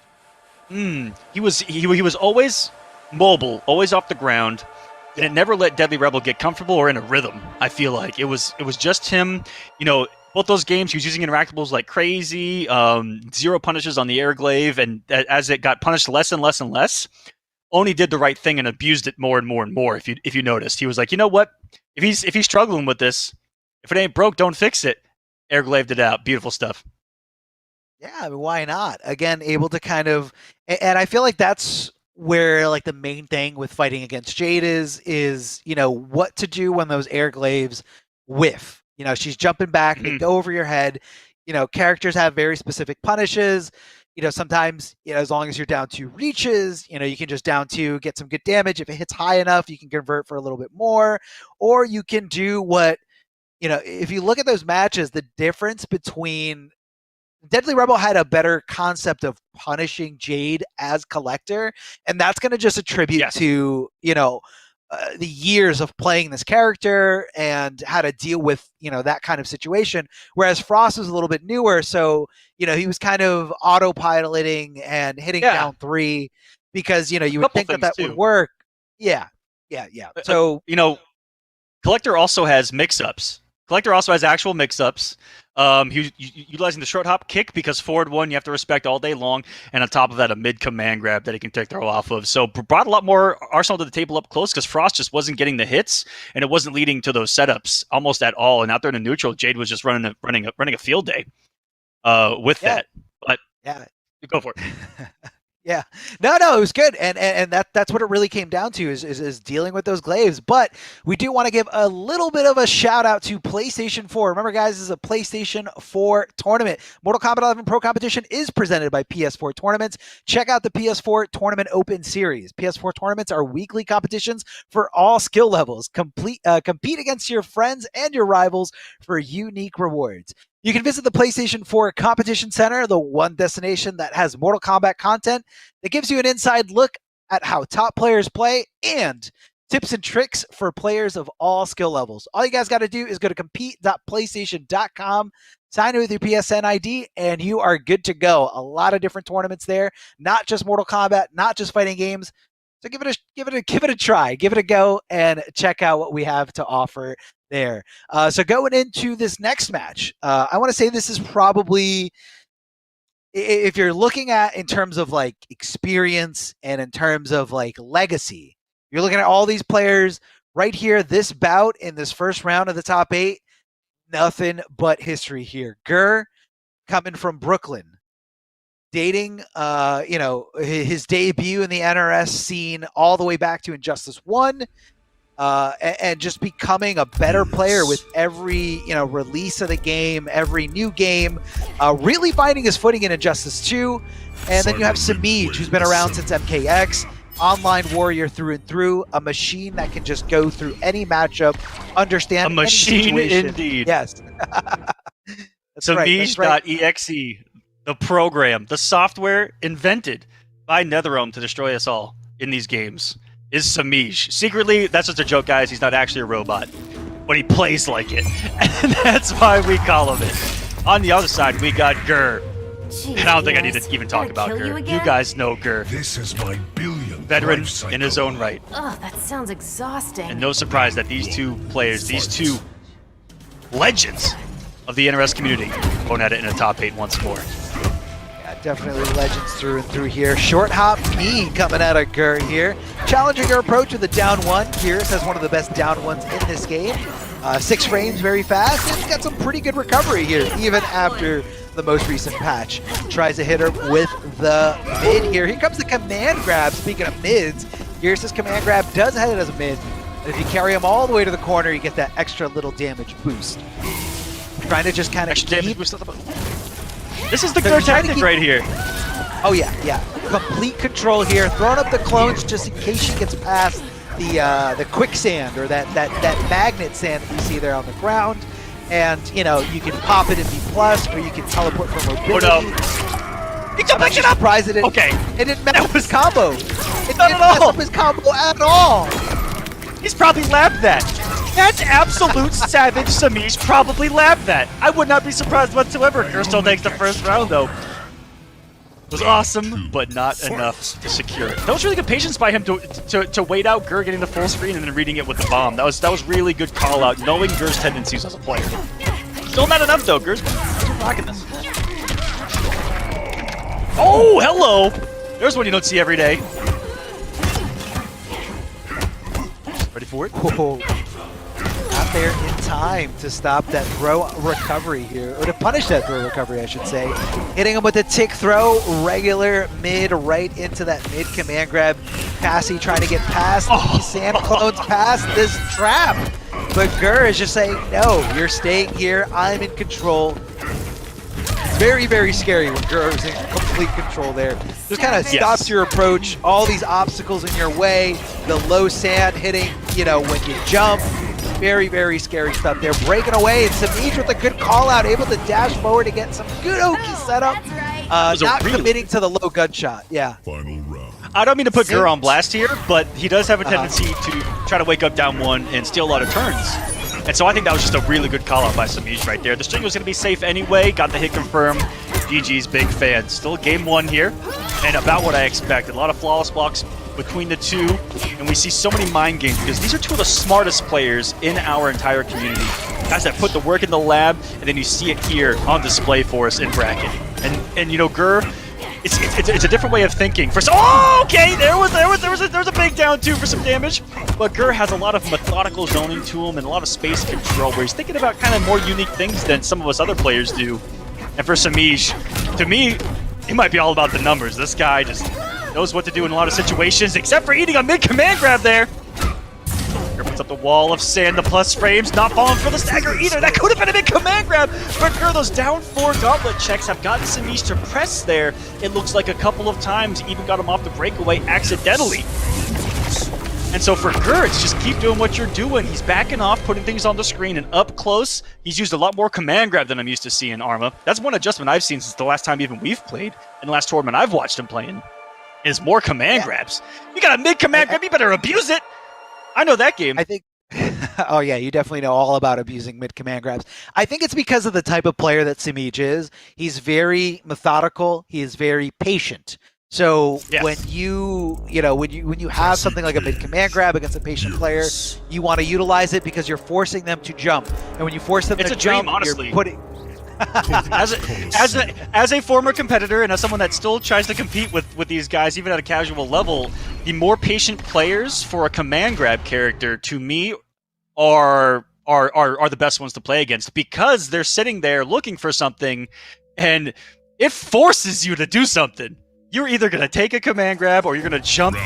he was always mobile, always off the ground. and it never let Deadly Rebel get comfortable or in a rhythm. I feel like it was just him. Both those games he was using interactables like crazy, 0 punishes on the Airglaive, and as it got punished less and less and less, Oni did the right thing and abused it more and more and more. If you noticed, he was like, you know what? If he's struggling with this, if it ain't broke, don't fix it. Airglaived it out. Beautiful stuff. Yeah, I mean, why not? Again, able to kind of, and I feel like that's where like the main thing with fighting against Jade is what to do when those Airglaives whiff. She's jumping back, they go over your head. Characters have very specific punishes. Sometimes, as long as you're down 2 reaches, you can just down 2, get some good damage. If it hits high enough, you can convert for a little bit more, or you can do what, if you look at those matches, the difference between Deadly Rebel had a better concept of punishing Jade as Collector, and that's going to just attribute to, the years of playing this character and how to deal with, that kind of situation. Whereas Frost was a little bit newer, so, he was kind of autopiloting and hitting down 3 because, you would think that would work. Yeah. So, Collector also has mix-ups. Collector also has actual mix-ups. He's utilizing the short hop kick because forward 1 you have to respect all day long, and on top of that a mid command grab that he can take throw off of. So brought a lot more arsenal to the table up close because Frost just wasn't getting the hits, and it wasn't leading to those setups almost at all. And out there in the neutral, Jade was just running a field day with that. But go for it. Yeah, no, it was good, and that's what it really came down to is dealing with those glaives. But we do want to give a little bit of a shout out to PlayStation 4. Remember, guys, this is a PlayStation 4 tournament. Mortal Kombat 11 Pro Competition is presented by PS4 Tournaments. Check out the PS4 Tournament Open Series. PS4 tournaments are weekly competitions for all skill levels. Compete against your friends and your rivals for unique rewards. You can visit the PlayStation 4 Competition Center, the one destination that has Mortal Kombat content that gives you an inside look at how top players play and tips and tricks for players of all skill levels. All you guys got to do is go to compete.playstation.com, sign in with your PSN ID, and you are good to go. A lot of different tournaments there, not just Mortal Kombat, not just fighting games. So give it a try, give it a go, and check out what we have to offer there. So going into this next match, I want to say this is probably, if you're looking at in terms of like experience and in terms of like legacy, you're looking at all these players right here. This bout in this first round of the top 8, nothing but history here. Gur coming from Brooklyn, dating his debut in the NRS scene all the way back to Injustice 1. And just becoming a better player with every release of the game, every new game, really finding his footing in Injustice 2. And then you have Samij, who's been around since MKX, online warrior through and through, a machine that can just go through any matchup, understand a machine any situation. Indeed. Yes. Samij.exe, the program, the software invented by NetherRealm to destroy us all in these games, is Samij. Secretly, that's just a joke, guys. He's not actually a robot, but he plays like it, and that's why we call him it. On the other side, we got Gur. Jeez, And I don't think I need to even talk about Gur. You guys know Gur. This is my billionth Veteran life cycle. in his own right. Ugh, that sounds exhausting. And no surprise that these two players, these two legends of the NRS community, going at it in a top 8 once more. Definitely legends through and through here. Short hop knee coming out of Gur here. Challenging her approach with the down 1. Kyrus has one of the best down 1s in this game. 6 frames very fast, and got some pretty good recovery here, even after the most recent patch. Tries to hit her with the mid here. Here comes the command grab. Speaking of mids, Kyrus' command grab does head it as a mid. And if you carry him all the way to the corner, you get that extra little damage boost. Trying to just kind of keep... This is the Gur tactic right here. Oh yeah. Complete control here. Throwing up the clones just in case she gets past the quicksand or that magnet sand that you see there on the ground. And you can pop it in B+, or you can teleport for mobility. Oh no. He jumped back it up! Surprised it didn't, okay. It didn't mess up his combo. It not didn't at mess all. up his combo at all. He's probably labbed that. That's absolute savage. Samij probably labbed that. I would not be surprised whatsoever. Gur still takes the first round, though. was awesome, but not enough to secure it. That was really good patience by him to wait out Gur getting the full screen and then reading it with the bomb. That was really good call out, knowing Gur's tendencies as a player. Still not enough though. Gur's rocking this. Oh, hello! There's one you don't see every day. Ready for it? Whoa. Not there in time to stop that throw recovery here, or to punish that throw recovery, I should say. Hitting him with a tick throw, regular mid, right into that mid command grab. Passy trying to get past these sand clones, past this trap. But Gur is just saying, no, you're staying here, I'm in control. It's very, very scary when Gur is in complete control there. Just kind of stops your approach, all these obstacles in your way, the low sand hitting, you know, when you jump. Very, very scary stuff there. Breaking away, and Samij with a good call out, able to dash forward to get some good Oki setup. Not committing to the low gunshot. Yeah. Final round. I don't mean to put Gur on blast here, but he does have a tendency to try to wake up down one and steal a lot of turns. And so I think that was just a really good call out by Samij right there. The string was going to be safe anyway, got the hit confirmed. GG's big fan. Still game one here, and about what I expected. A lot of flawless blocks between the two, and we see so many mind games because these are two of the smartest players in our entire community. Guys that put the work in the lab, and then you see it here on display for us in bracket. And you know, Gur, it's a different way of thinking. Okay, there was a big down two for some damage, but Gur has a lot of methodical zoning to him and a lot of space control where he's thinking about kind of more unique things than some of us other players do. And for Samij, to me, he might be all about the numbers. This guy just knows what to do in a lot of situations, except for eating a mid-command grab there. Gur puts up the wall of sand, the plus frames, not falling for the stagger either. That could have been a mid-command grab, but Gur, those down 4 gauntlet checks have gotten Samij to press there. It looks like a couple of times, even got him off the breakaway accidentally. And so for Gur, it's just keep doing what you're doing. He's backing off, putting things on the screen, and up close, he's used a lot more command grab than I'm used to seeing Arma. That's one adjustment I've seen since the last time even we've played, and the last tournament I've watched him playing, is more command grabs. You got a mid-command grab, you better abuse it! I know that game. I think, oh yeah, you definitely know all about abusing mid-command grabs. I think it's because of the type of player that Samij is. He's very methodical, he is very patient. So when you have something like a mid-command grab against a patient player, you want to utilize it because you're forcing them to jump. And when you force them to jump, honestly. You're putting... as a former competitor and as someone that still tries to compete with these guys, even at a casual level, the more patient players for a command grab character, to me, are the best ones to play against because they're sitting there looking for something, and it forces you to do something. You're either going to take a command grab or you're going to jump,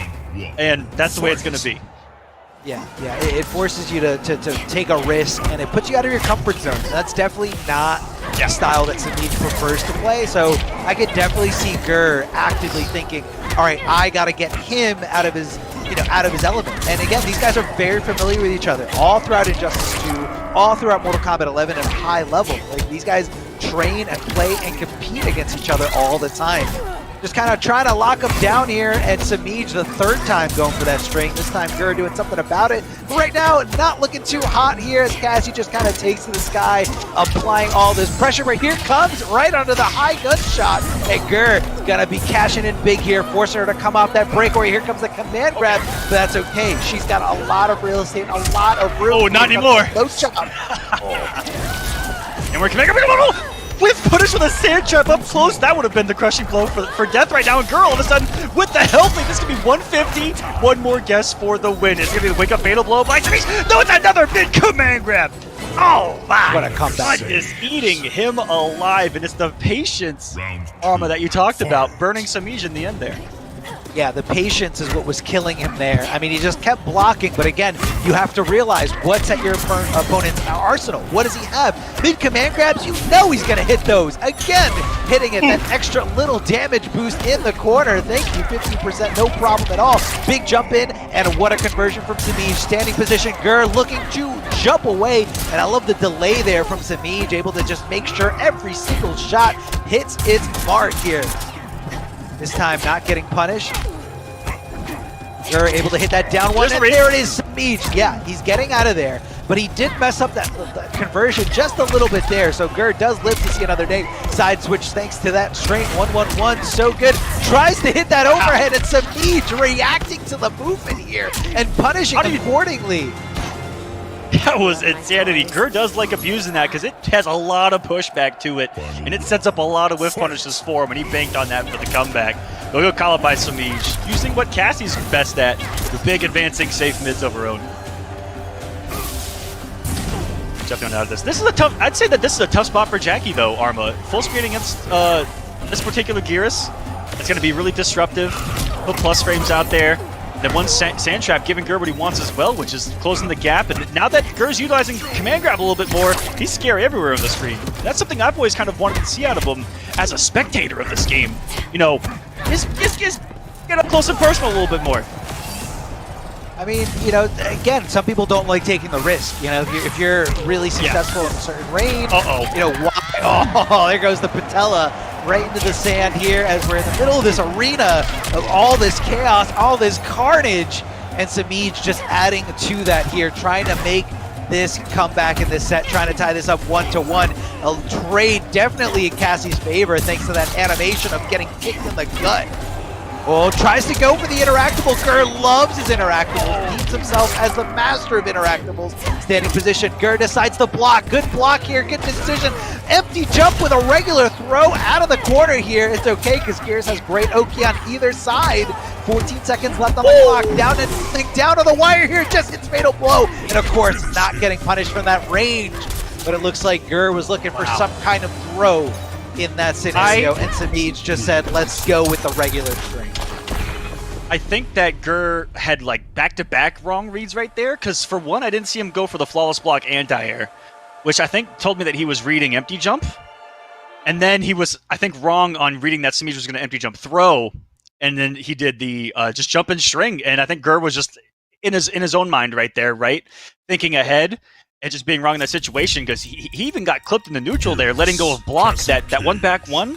and that's the way it's going to be. Yeah, it forces you to take a risk, and it puts you out of your comfort zone. That's definitely not the style that Samij prefers to play, so I could definitely see Gur actively thinking, all right, I got to get him out of his element. And again, these guys are very familiar with each other, all throughout Injustice 2, all throughout Mortal Kombat 11 at a high level. Like, these guys train and play and compete against each other all the time. Just kind of trying to lock him down here, and Samij the third time going for that string. This time Gur doing something about it. But right now, not looking too hot here as Cassie just kind of takes to the sky, applying all this pressure. Right here comes right under the high gunshot, and Gur gonna be cashing in big here, forcing her to come off that breakaway. Here comes the command grab, but that's okay. She's got a lot of real estate, a lot of room. Oh, not anymore. Low shot. And we're coming. With punish with a sand trap up close, that would have been the crushing blow for death right now. And Gur all of a sudden with the health lead, this could be 150. One more guess for the win. It's gonna be the wake up fatal blow by Samij. No, it's another mid command grab. Oh my! What a comeback! What is eating him alive? And it's the patience Arma that you talked about, burning Samij in the end there. Yeah, the patience is what was killing him there. I mean, he just kept blocking, but again, you have to realize what's at your opponent's arsenal. What does he have? Mid-command grabs, you know he's going to hit those. Again, hitting it, that extra little damage boost in the corner. Thank you, 15%, no problem at all. Big jump in, and what a conversion from Samij. Standing position, Gur looking to jump away, and I love the delay there from Samij, able to just make sure every single shot hits its mark here. This time not getting punished. Gur able to hit that down one, and there it is, Samij. Yeah, he's getting out of there. but he did mess up that conversion just a little bit there. So Gur does live to see another day. Side switch thanks to that straight 1-1-1. So good. Tries to hit that overhead, and Samij reacting to the movement here and punishing accordingly. That was insanity. Gur does like abusing that because it has a lot of pushback to it, and it sets up a lot of whiff punishes for him, and he banked on that for the comeback. They'll go call it by Samij, using what Cassie's best at, the big advancing safe mids of her own. Jumping out of this. This is a tough, I'd say that this is a tough spot for Jackie though, Arma. Full screen against this particular Gearus. It's going to be really disruptive. Put plus frames out there. Then one sand trap giving Gur what he wants as well, which is closing the gap. And now that Gur's utilizing command grab a little bit more, he's scary everywhere on the screen. That's something I've always kind of wanted to see out of him as a spectator of this game. You know, just get up close and personal a little bit more. I mean, you know, again, some people don't like taking the risk. You know, if you're really successful in a certain range, you know, why? Oh, there goes the patella right into the sand here as we're in the middle of this arena of all this chaos, all this carnage, and Samij just adding to that here, trying to make this comeback in this set, trying to tie this up 1-1. A trade definitely in Cassie's favor thanks to that animation of getting kicked in the gut. Oh, tries to go for the interactable. Gur loves his interactables. Keeps himself as the master of interactables. Standing position. Gur decides to block. Good block here. Good decision. Empty jump with a regular throw out of the corner here. It's okay because Gears has great Oki on either side. 14 seconds left on the clock. Down to the wire here. Just hits fatal blow. And of course, not getting punished from that range. But it looks like Gur was looking for some kind of throw in that scenario, and Samij just said, let's go with the regular string. I think that Gur had like back-to-back wrong reads right there, because for one, I didn't see him go for the flawless block anti-air, which I think told me that he was reading empty jump. And then he was, I think, wrong on reading that Samij was going to empty jump throw, and then he did the just jump and string, and I think Gur was just in his own mind right there, right? Thinking ahead, and just being wrong in that situation, because he even got clipped in the neutral there, letting go of blocks. That one back one,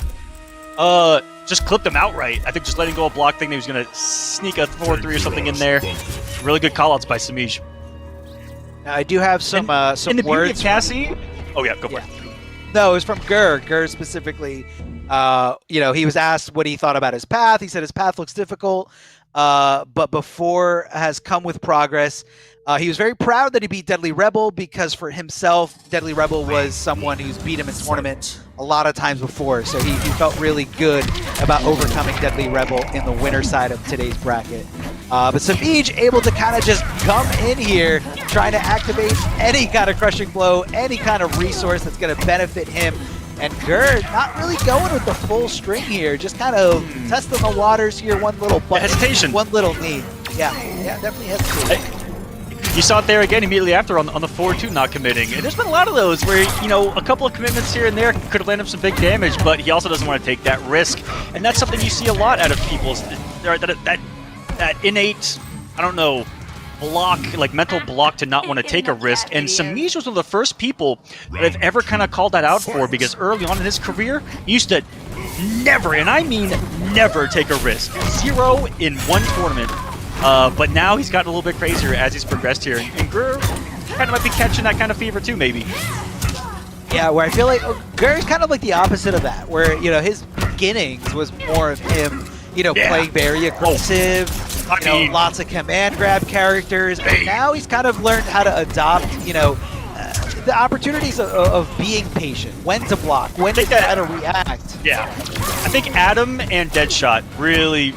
just clipped him outright. I think just letting go of block, thinking he was going to sneak a 4-3 or something in there. Really good callouts by Samij. Now, I do have some in the words. Beauty of Cassie. Oh yeah, go for it. No, it was from Gur. Gur specifically. You know, he was asked what he thought about his path. He said his path looks difficult, but before has come with progress. He was very proud that he beat Deadly Rebel because for himself, Deadly Rebel was someone who's beat him in tournament a lot of times before. So he felt really good about overcoming Deadly Rebel in the winner side of today's bracket. But Samij able to kind of just come in here, trying to activate any kind of crushing blow, any kind of resource that's going to benefit him. And Gur not really going with the full string here, just kind of testing the waters here. One little button, hesitation, one little knee. Yeah, definitely hesitation. You saw it there again immediately after on the 4-2 not committing. And there's been a lot of those where, you know, a couple of commitments here and there could have landed up some big damage, but he also doesn't want to take that risk. And that's something you see a lot out of people's, that innate, I don't know, block, like mental block to not want to take a risk. And Samij was one of the first people that I've ever kind of called that out for, because early on in his career, he used to never, and I mean never, take a risk. 0 in one tournament. But now he's gotten a little bit crazier as he's progressed here, and Gur kind of might be catching that kind of fever too, maybe. Yeah, where I feel like Gur is kind of like the opposite of that, where, you know, his beginnings was more of him, you know, playing very aggressive, lots of command grab characters, and now he's kind of learned how to adopt, you know, the opportunities of being patient, when to block, when to try to react. Yeah, I think Adam and Deadshot really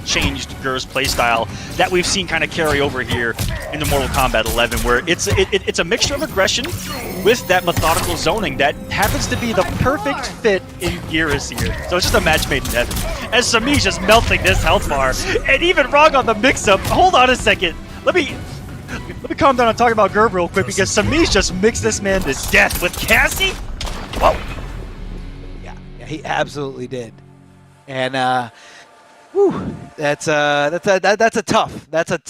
changed Gur's playstyle that we've seen kind of carry over here into Mortal Kombat 11, where it's a mixture of aggression with that methodical zoning that happens to be the perfect fit in Gearus here. So it's just a match made in heaven. As Samij just melting this health bar, and even wrong on the mix-up. Hold on a second. Let me calm down and talk about Gur real quick, because Samij just mixed this man to death with Cassie. Whoa. Yeah, he absolutely did. And that's a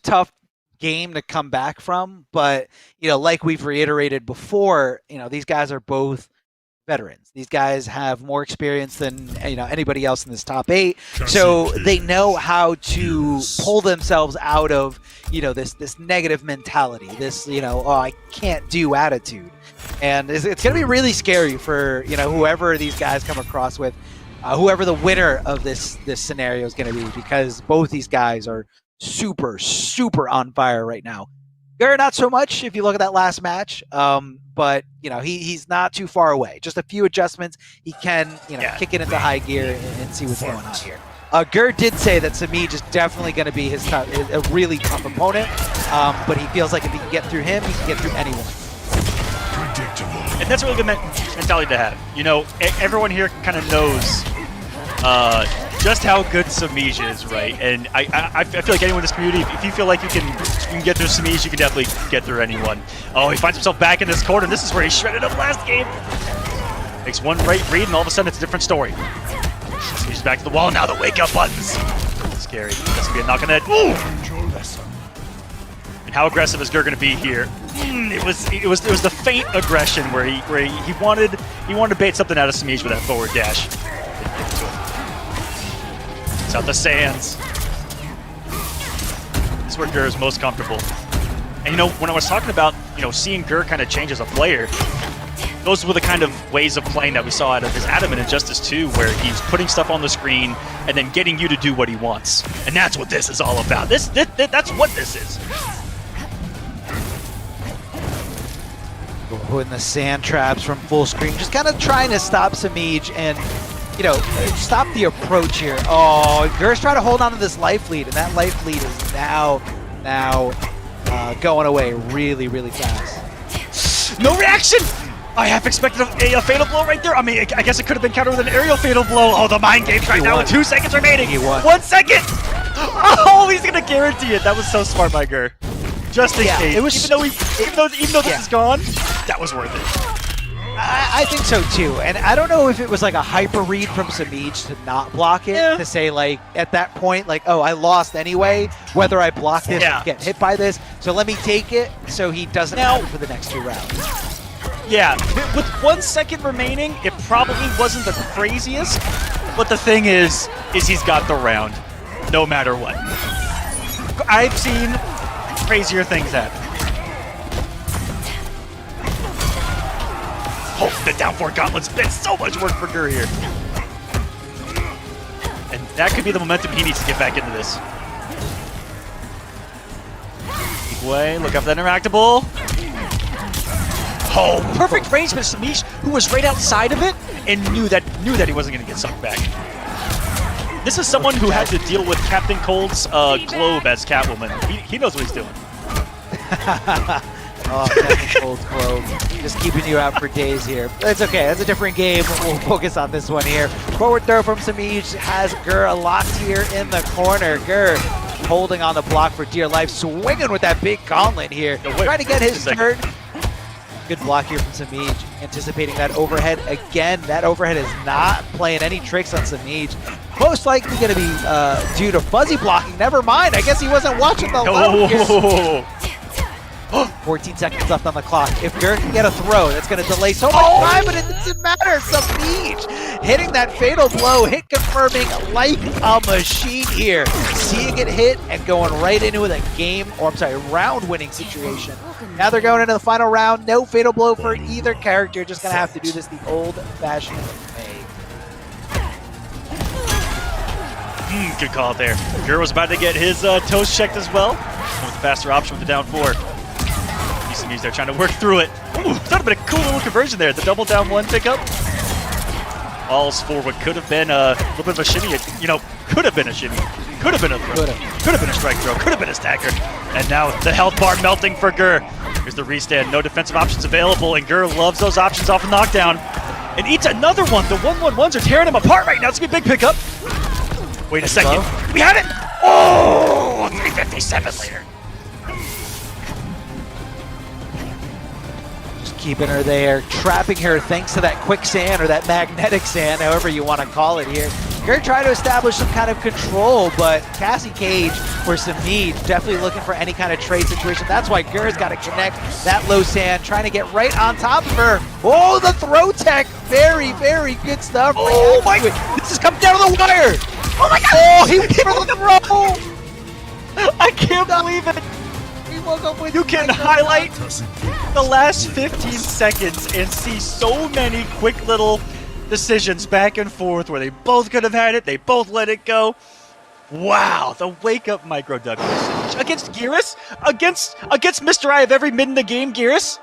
tough game to come back from. But, you know, like we've reiterated before, you know, these guys are both veterans. These guys have more experience than anybody else in this top 8, so they know how to pull themselves out of this negative mentality, this oh, I can't do attitude, and it's going to be really scary for whoever these guys come across with, whoever the winner of this scenario is going to be, because both these guys are super on fire right now. Gur, not so much if you look at that last match, but he's not too far away. Just a few adjustments, he can kick it into high gear and see what's going on here. Gur did say that Samij is definitely going to be a really tough opponent, but he feels like if he can get through him, he can get through anyone. And that's a really good mentality to have. Everyone here kind of knows just how good Samij is, right? And I feel like anyone in this community, if you feel like you can get through Samij, you can definitely get through anyone. Oh, he finds himself back in this corner. This is where he shredded up last game. Makes one right read, and all of a sudden it's a different story. Samij's back to the wall now. The wake-up buttons. Scary. That's gonna be a knock on the head. Ooh! And how aggressive is Gur gonna be here? It was the faint aggression where he wanted to bait something out of Samij with that forward dash. It's out the sands. This is where Gur is most comfortable. And when I was talking about seeing Gur kind of change as a player, those were the kind of ways of playing that we saw out of his Adam in Injustice 2, where he's putting stuff on the screen and then getting you to do what he wants. And that's what this is all about. That's what this is. Putting the sand traps from full screen, just kind of trying to stop Samij and stop the approach here. Oh, Gur's trying to hold on to this life lead, and that life lead is now going away really fast. No reaction! I half expected a fatal blow right there. I mean, I guess it could have been countered with an aerial fatal blow. Oh, the mind games right now with 2 seconds remaining. 1 second! Oh, he's gonna guarantee it. That was so smart by Gur. Just in case. It was, even though this is gone, that was worth it. I think so too, and I don't know if it was like a hyper read from Samij to not block it, to say like at that point like, oh, I lost anyway, whether I block this or get hit by this, so let me take it so he doesn't have it for the next 2 rounds. Yeah, with 1 second remaining, it probably wasn't the craziest, but the thing is he's got the round, no matter what. I've seen crazier things happen. Oh, the down 4 gauntlets been so much work for Gur here. And that could be the momentum he needs to get back into this. Keep away, look up for that interactable. Oh, perfect range for Samij, who was right outside of it and knew that he wasn't going to get sucked back. This is someone who had to deal with Captain Cold's globe as Catwoman. He knows what he's doing. Oh, Captain Cold's globe. Just keeping you out for days here. That's okay. That's a different game. We'll focus on this one here. Forward throw from Samij has Gur locked here in the corner. Gur holding on the block for dear life, swinging with that big gauntlet here. Trying to get his turn. Good block here from Samij, anticipating that overhead again. That overhead is not playing any tricks on Samij. Most likely going to be due to fuzzy blocking. Never mind. I guess he wasn't watching the low. 14 seconds left on the clock. If Gur can get a throw, that's going to delay so much time, but it doesn't matter. Samij hitting that fatal blow, hit confirming like a machine here. Seeing it hit and going right into a round-winning situation. Now they're going into the final round. No fatal blow for either character. Just going to have to do this the old-fashioned way. Good call there. Gur was about to get his toes checked as well. With the faster option with the down 4. Samij there trying to work through it. Ooh, that would have been a cool little conversion there. The double down 1 pickup. Falls for what could have been a little bit of a shimmy. Could have been a shimmy. Could have been a throw. Could have been a strike throw. Could have been a stagger. And now the health bar melting for Gur. Here's the restand. No defensive options available, and Gur loves those options off a knockdown. And eats another one. The 1-1-1s are tearing him apart right now. It's going to be a big pickup. Wait a second. We have it! Oh! 357 later. Keeping her there, trapping her thanks to that quicksand or that magnetic sand, however you want to call it here. Gur tried to establish some kind of control, but Cassie Cage or Samid definitely looking for any kind of trade situation. That's why Gur's got to connect that low sand, trying to get right on top of her. Oh, the throw tech. Very, very good stuff. Oh my! This is coming down to the wire. Oh my god! Oh, he went for the throw. I can't believe it! He woke up with You can highlight the last 15 seconds and see so many quick little decisions back and forth where they both could have had it, they both let it go. Wow, the wake-up micro Douglas against Geras? Against Mr. I have every mid in the game, Geras?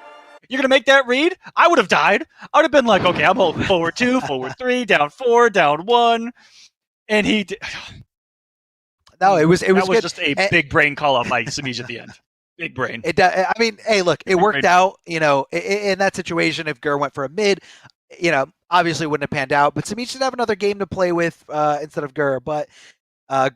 You're gonna make that read? I would have died. I would have been like, okay, I'm holding forward 2, forward 3, down 4, down 1. And he did. No, it was that was good. just a big brain call out by Samij at the end. Big brain. I mean, hey, look, it worked out, you know, in that situation. If Gur went for a mid, you know, obviously wouldn't have panned out, but Samij should have another game to play with instead of Gur. But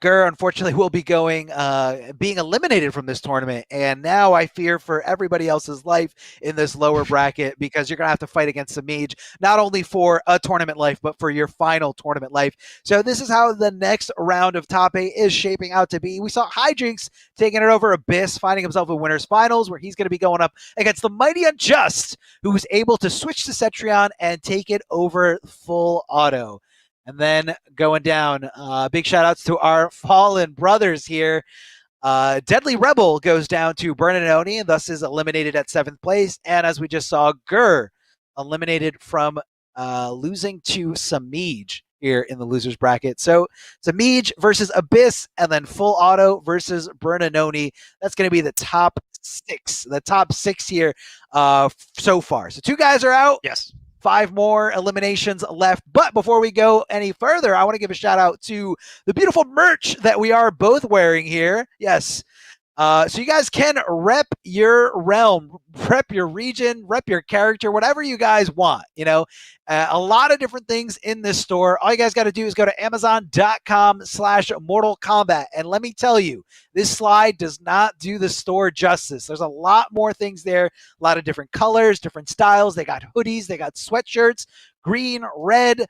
Gur, unfortunately, will be being eliminated from this tournament. And now I fear for everybody else's life in this lower bracket, because you're going to have to fight against Samij, not only for a tournament life, but for your final tournament life. So this is how the next round of top 8 is shaping out to be. We saw Hijinks taking it over Abyss, finding himself in winners finals, where he's going to be going up against the mighty Unjust, who was able to switch to Cetrion and take it over full auto. And then going down, big shout outs to our fallen brothers here. Deadly Rebel goes down to Bernanoni and thus is eliminated at 7th place. And as we just saw, Gur eliminated from losing to Samij here in the losers bracket. So Samij versus Abyss, and then full auto versus Bernanoni. That's going to be the top 6 here so far. So 2 guys are out. Yes. 5 more eliminations left. But before we go any further, I want to give a shout out to the beautiful merch that we are both wearing here. Yes. So you guys can rep your realm, rep your region, rep your character, whatever you guys want. You know, a lot of different things in this store. All you guys got to do is go to Amazon.com/Mortal Kombat. And let me tell you, this slide does not do the store justice. There's a lot more things there, a lot of different colors, different styles. They got hoodies, they got sweatshirts, green, red,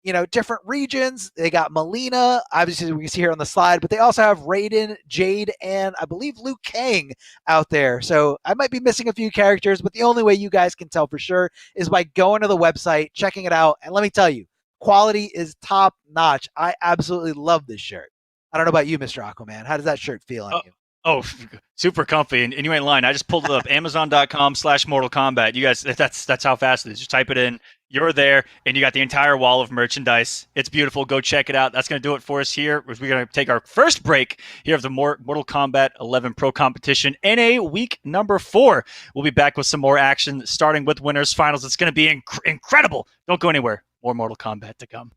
you know, different regions. They got Melina, obviously we can see here on the slide, but they also have Raiden, Jade, and I believe Liu Kang out there. So I might be missing a few characters, but the only way you guys can tell for sure is by going to the website, checking it out. And let me tell you, quality is top notch. I absolutely love this shirt. I don't know about you, Mr. Aquaman. How does that shirt feel on you? Oh, super comfy, and you ain't lying. I just pulled it up, Amazon.com/Mortal Kombat. You guys, that's how fast it is. Just type it in, you're there, and you got the entire wall of merchandise. It's beautiful. Go check it out. That's going to do it for us here. We're going to take our first break here of the Mortal Kombat 11 Pro Competition NA week number 4. We'll be back with some more action, starting with winners finals. It's going to be incredible. Don't go anywhere. More Mortal Kombat to come.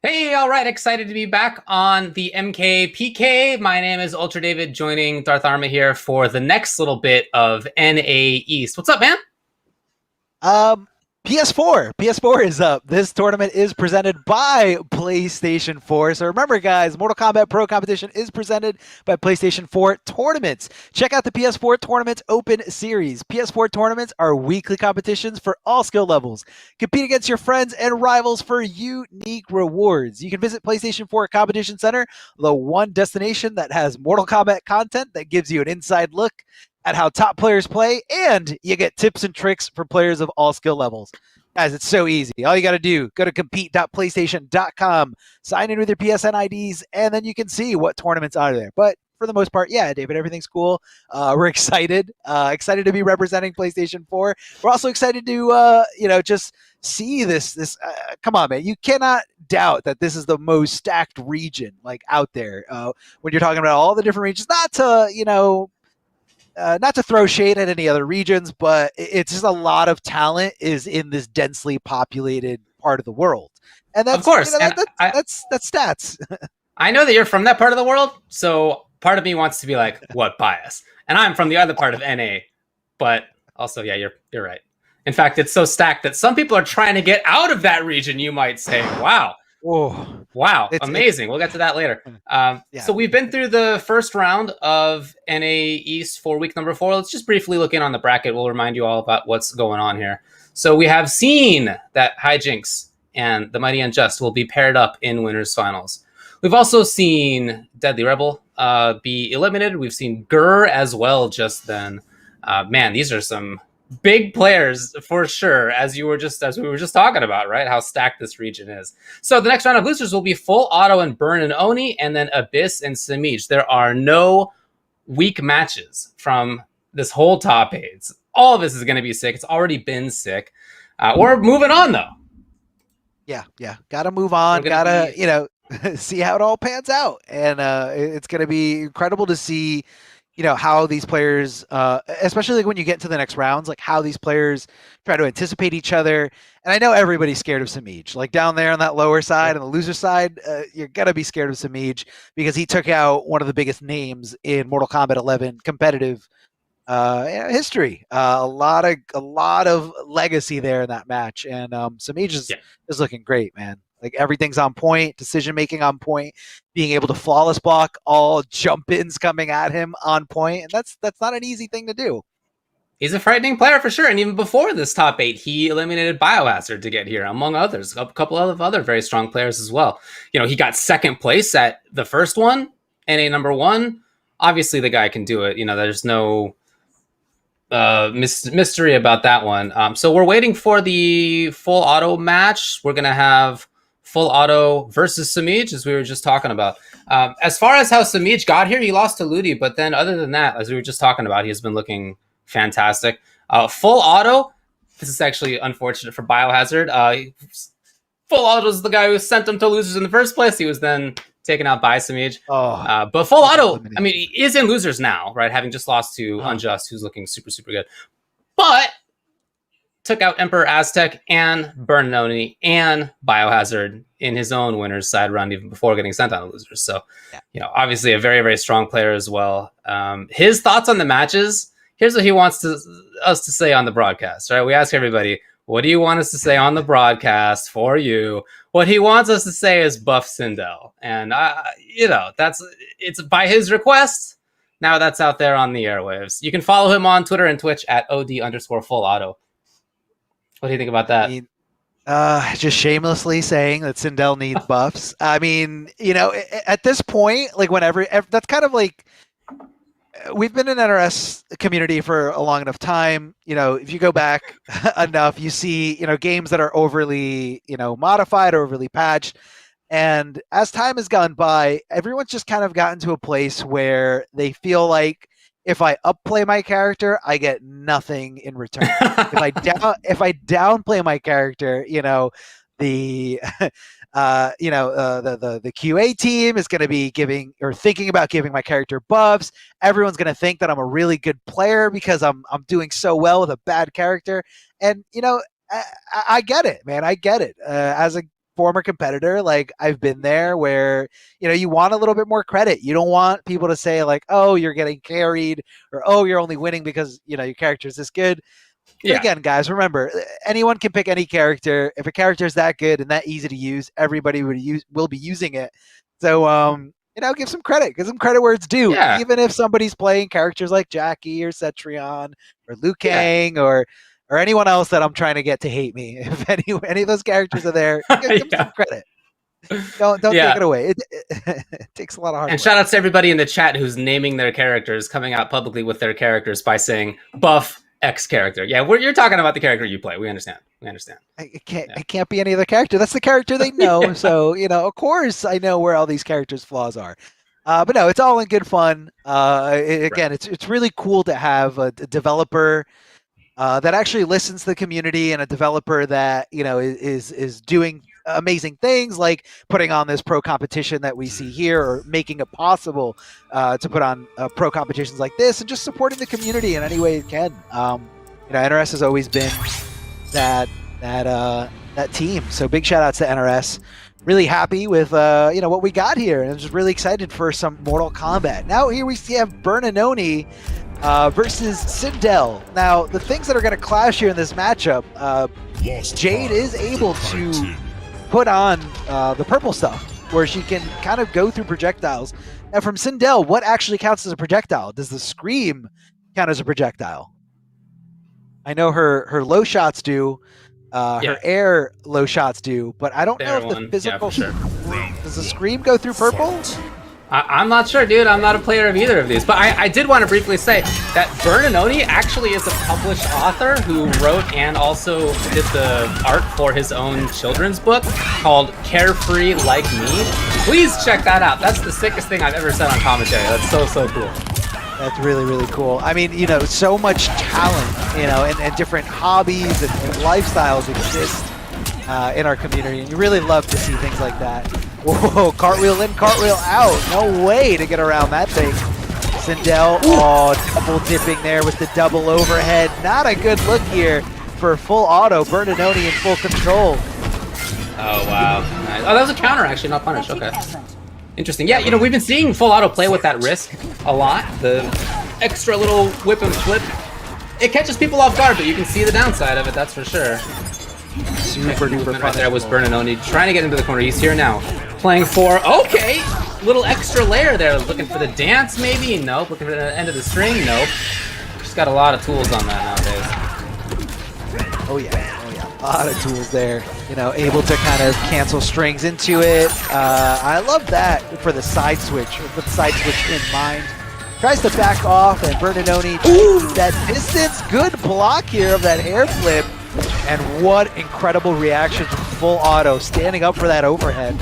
Hey, all right, excited to be back on the MKPK. My name is Ultra David, joining Darth Arma here for the next little bit of NA East. What's up, man? PS4 is up. This tournament is presented by PlayStation 4. So remember, guys, Mortal Kombat Pro Competition is presented by PlayStation 4 Tournaments. Check out the PS4 Tournaments Open Series. PS4 tournaments are weekly competitions for all skill levels. Compete against your friends and rivals for unique rewards. You can visit PlayStation 4 Competition Center, the one destination that has Mortal Kombat content that gives you an inside look at how top players play, and you get tips and tricks for players of all skill levels. Guys, it's so easy. All you got to do, go to compete.playstation.com, sign in with your PSN IDs, and then you can see what tournaments are there. But for the most part, yeah, David, everything's cool. We're excited to be representing PlayStation 4. We're also excited to, just see this. Come on, man. You cannot doubt that this is the most stacked region like out there. When you're talking about all the different regions, not to throw shade at any other regions, but it's just a lot of talent is in this densely populated part of the world. And that's, of course, that's stats. I know that you're from that part of the world, so part of me wants to be like, what bias? And I'm from the other part of NA, but also, yeah, you're right. In fact, it's so stacked that some people are trying to get out of that region, you might say. Wow. Whoa. Wow, amazing. We'll get to that later. Yeah. So we've been through the first round of NA East for week number 4. Let's just briefly look in on the bracket. We'll remind you all about what's going on here. So we have seen that Hijinks and the Mighty Unjust will be paired up in winners finals. We've also seen Deadly Rebel be eliminated. We've seen Gurr as well just then. Man, these are some big players for sure, as we were just talking about, right? How stacked this region is. So the next round of losers will be Full Auto and Burn and Oni, and then Abyss and Samij. There are no weak matches from this whole top 8. All of this is going to be sick. It's already been sick. We're moving on though. Yeah. Gotta move on. Gotta, see how it all pans out. And it's going to be incredible to see, how these players, especially like when you get to the next rounds, like how these players try to anticipate each other. And I know everybody's scared of Samij. Like down there on that lower side, on the loser side, you're going to be scared of Samij because he took out one of the biggest names in Mortal Kombat 11 competitive history. A lot of legacy there in that match. And Samij is looking great, man. Like everything's on point, decision making on point, being able to flawless block all jump ins coming at him on point, and that's not an easy thing to do. He's a frightening player for sure, and even before this top 8, he eliminated Biohazard to get here, among others. A couple of other very strong players as well. He got second place at the first one, NA number 1. Obviously, the guy can do it. There's no mystery about that one. So we're waiting for the Full Auto match. We're gonna have Full Auto versus Samij, as we were just talking about. As far as how Samij got here, he lost to Ludi, but then other than that, as we were just talking about, he has been looking fantastic. Full Auto, this is actually unfortunate for Biohazard. Full Auto is the guy who sent him to losers in the first place. He was then taken out by Samij. But Full Auto, he is in losers now, right? Having just lost to Unjust, who's looking super, super good. But took out Emperor Aztec and Burn Noni and Biohazard in his own winner's side round even before getting sent on to losers. So, obviously a very, very strong player as well. His thoughts on the matches, here's what he wants us to say on the broadcast, right? We ask everybody, what do you want us to say on the broadcast for you? What he wants us to say is buff Sindel. And, it's by his request. Now that's out there on the airwaves. You can follow him on Twitter and Twitch at OD_FullAuto. What do you think about that? Just shamelessly saying that Sindel needs buffs. At this point, like that's kind of like, we've been in NRS community for a long enough time. If you go back enough, you see, games that are overly, modified, overly patched. And as time has gone by, everyone's just kind of gotten to a place where they feel like if I upplay my character, I get nothing in return. if I downplay my character, the the QA team is going to be thinking about giving my character buffs. Everyone's going to think that I'm a really good player because I'm doing so well with a bad character. And I get it, man. I get it. As a former competitor, like I've been there where you want a little bit more credit. You don't want people to say like, oh, you're getting carried, or oh, you're only winning because your character is this good. But again, guys, remember, anyone can pick any character. If a character is that good and that easy to use, everybody will be using it. So give some credit. Give some credit where it's due. Yeah. Even if somebody's playing characters like Jackie or Cetrion or Liu Kang or anyone else that I'm trying to get to hate me. If any of those characters are there, give them some credit. Don't take it away. It takes a lot of hard work. And shout out to everybody in the chat who's naming their characters, coming out publicly with their characters by saying buff X character. Yeah, you're talking about the character you play. We understand. It can't be any other character. That's the character they know. So, of course I know where all these characters' flaws are. But no, it's all in good fun. It's really cool to have a developer that actually listens to the community, and a developer that is doing amazing things like putting on this pro competition that we see here, or making it possible to put on pro competitions like this, and just supporting the community in any way it can. NRS has always been that team. So big shout outs to NRS. Really happy with what we got here, and I'm just really excited for some Mortal Kombat. Now here we have Burn and Oni versus Sindel. Now, the things that are going to clash here in this matchup, Jade is able to put on the purple stuff, where she can kind of go through projectiles. Now, from Sindel, what actually counts as a projectile? Does the Scream count as a projectile? I know her low shots do, Her air low shots do, but I don't know Air if the one, physical. yeah, for sure. Does the scream go through purple? I'm not sure, dude. I'm not a player of either of these. But I did want to briefly say that Bernanoni actually is a published author who wrote and also did the art for his own children's book called Carefree Like Me. Please check that out. That's the sickest thing I've ever said on commentary. That's so cool. That's really, really cool. I mean, so much talent, and different hobbies and lifestyles exist in our community, and you really love to see things like that. Whoa, cartwheel in, cartwheel out. No way to get around that thing. Sindel, double dipping there with the double overhead. Not a good look here for full auto. Bernanoni in full control. Oh, wow. Nice. Oh, that was a counter, actually, not punish. Okay. Interesting. Yeah, we've been seeing full auto play with that risk a lot. The extra little whip and flip. It catches people off guard, but you can see the downside of it, that's for sure. Super duper right there was Bernanoni trying to get into the corner. He's here now. Playing for, okay, little extra layer there. Looking for the dance maybe? Nope. Looking for the end of the string? Nope. Just got a lot of tools on that nowadays. Oh yeah. A lot of tools there. Able to kind of cancel strings into it. I love that for the side switch, with the side switch in mind. Tries to back off, and Bernanoni that distance. Good block here of that air flip. And what incredible reaction from full auto, standing up for that overhead.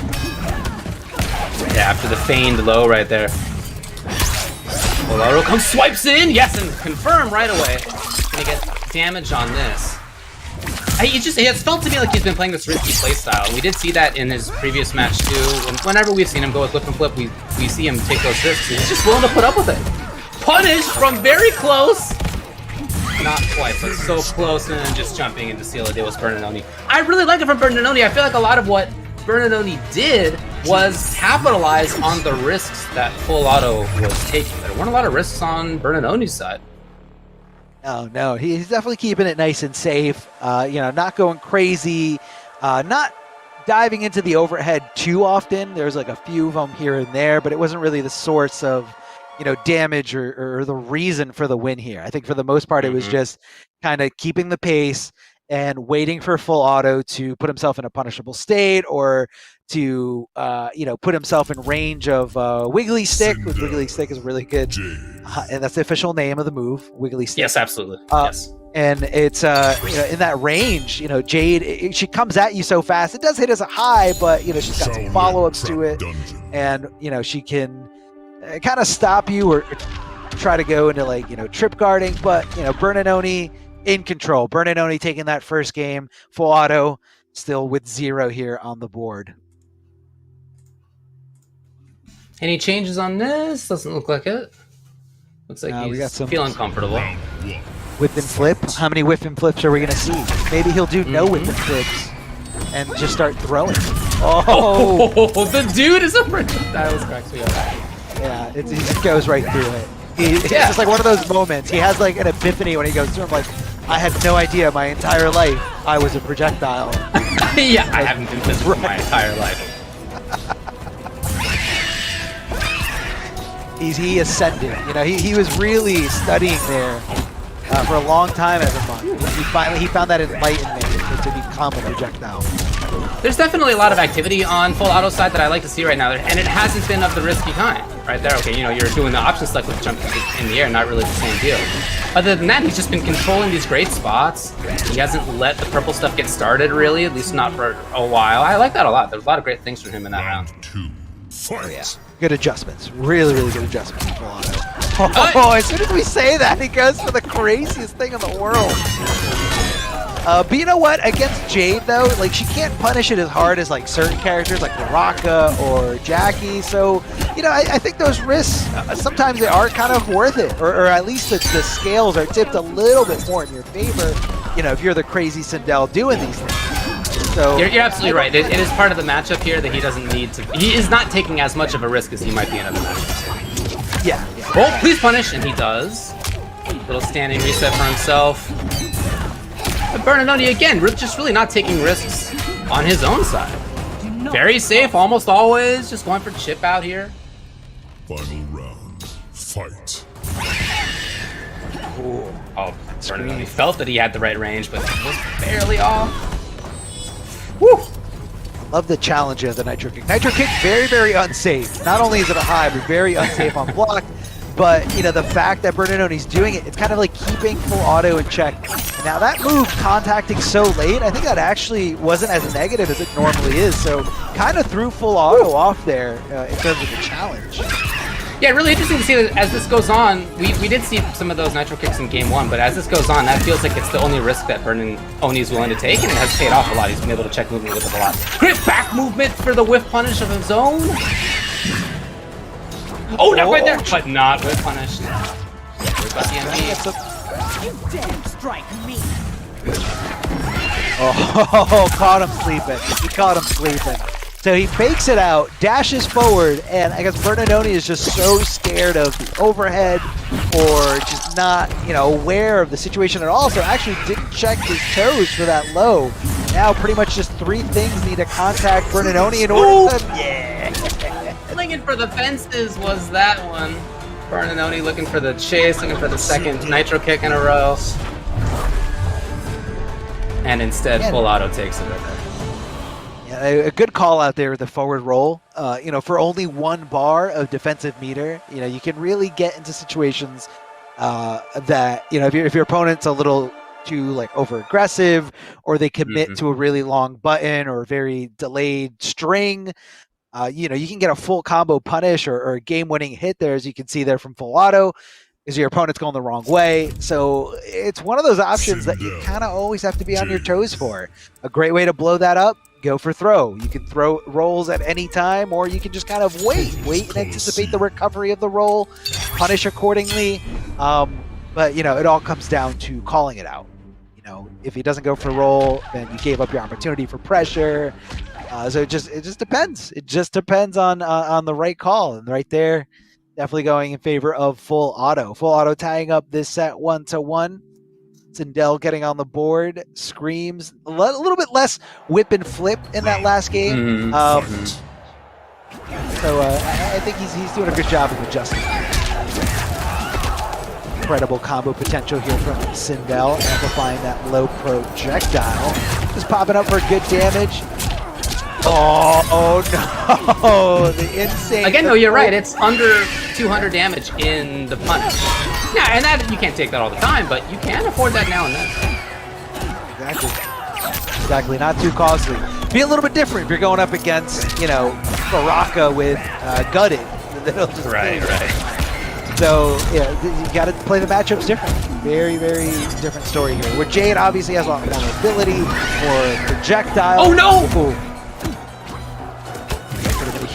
Yeah, after the feigned low right there. Full auto comes, swipes in, yes, and confirm right away. Gonna get damage on this. It's felt to me like he's been playing this risky playstyle. We did see that in his previous match too. And whenever we've seen him go with whip and flip, we see him take those risks. He's just willing to put up with it. Punish from very close. Not quite, but so close, and then just jumping into seal a deal with Bernanoni. I really like it from Bernanoni. I feel like a lot of what Bernanoni did was capitalize on the risks that full auto was taking. There weren't a lot of risks on Bernanoni's side. No, he's definitely keeping it nice and safe. Not going crazy, not diving into the overhead too often. There's like a few of them here and there, but it wasn't really the source of damage or the reason for the win here. I think for the most part, it was just kind of keeping the pace and waiting for full auto to put himself in a punishable state, or to put himself in range of Wiggly Stick. Wiggly Stick is really good, and that's the official name of the move, Wiggly Stick. Yes, absolutely. Yes. And it's in that range, Jade, she comes at you so fast. It does hit as a high, but she's got some follow-ups to it, and she can kind of stop you or try to go into trip guarding. But Bernanoni in control. Bernanoni taking that first game, full auto, still with 0 here on the board. Any changes on this? Doesn't look like it. Looks like we got he's some feeling comfortable. Whip and flip. How many whip and flips are we going to see? Maybe he'll do no whip and flips and just start throwing. Oh, the dude is a projectile. That cracks me up. Yeah, he just goes right through it. It's just like one of those moments. He has like an epiphany when he goes through. I'm like, I had no idea my entire life I was a projectile. Yeah, I haven't been physical my entire life. He ascended. He was really studying there for a long time as a monk. He found that enlightenment to become a projectile. There's definitely a lot of activity on full auto side that I like to see right now, and it hasn't been of the risky kind. Right there, okay, you're doing the option select with jump in the air, not really the same deal. Other than that, he's just been controlling these great spots. He hasn't let the purple stuff get started, really, at least not for a while. I like that a lot. There's a lot of great things from him in that round. Fight. Yeah. Good adjustments. Really, really good adjustments in full auto. As soon as we say that, he goes for the craziest thing in the world. But you know what? Against Jade, though, she can't punish it as hard as certain characters like Baraka or Jackie. So, I think those risks sometimes they are kind of worth it, or at least the scales are tipped a little bit more in your favor. If you're the crazy Sindel doing these things. So you're absolutely right. It is part of the matchup here that he doesn't need to. He is not taking as much of a risk as he might be in other matchups. Yeah. Oh, please punish, and he does. Little standing reset for himself. But Bernanoni, again, just really not taking risks on his own side. Very safe, almost always. Just going for chip out here. Final round. Fight. Ooh. Oh, Bernanoni felt that he had the right range, but it was barely off. Woo! Love the challenge of the Nitro Kick. Nitro Kick, very, very unsafe. Not only is it a high, but very unsafe on block. But, you know, the fact that Bernardoni's doing it, it's kind of like keeping full auto in check. Now, that move, contacting so late, I think that actually wasn't as negative as it normally is. So, kind of threw full auto off there in terms of the challenge. Yeah, really interesting to see that as this goes on. We did see some of those Nitro Kicks in game 1, but as this goes on, that feels like it's the only risk that Bernardoni is willing to take, and it has paid off a lot. He's been able to check movement with it a lot. Great back movement for the whiff punish of his own. Oh, not right there, but not whiff punish. We've got the MV. You dare strike me! Oh, caught him sleeping. He caught him sleeping. So he fakes it out, dashes forward, and I guess Bernardoni is just so scared of the overhead or just not, you know, aware of the situation at all. So actually didn't check his toes for that low. Now pretty much just 3 things need to contact Bernardoni in order to... Yeah! Flinging for the fences was that one. Bernardoni looking for the chase, looking for the second Nitro Kick in a row. And instead, full auto takes it right there. Yeah, a good call out there with the forward roll. You know, for only 1 bar of defensive meter, you know, you can really get into situations that, you know, if your opponent's a little too like over aggressive, or they commit to a really long button or very delayed string, you know, you can get a full combo punish or a game-winning hit there, as you can see there from full auto, is your opponent's going the wrong way. So it's one of those options that you kind of always have to be on your toes for. A great way to blow that up, go for throw. You can throw rolls at any time, or you can just kind of wait and anticipate the recovery of the roll, punish accordingly. But, you know, it all comes down to calling it out. You know, if he doesn't go for roll, then you gave up your opportunity for pressure. So it just depends. It just depends on the right call. And right there, definitely going in favor of full auto. Full auto tying up this set 1-1. Sindel getting on the board. Screams a little bit less whip and flip in that last game. So I think he's doing a good job of adjusting. Incredible combo potential here from Sindel, amplifying that low projectile. Just popping up for good damage. Oh no! The insane. Again, no, you're right. It's under 200 damage in the punish. Yeah, and that you can't take that all the time, but you can afford that now and then. Exactly. Not too costly. Be a little bit different if you're going up against, you know, Baraka with gutted. Right. So yeah, you got to play the matchups different. Very, very different story here. Where Jade obviously has a lot more mobility, more projectile. Oh no! Ooh.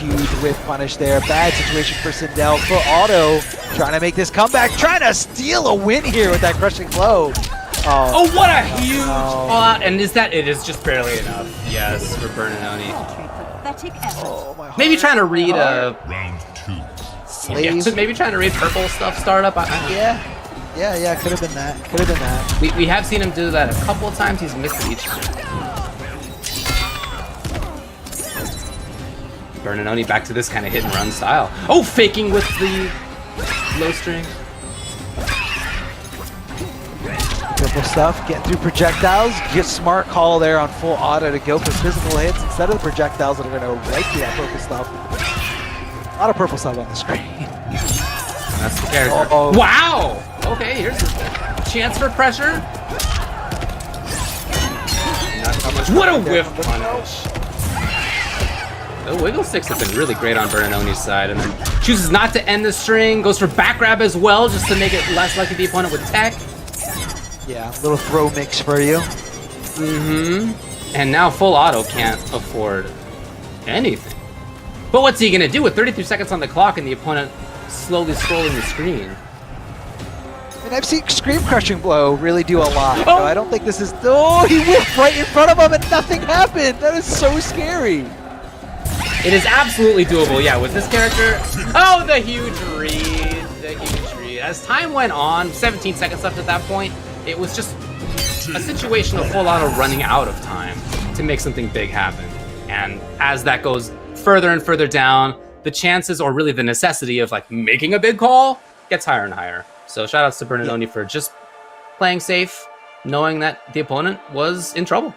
Huge whiff punish there. Bad situation for Sindel. Full auto trying to make this comeback, trying to steal a win here with that crushing blow. Oh, what a huge fallout! And it is just barely enough. Yes, for Bernardoni. Oh, my heart. Maybe trying to read Round 2. Fight. maybe trying to read purple stuff startup. Yeah, could have been that. We have seen him do that a couple of times. He's missed each. Bernardoni back to this kind of hit and run style. Oh, faking with the low string. Purple stuff, get through projectiles. Get smart call there on full auto to go for physical hits instead of the projectiles that are going to right through that purple stuff. A lot of purple stuff on the screen. That's the character. Wow! Okay, here's a chance for pressure. Not how much. What a whiff punish. The wiggle sticks have been really great on Bernardoni's side, and then chooses not to end the string, goes for back grab as well, just to make it less likely the opponent with tech. Yeah, a little throw mix for you. And now full auto can't afford anything. But what's he gonna do with 33 seconds on the clock and the opponent slowly scrolling the screen? And I've seen Scream Crushing Blow really do a lot. So I don't think this is... Oh, he whipped right in front of him and nothing happened. That is so scary. It is absolutely doable, yeah, with this character. Oh, the huge read. The huge read. As time went on, 17 seconds left at that point, it was just a situation of full auto running out of time to make something big happen. And as that goes further and further down, the chances, or really the necessity of like making a big call, gets higher and higher. So shout outs to Bernardoni for just playing safe, knowing that the opponent was in trouble.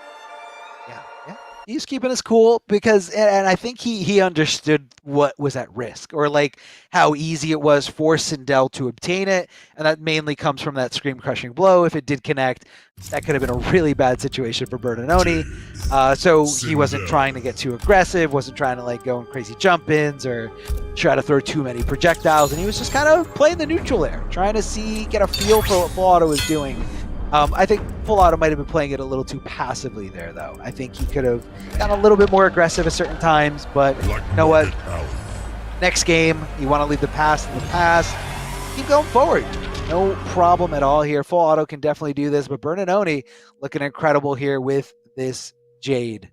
He's keeping us cool because, and I think he understood what was at risk, or like how easy it was for Sindel to obtain it, and that mainly comes from that scream crushing blow. If it did connect, that could have been a really bad situation for Bernanoni. So he wasn't trying to get too aggressive, wasn't trying to like go in crazy jump ins or try to throw too many projectiles, and he was just kind of playing the neutral there, trying to get a feel for what Full Auto was doing. I think Full Auto might have been playing it a little too passively there, though. I think he could have gotten a little bit more aggressive at certain times, but you know what? Next game, you want to leave the past in the past. Keep going forward. No problem at all here. Full Auto can definitely do this, but Bernanoni looking incredible here with this Jade.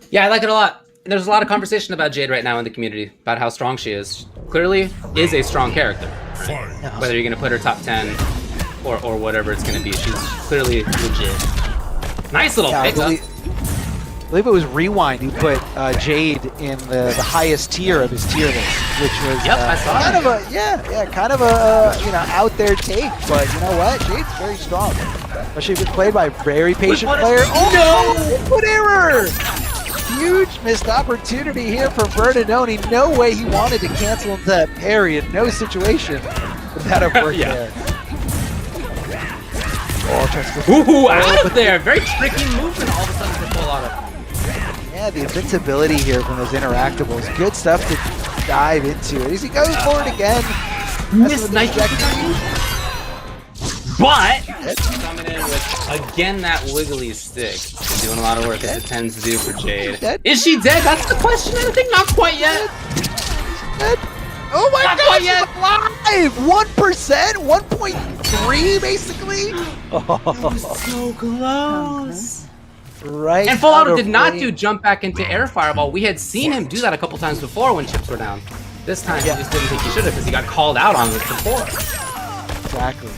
Yeah, I like it a lot. There's a lot of conversation about Jade right now in the community about how strong she is. Clearly is a strong character. Right? Whether you're going to put her top 10 or whatever it's going to be, she's clearly legit. Nice little pick up. I believe it was Rewind who put Jade in the highest tier of his tier list, which was I saw kind of a out there take, but you know what? Jade's very strong. Especially if it's played by a very patient player. Oh no! Input error! Huge missed opportunity here for Bernanoni. No way he wanted to cancel into that parry in no situation would that have worked there. Ooh, out of there! Very tricky movement all of a sudden for Full Auto. Yeah, the invincibility here from those interactables. Good stuff to dive into. As he goes forward again. Missed Nitro. But coming in with, again, that wiggly stick. Been doing a lot of work as it tends to do for Jade. Is she dead? That's the question. I think not quite yet. Oh my Not god, quite yet. Live! 1%? 1.3 basically? So close. Right. And Full Auto did not do jump back into air fireball. We had seen him do that a couple times before when chips were down. This time he just didn't think he should have because he got called out on it before.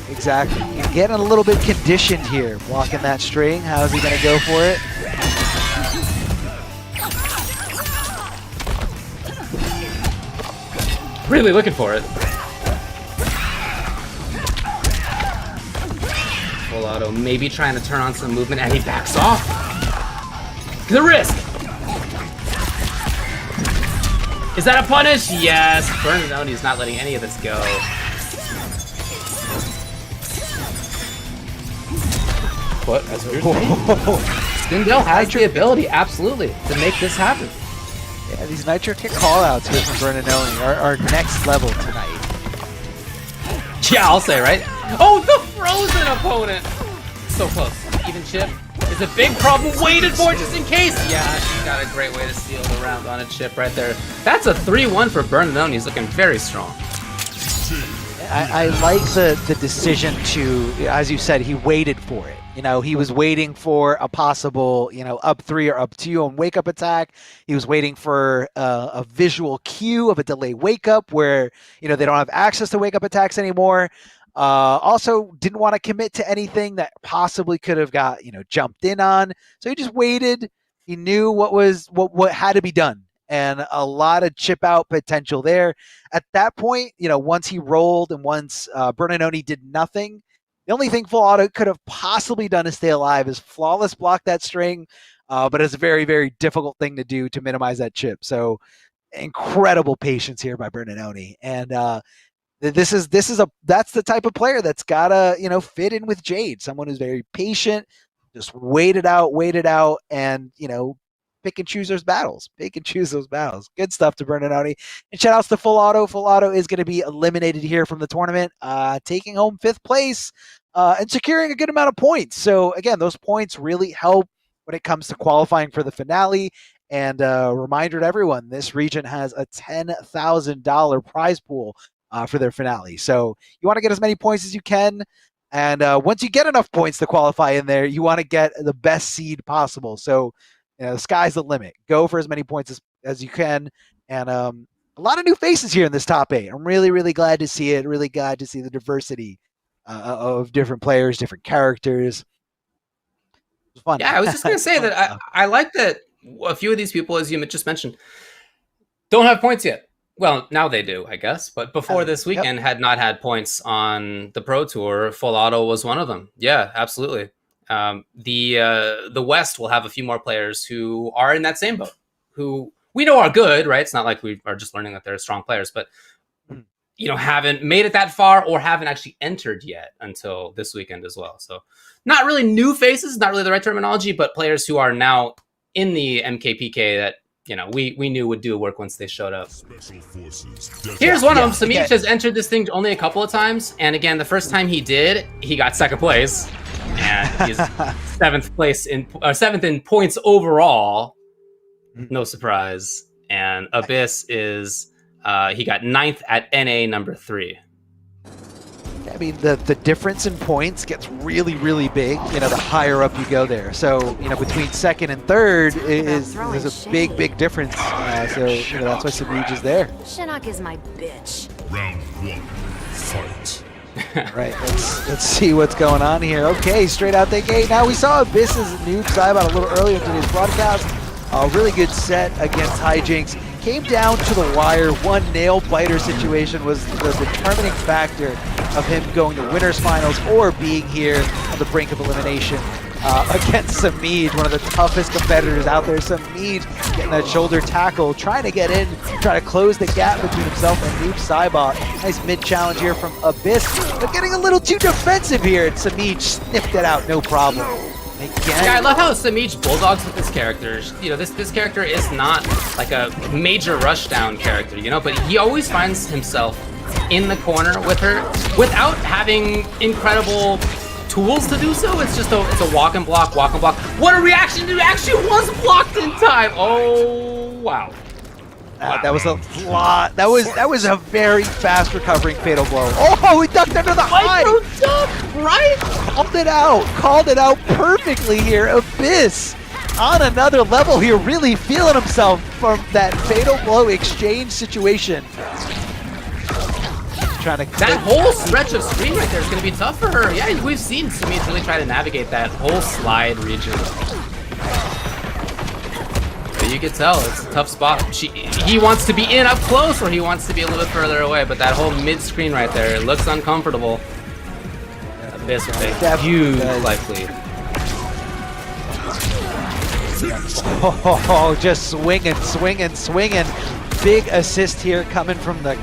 Exactly. You're getting a little bit conditioned here, blocking that string. How is he going to go for it? Really looking for it. Full Auto maybe trying to turn on some movement and he backs off. The risk. Is that a punish? Yes. Bernanoni's not letting any of this go. What? That's weird. Sindel has the ability, absolutely, to make this happen. Yeah, these Nitro Kick callouts here from Bernanoni are next level tonight. Yeah, I'll say, right? Oh, the frozen opponent! So close. Even chip is a big problem. Waited for just in case. Yeah, she's got a great way to steal the round on a chip right there. That's a 3-1 for Bernanoni. He's looking very strong. I like the decision to, as you said, he waited for it. You know, he was waiting for a possible, up 3 or up 2 on wake up attack. He was waiting for a visual cue of a delay wake up where, they don't have access to wake up attacks anymore. Also didn't want to commit to anything that possibly could have got, jumped in on. So he just waited. He knew what had to be done. And a lot of chip out potential there. At that point, once he rolled and once Bernanoni did nothing, the only thing Full Auto could have possibly done to stay alive is flawless block that string, but it's a very, very difficult thing to do to minimize that chip. So incredible patience here by Bernanoni. And that's the type of player that's gotta, fit in with Jade. Someone who's very patient, just wait it out, and, pick and choose those battles. Good stuff to Bernanoni. And shout outs to Full Auto. Full Auto is going to be eliminated here from the tournament, taking home 5th place and securing a good amount of points. So again, those points really help when it comes to qualifying for the finale. And reminder to everyone, this region has a $10,000 prize pool for their finale. So you want to get as many points as you can. And once you get enough points to qualify in there, you want to get the best seed possible. So the sky's the limit. Go for as many points as you can. And a lot of new faces here in this top 8. I'm really, really glad to see it. Really glad to see the diversity of different players, different characters. It was fun. Yeah, I was just going to say that I like that a few of these people, as you just mentioned, don't have points yet. Well, now they do, I guess. But before this weekend, had not had points on the Pro Tour. Full Auto was one of them. Yeah, absolutely. The West will have a few more players who are in that same boat, who we know are good, right? It's not like we are just learning that they're strong players, but haven't made it that far or haven't actually entered yet until this weekend as well. So not really new faces, not really the right terminology, but players who are now in the MKPK that we knew would do work once they showed up. Here's one of them. Samich has entered this thing only a couple of times, and again, the first time he did, he got second place, and he's seventh in points overall. No surprise. And Abyss is he got 9th at NA number 3. I mean, the difference in points gets really, really big, the higher up you go there. So, between second and third there's a big, big difference. So, that's why Samij is there. Shinnok is my bitch. Round 1, fight. Right, let's see what's going on here. Okay, straight out the gate. Now we saw Abyss's noob Cybot a little earlier in today's broadcast. A really good set against Hijinks. Came down to the wire. One nail biter situation was the determining factor of him going to winners finals or being here on the brink of elimination against Samij, one of the toughest competitors out there. Samij getting that shoulder tackle, trying to get in, trying to close the gap between himself and Noob Cybot. Nice mid challenge here from Abyss, but getting a little too defensive here, and Samij sniffed it out, no problem. Again. Yeah, I love how Samij bulldogs with this character. This character is not like a major rushdown character, but he always finds himself in the corner with her without having incredible tools to do so. It's just it's a walk and block. What a reaction! It actually was blocked in time. Oh wow. That was a lot. That was a very fast recovering fatal blow. Oh, he ducked under the high. Micro duck, right? Called it out perfectly here. Abyss on another level here, really feeling himself from that fatal blow exchange situation. That whole stretch of screen right there is going to be tough for her. Yeah, we've seen Samij really try to navigate that whole slide region. But you can tell it's a tough spot. He wants to be in up close or he wants to be a little bit further away, but that whole mid-screen right there, it looks uncomfortable. Abyss with a huge life lead. Oh, just swinging. Big assist here coming from the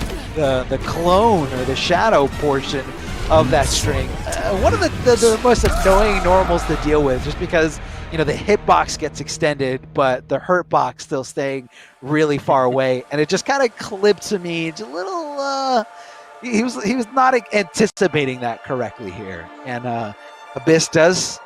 clone or the shadow portion of that string. One of the most annoying normals to deal with, just because the hitbox gets extended, but the hurt box still staying really far away, and it just kind of clips me a little. He was not anticipating that correctly here, and Abyss does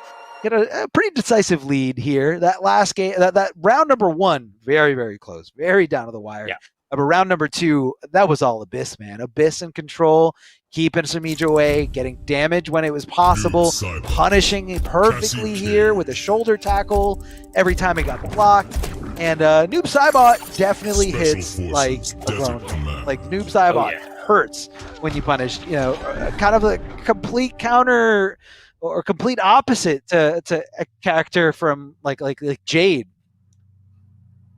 get a pretty decisive lead here. That last game, that round number 1, very, very close, very down to the wire. Yeah. But round number 2, that was all Abyss, man. Abyss in control, keeping Samij away, getting damage when it was possible, punishing perfectly here with a shoulder tackle every time it got blocked. And Noob Cybot definitely hits like a grown. Like Noob Cybot hurts when you punish. Kind of a complete counter or complete opposite to a character from like Jade,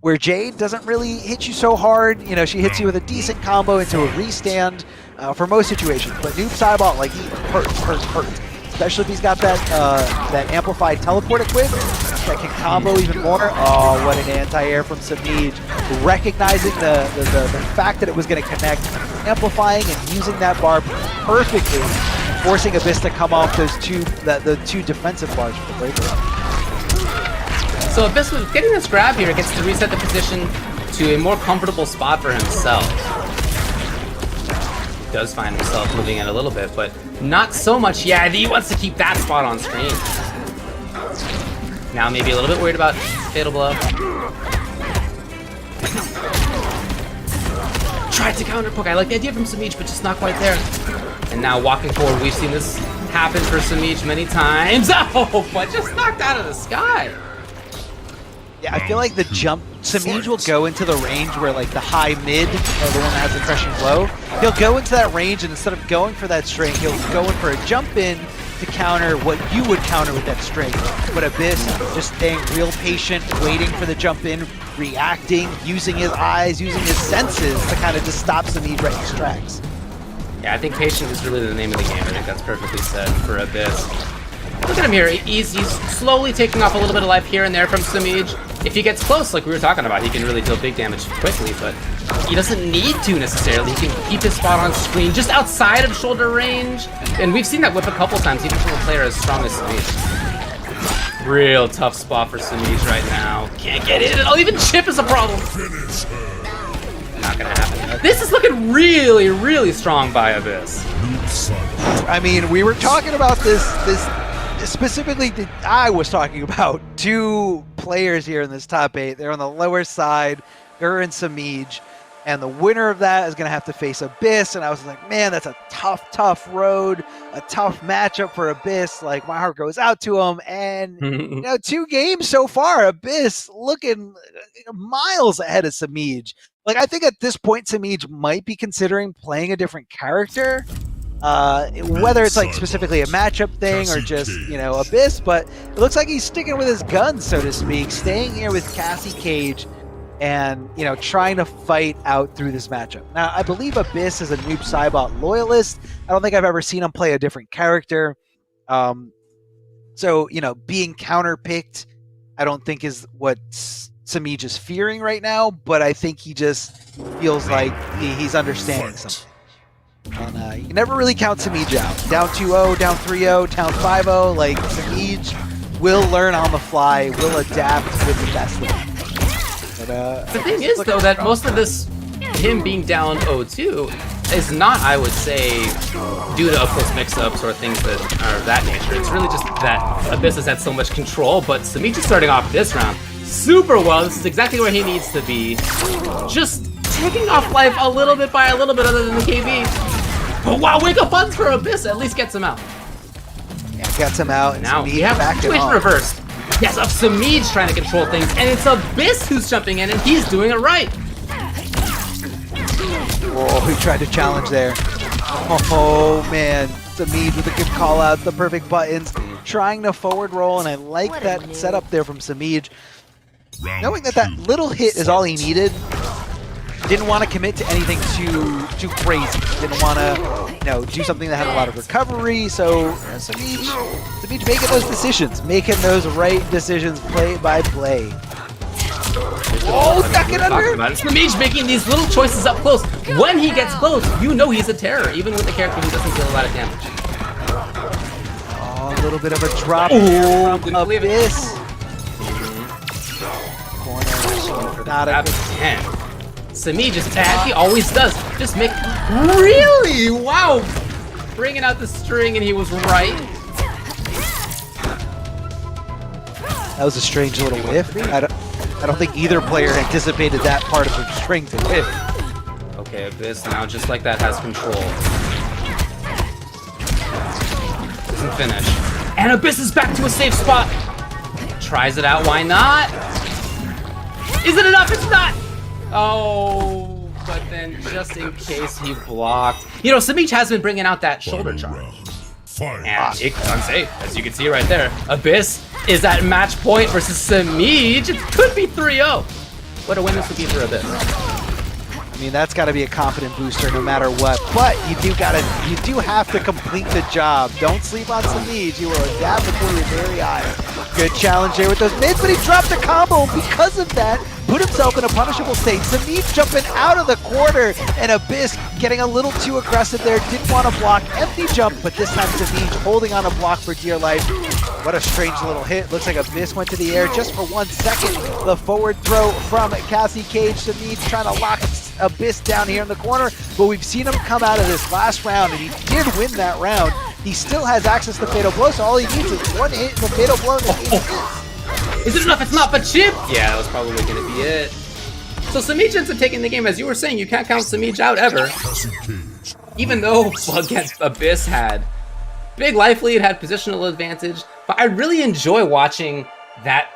where Jade doesn't really hit you so hard. She hits you with a decent combo into a restand for most situations. But Noob Cybot, he hurts. Especially if he's got that amplified teleport equipped that can combo even more. Oh, what an anti-air from Samij. Recognizing the fact that it was going to connect, amplifying and using that bar perfectly, forcing Abyss to come off the two defensive bars for the breaker. So Abyss, with getting this grab here, gets to reset the position to a more comfortable spot for himself. He does find himself moving in a little bit, but not so much. Yeah, he wants to keep that spot on screen. Now maybe a little bit worried about fatal blow. Tried to counter poke. I like the idea from Samij, but just not quite there. And now walking forward, we've seen this happen for Samij many times. Oh, but just knocked out of the sky. Yeah, I feel like the jump, Samij will go into the range where the high mid, or the one that has the crushing blow, he'll go into that range, and instead of going for that string, he'll go in for a jump in to counter what you would counter with that string. But Abyss just staying real patient, waiting for the jump in, reacting, using his eyes, using his senses to kind of just stop Samij right in his tracks. Yeah, I think patience is really the name of the game. I think that's perfectly said for Abyss. Look at him here. He's slowly taking off a little bit of life here and there from Samij. If he gets close, like we were talking about, he can really deal big damage quickly, but he doesn't need to necessarily. He can keep his spot on screen just outside of shoulder range. And we've seen that whip a couple times, even from a player as strong as Samij. Real tough spot for Samij right now. Can't get in. Oh, even chip is a problem. Not gonna happen. This is looking really, really strong by Abyss. I mean, we were talking about this specifically. I was talking about two players here in this top 8. They're on the lower side, Ur and Samij, and the winner of that is going to have to face Abyss. And I was like, man, that's a tough road, a tough matchup for Abyss. Like, my heart goes out to him. And, 2 games so far, Abyss looking miles ahead of Samij. Like, I think at this point, Samij might be considering playing a different character. Whether it's like specifically a matchup thing or just, Abyss, but it looks like he's sticking with his guns, so to speak, staying here with Cassie Cage and, trying to fight out through this matchup. Now, I believe Abyss is a Noob Saibot loyalist. I don't think I've ever seen him play a different character. So, being counterpicked, I don't think is what Samij is fearing right now, but I think he just feels like he's understanding something. And you can never really count Samij out. Down 2-0, down 3-0, down 5-0. Like, Samij will learn on the fly, will adapt with the best of them. But, the thing is, though, that most of this, him being down 0-2, is not, I would say, due to up-close mix-ups or things that are of that nature. It's really just that Abyss has had so much control, but Samij is starting off this round super well. This is exactly where he needs to be. Just taking off life a little bit by a little bit other than the KB. But wow, wake up buttons for Abyss at least gets him out. Yeah, gets him out. Now we have the situation reversed. Yes, of Samij trying to control things, and it's Abyss who's jumping in, and he's doing it right. Oh, he tried to challenge there. Oh man, Samij with the good call outs, the perfect buttons, trying to forward roll, and I like that setup there from Samij. Knowing that little hit is all he needed. Didn't want to commit to anything too crazy. Didn't want to, do something that had a lot of recovery. So Samij making those decisions, making those right decisions, play by play. Oh, duck it under! Samij making these little choices up close. When he gets close, he's a terror, even with a character who doesn't deal a lot of damage. Oh, a little bit of a drop here from Abyss. Corner, not a good. Samij is bad, he always does. Just make, really? Wow. Bringing out the string, and he was right. That was a strange little whiff. I don't think either player anticipated that part of the string to whiff. Okay, Abyss now just like that has control. Doesn't finish. And Abyss is back to a safe spot. Tries it out, why not? Is it enough? It's not! Oh, but then just in case he blocked. Samij has been bringing out that shoulder charge. And it's unsafe, as you can see right there. Abyss is at match point versus Samij. It could be 3-0. What a win this would be for Abyss. I mean, that's got to be a confident booster no matter what. But you do have to complete the job. Don't sleep on Samij. You will adapt before your very eyes. Good challenge there with those mids, but he dropped a combo. Because of that, put himself in a punishable state. Samij jumping out of the corner, and Abyss getting a little too aggressive there. Didn't want to block. Empty jump, but this time Samij holding on a block for dear life. What a strange little hit. Looks like Abyss went to the air just for 1 second. The forward throw from Cassie Cage. Samij trying to lock Abyss down here in the corner, but we've seen him come out of this last round, and he did win that round. He still has access to Fatal Blow, so all he needs is 1 hit from Fatal Blow. Is it enough? It's not, but chip! Yeah, that was probably going to be it. So Samij ends up taking the game. As you were saying, you can't count Samij out ever. Even though against Abyss had big life lead, had positional advantage, but I really enjoy watching that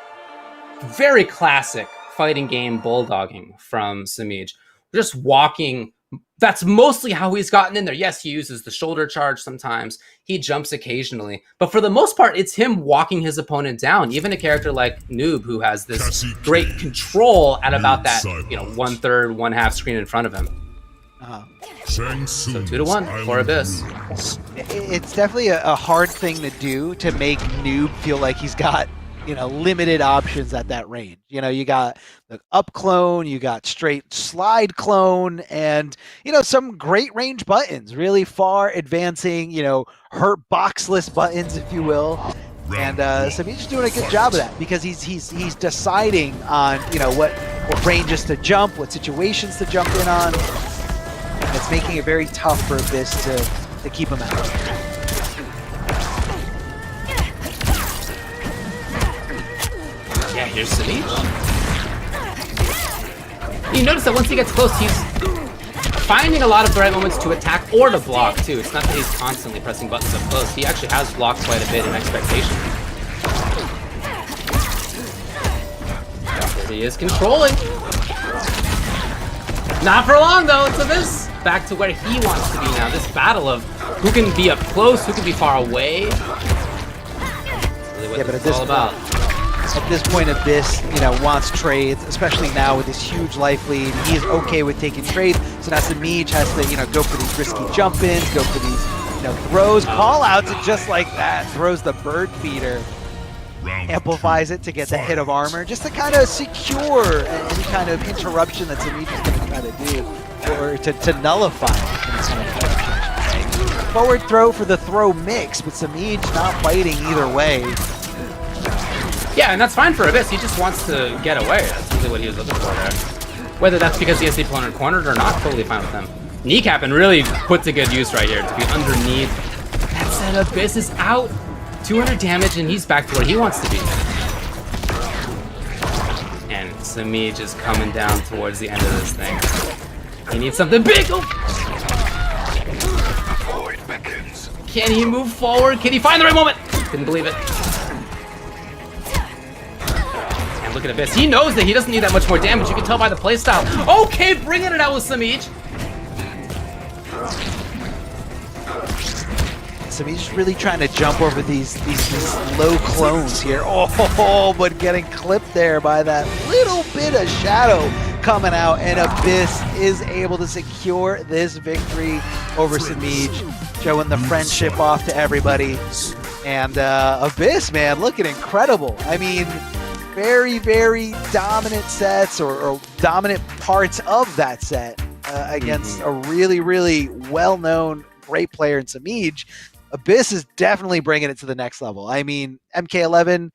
very classic fighting game bulldogging from Samij. Just walking, that's mostly how he's gotten in there. Yes, he uses the shoulder charge sometimes. He jumps occasionally. But for the most part, it's him walking his opponent down. Even a character like Noob, who has this great control at about that, 1/3, 1/2 screen in front of him. Shang So Tsung's 2-1 for Island Abyss. Ruins. It's definitely a hard thing to do to make Noob feel like he's got, limited options at that range. You got the up clone, you got straight slide clone, and, some great range buttons, really far advancing, hurt boxless buttons, if you will. And so he's doing a good job of that because he's deciding on, what ranges to jump, what situations to jump in on. And it's making it very tough for Abyss to keep him out. Yeah, here's Sadiq. You notice that once he gets close, he's finding a lot of the right moments to attack or to block, too. It's not that he's constantly pressing buttons up close. He actually has blocked quite a bit in expectation. There he is controlling. Not for long, though. It's Abyss. Back to where he wants to be now. This battle of who can be up close, who can be far away. That's really what this is all about. At this point, Abyss, wants trades, especially now with this huge life lead. He is okay with taking trades, so now Samij has to, go for these risky jump-ins, go for these, throws, call-outs, and just like that, throws the bird feeder, amplifies it to get the hit of armor, just to kind of secure any kind of interruption that Samij is going to try to do, or to nullify it. Forward throw for the throw mix, but Samij not fighting either way. Yeah, and that's fine for Abyss. He just wants to get away. That's really what he was looking for there. Whether that's because he has the opponent cornered or not, totally fine with him. Kneecapping really put to good use right here to be underneath. That said, Abyss is out. 200 damage, and he's back to where he wants to be. And Samij is coming down towards the end of this thing. He needs something big. Oh. Can he move forward? Can he find the right moment? Couldn't believe it. And look at Abyss. He knows that he doesn't need that much more damage. You can tell by the playstyle. Okay, bringing it out with Samij. Samij's really trying to jump over these low clones here. Oh, but getting clipped there by that little bit of shadow coming out, and Abyss is able to secure this victory over Samij, showing the friendship off to everybody. And Abyss, man, looking incredible. I mean, very, very dominant sets or dominant parts of that set against a really, really well-known great player in Samij. Abyss is definitely bringing it to the next level. I mean, MK11, a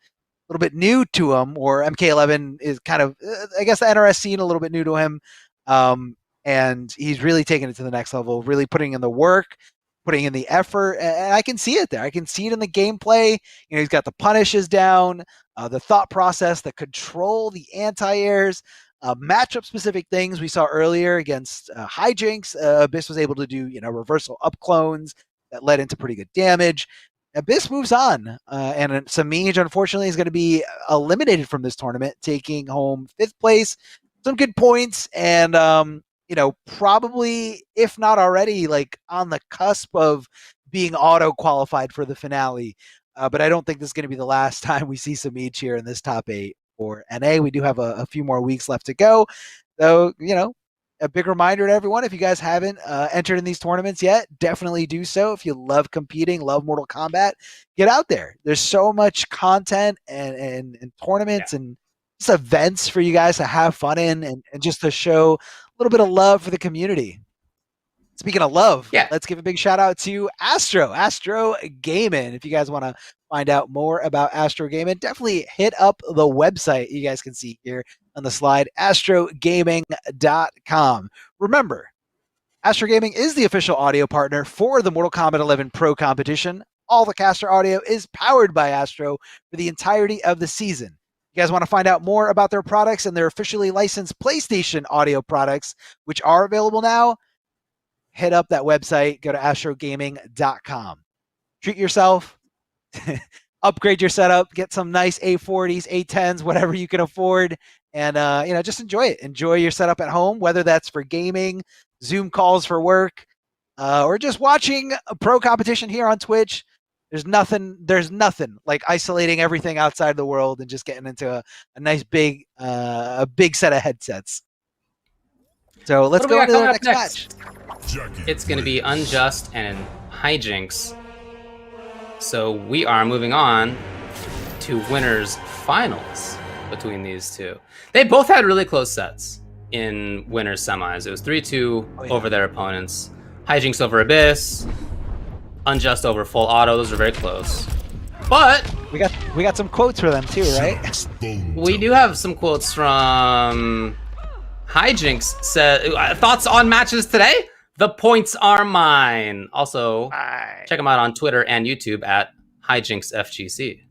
little bit new to him, or MK11 is kind of, I guess, the NRS scene a little bit new to him. And he's really taking it to the next level, really putting in the work, putting in the effort, and I can see it there. I can see it in the gameplay. He's got the punishes down, the thought process, the control, the anti-airs, matchup-specific things we saw earlier against Hijinks. Abyss was able to do, reversal up clones that led into pretty good damage. Abyss moves on, and Samij, unfortunately, is going to be eliminated from this tournament, taking home 5th place. Some good points, and probably, if not already, like on the cusp of being auto-qualified for the finale. But I don't think this is going to be the last time we see Samij here in this top 8 for NA. We do have a few more weeks left to go. So, a big reminder to everyone, if you guys haven't entered in these tournaments yet, definitely do so. If you love competing, love Mortal Kombat, get out there. There's so much content and tournaments and just events for you guys to have fun in and just to show a little bit of love for the community. Speaking of love, let's give a big shout out to Astro Gaming. If you guys want to find out more about Astro Gaming, definitely hit up the website you guys can see here on the slide, astrogaming.com. Remember, Astro Gaming is the official audio partner for the Mortal Kombat 11 Pro competition. All the caster audio is powered by Astro for the entirety of the season. You guys want to find out more about their products and their officially licensed PlayStation audio products, which are available now, hit up that website, go to astrogaming.com. Treat yourself, upgrade your setup, get some nice A40s, A10s, whatever you can afford, and just enjoy it. Enjoy your setup at home, whether that's for gaming, Zoom calls for work, or just watching a pro competition here on Twitch. There's nothing like isolating everything outside the world and just getting into a nice big set of headsets. So let's What do go we into got the coming next up match. next? Jackie It's going to be Briggs. Unjust and Hijinks. So we are moving on to winners finals between these two. They both had really close sets in winners semis. It was 3-2 over their opponents. Hijinks over Abyss, Unjust over Full Auto. Those are very close. But We got some quotes for them too, right? Just bone we do have some quotes from Hijinks. Said thoughts on matches today. The points are mine. Also, check him out on Twitter and YouTube at HijinksFGC.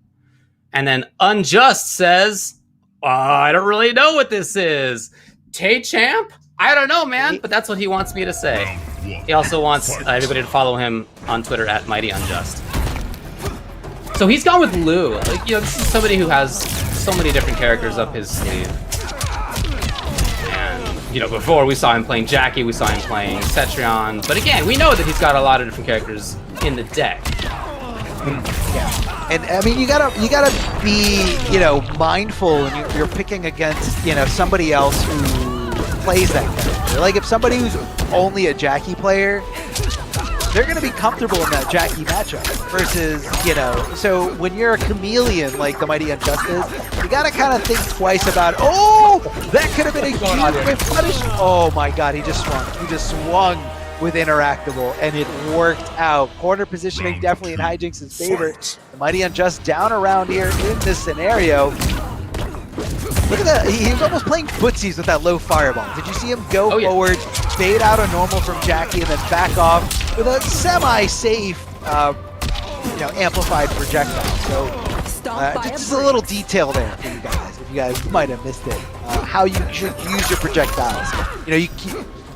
And then Unjust says, I don't really know what this is. Tay-Champ? I don't know, man, but that's what he wants me to say. round one. He also wants Fight. everybody to follow him on Twitter at Mighty Unjust. So he's gone with Lou. Like, you know, this is somebody who has so many different characters up his sleeve. And, you know, before we saw him playing Jackie, we saw him playing Cetrion. But again, we know that he's got a lot of different characters in the deck. And I mean, you gotta be, you know, mindful when you're picking against, you know, somebody else who plays that character. Like if somebody who's only a Jackie player, they're gonna be comfortable in that Jackie matchup. Versus, you know, so when you're a chameleon like the Mighty Unjust is, you gotta kind of think twice about, oh, that could have been a huge punish. Oh my God, he just swung with Interactable, and it worked out. Corner positioning definitely in Hijinks' favor. The Mighty Unjust down around here in this scenario. Look at that. He was almost playing footsies with that low fireball. Did you see him go forward, fade out a normal from Jackie, and then back off with a semi-safe, you know, amplified projectile? So just a little detail there for you guys, if you guys might have missed it. How you should use your projectiles. You know,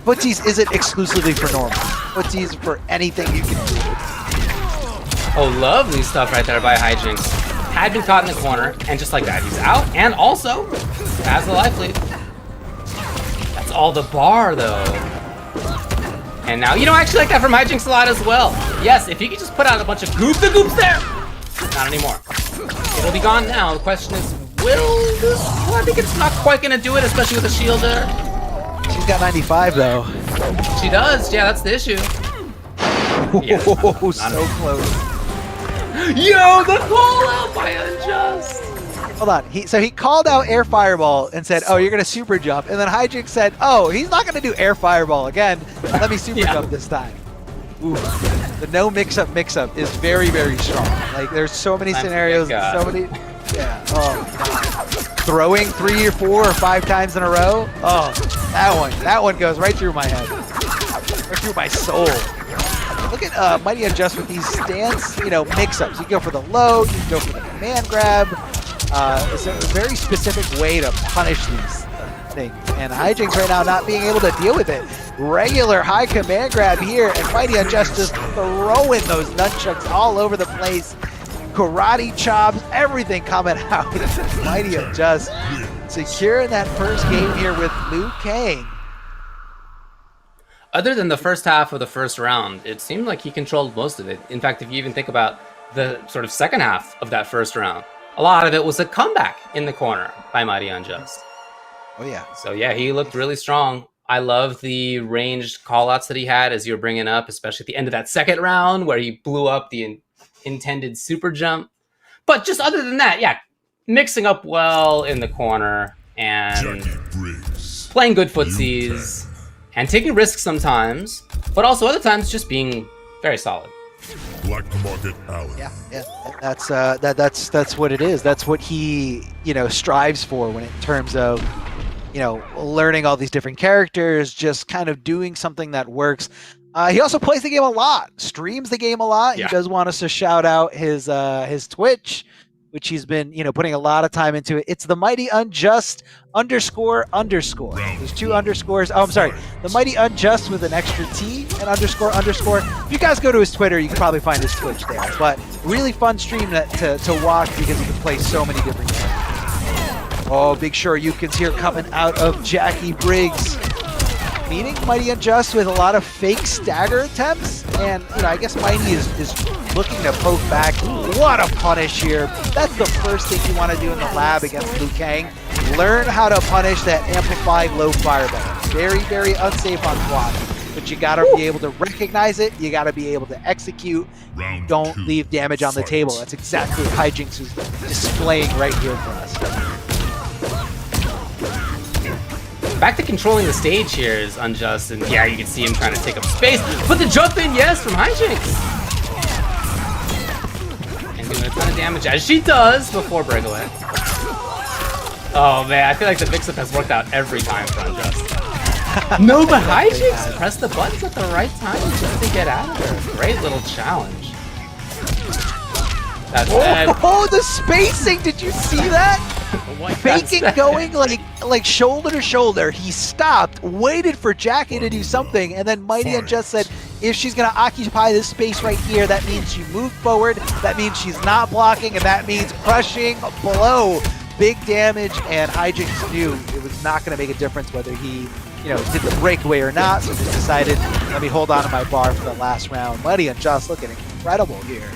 footsies isn't exclusively for normal. Footsies for anything you can do. Oh, lovely stuff right there by Hijinks. Had been caught in the corner, and just like that, he's out, and also has the life lead. That's all the bar, though. And now, you know, I actually like that from Hijinks a lot as well. Yes, if he could just put out a bunch of goops there. Not anymore. It'll be gone now. The question is, will this? Well, I think it's not quite gonna do it, especially with the shield there. She's got 95 though. She does. Yeah, that's the issue. Yeah, Oh, so close. Yo, the call out by Unjust. Hold on. So he called out air fireball and said, "Oh, you're gonna super jump," and then Hijinks said, "Oh, he's not gonna do air fireball again. Let me super jump this time." Ooh. The no mix-up is very, very strong. Like there's so many scenarios, so many. Yeah. Oh, God. Throwing 3 or 4 or 5 times in a row. Oh, that one goes right through my head, right through my soul. Look at Mighty Unjust with these stance, you know, mix-ups. You can go for the low, you can go for the command grab. It's a very specific way to punish these things. And Hijinks right now not being able to deal with it. Regular high command grab here, and Mighty Unjust just throwing those nunchucks all over the place. Karate chops, everything coming out. Mighty Unjust securing that first game here with Liu Kang. Other than the first half of the first round, it seemed like he controlled most of it. In fact, if you even think about the sort of second half of that first round, a lot of it was a comeback in the corner by Mighty Unjust. Oh yeah. So yeah, he looked really strong. I love the ranged callouts that he had as you were bringing up, especially at the end of that second round where he blew up the intended super jump. But just other than that, yeah, mixing up well in the corner and Jackie Briggs. playing good footsies and taking risks sometimes, but also other times just being very solid. Black Market Alley. Yeah. That's what it is. That's what he, you know, strives for when in terms of, you know, learning all these different characters, just kind of doing something that works. He also plays the game a lot, streams the game a lot. Yeah. He does want us to shout out his Twitch, which he's been, you know, putting a lot of time into it. It's the Mighty Unjust __. There's 2 underscores. Oh, I'm sorry. The Mighty Unjust with an extra T and __. If you guys go to his Twitter, you can probably find his Twitch there. But really fun stream to watch because he can play so many different characters. Oh, big Shoryukens here coming out of Jackie Briggs. Meeting Mighty Unjust with a lot of fake stagger attempts, and you know, I guess Mighty is looking to poke back. What a punish here! That's the first thing you want to do in the lab against Liu Kang. Learn how to punish that amplified low fireball. Very, very unsafe on block. But you gotta be able to recognize it, you gotta be able to execute. Round Don't 2, leave damage on the fight. table. That's exactly what Hijinks is displaying right here for us. Back to controlling the stage here is Unjust, and yeah, you can see him trying to take up space. But the jump in, yes, from Hijinks. And doing a ton of damage as she does before breakaway. Oh man, I feel like the mix-up has worked out every time for Unjust. No, but Hijinks press the buttons at the right time just to get out of there. Great little challenge. That's bad. Oh, the spacing! Did you see that? Faking going like shoulder to shoulder. He stopped, waited for Jackie to do something, and then Mighty Unjust said, if she's gonna occupy this space right here, that means she moved forward, that means she's not blocking, and that means crushing below. Big damage, and Hijinks knew it was not gonna make a difference whether he, you know, did the breakaway or not, so just decided, let me hold on to my bar for the last round. Mighty Unjust looking incredible here.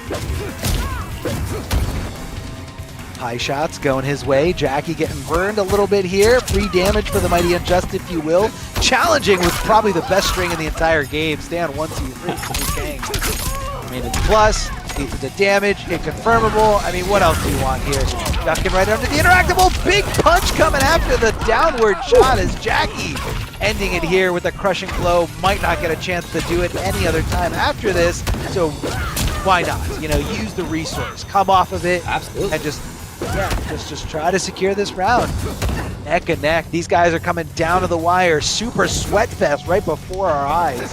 High shots going his way. Jackie getting burned a little bit here. Free damage for the Mighty Unjust, if you will. Challenging with probably the best string in the entire game. Stand 1, 2, 3 for Liu Kang. Maintenance plus, leads to damage, hit confirmable. I mean, what else do you want here? Ducking right under the interactable. Big punch coming after the downward shot as Jackie ending it here with a crushing blow. Might not get a chance to do it any other time after this. So why not? You know, use the resource. Come off of it. Absolutely. And just try to secure this round. Neck and neck. These guys are coming down to the wire. Super sweat fest right before our eyes.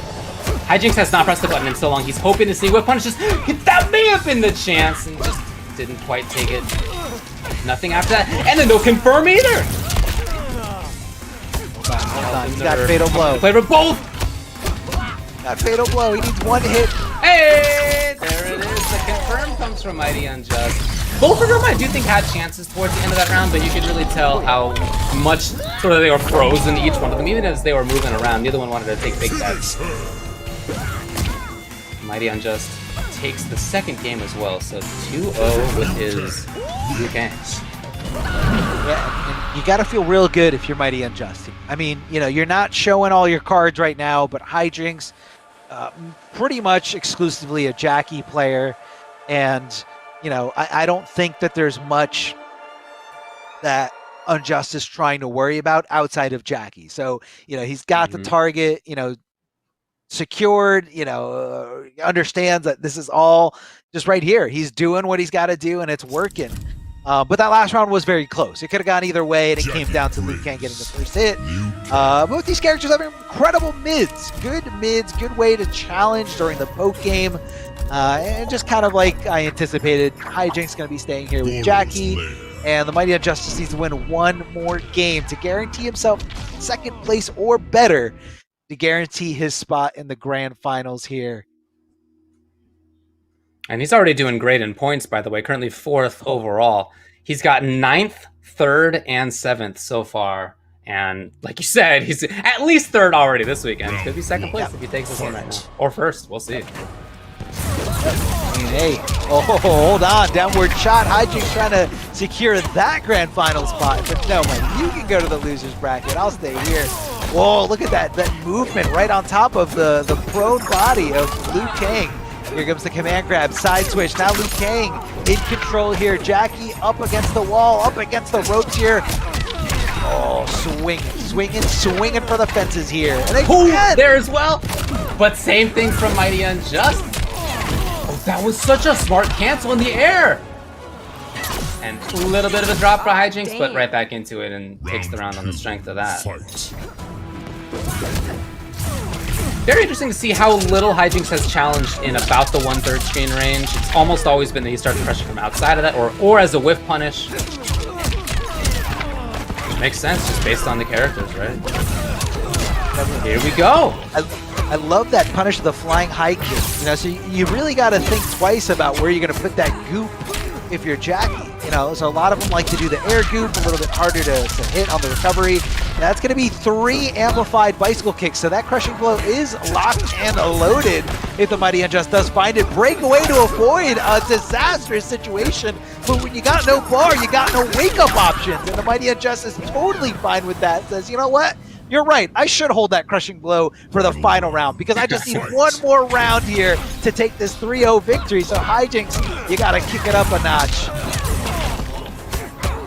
Hijinks has not pressed the button in so long. He's hoping to see whip punish. That may have been the chance, and just didn't quite take it. Nothing after that, and then no confirm either. Hold on. He's got fatal blow. Play for both. Got fatal blow. He needs one hit. Hey, there it is. The confirm comes from Mighty Unjust. Both of them, I do think, had chances towards the end of that round, but you could really tell how much sort of they were frozen, each one of them, even as they were moving around. The other one wanted to take big bets. Mighty Unjust takes the second game as well, so 2-0 with his Liu Kang. Yeah, and you got to feel real good if you're Mighty Unjust. I mean, you know, you're not showing all your cards right now, but Hijinks, pretty much exclusively a Jackie player, and you know, I don't think that there's much that Unjust is trying to worry about outside of Jackie. So, you know, he's got the target, you know, secured, you know, understands that this is all just right here. He's doing what he's got to do, and it's working. But that last round was very close. It could have gone either way, and it came down to Liu Kang getting the first hit. Both these characters have incredible mids. Good way to challenge during the poke game. And just kind of like I anticipated, Hijinks going to be staying here with Jackie, and the Mighty Unjust needs to win one more game to guarantee himself second place or better to guarantee his spot in the grand finals here. And he's already doing great in points, by the way, currently 4th overall. He's got 9th, 3rd, and 7th so far. And like you said, he's at least 3rd already this weekend. Could be 2nd place if he takes this one right now. Or 1st, we'll see. Hey, oh, hold on, downward shot. Hijinks trying to secure that grand final spot, but no, man, you can go to the losers bracket. I'll stay here. Whoa, look at that movement right on top of the prone body of Liu Kang. Here comes the command grab, side switch. Now Liu Kang in control here. Jackie up against the wall, up against the ropes here. Oh, swinging for the fences here. And again, there as well. But same thing from Mighty Unjust. Oh, that was such a smart cancel in the air. And a little bit of a drop for Hijinks, but right back into it and takes the round on the strength of that. Very interesting to see how little Hijinks has challenged in about the 1/3 screen range. It's almost always been that he starts pressure from outside of that, or as a whiff punish. Which makes sense just based on the characters, right? Here we go. I love that punish of the flying high kick. You know, so you really got to think twice about where you're going to put that goop if you're Jackie. You know, so a lot of them like to do the air goop, a little bit harder to hit on the recovery. That's going to be 3 amplified bicycle kicks, so that crushing blow is locked and loaded. If the Mighty Unjust does find it, break away to avoid a disastrous situation. But when you got no bar, you got no wake-up options, and the Mighty Unjust is totally fine with that. Says, you know what? You're right. I should hold that crushing blow for the final round because I just need one more round here to take this 3-0 victory. So Hijinks, you got to kick it up a notch.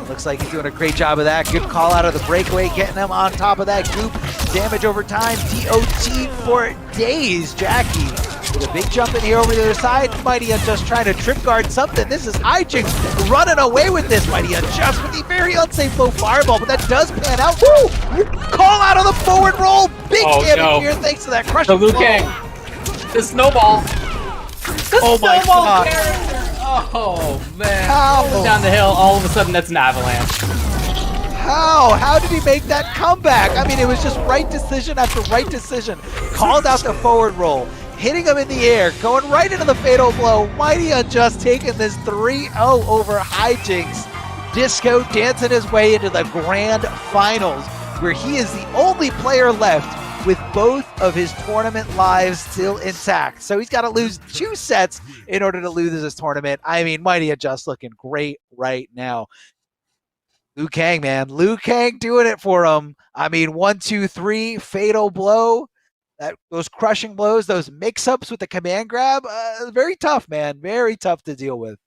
Looks like he's doing a great job of that. Good call out of the breakaway, getting him on top of that goop. Damage over time, DOT for days. Jackie with a big jump in here over the other side. Mighty Unjust trying to trip guard something. This is Hijinks running away with this. Mighty Unjust with the very unsafe low fireball, but that does pan out. Woo! Call out of the forward roll. Big damage here thanks to that crushing The Liu blow. Kang. The snowball. Oh my snowball God. character. Oh man. How? Down the hill, all of a sudden that's an avalanche. How did he make that comeback? I mean, it was just right decision after right decision. Called out the forward roll, hitting him in the air, going right into the fatal blow. Mighty Unjust taking this 3-0 over Hijinks. Disco dancing his way into the grand finals, where he is the only player left with both of his tournament lives still intact. So he's got to lose 2 sets in order to lose this tournament. I mean, Mighty Unjust looking great right now. Liu Kang, man. Liu Kang doing it for him. I mean, 1, 2, 3, fatal blow. Those crushing blows, those mix-ups with the command grab, very tough, man. Very tough to deal with.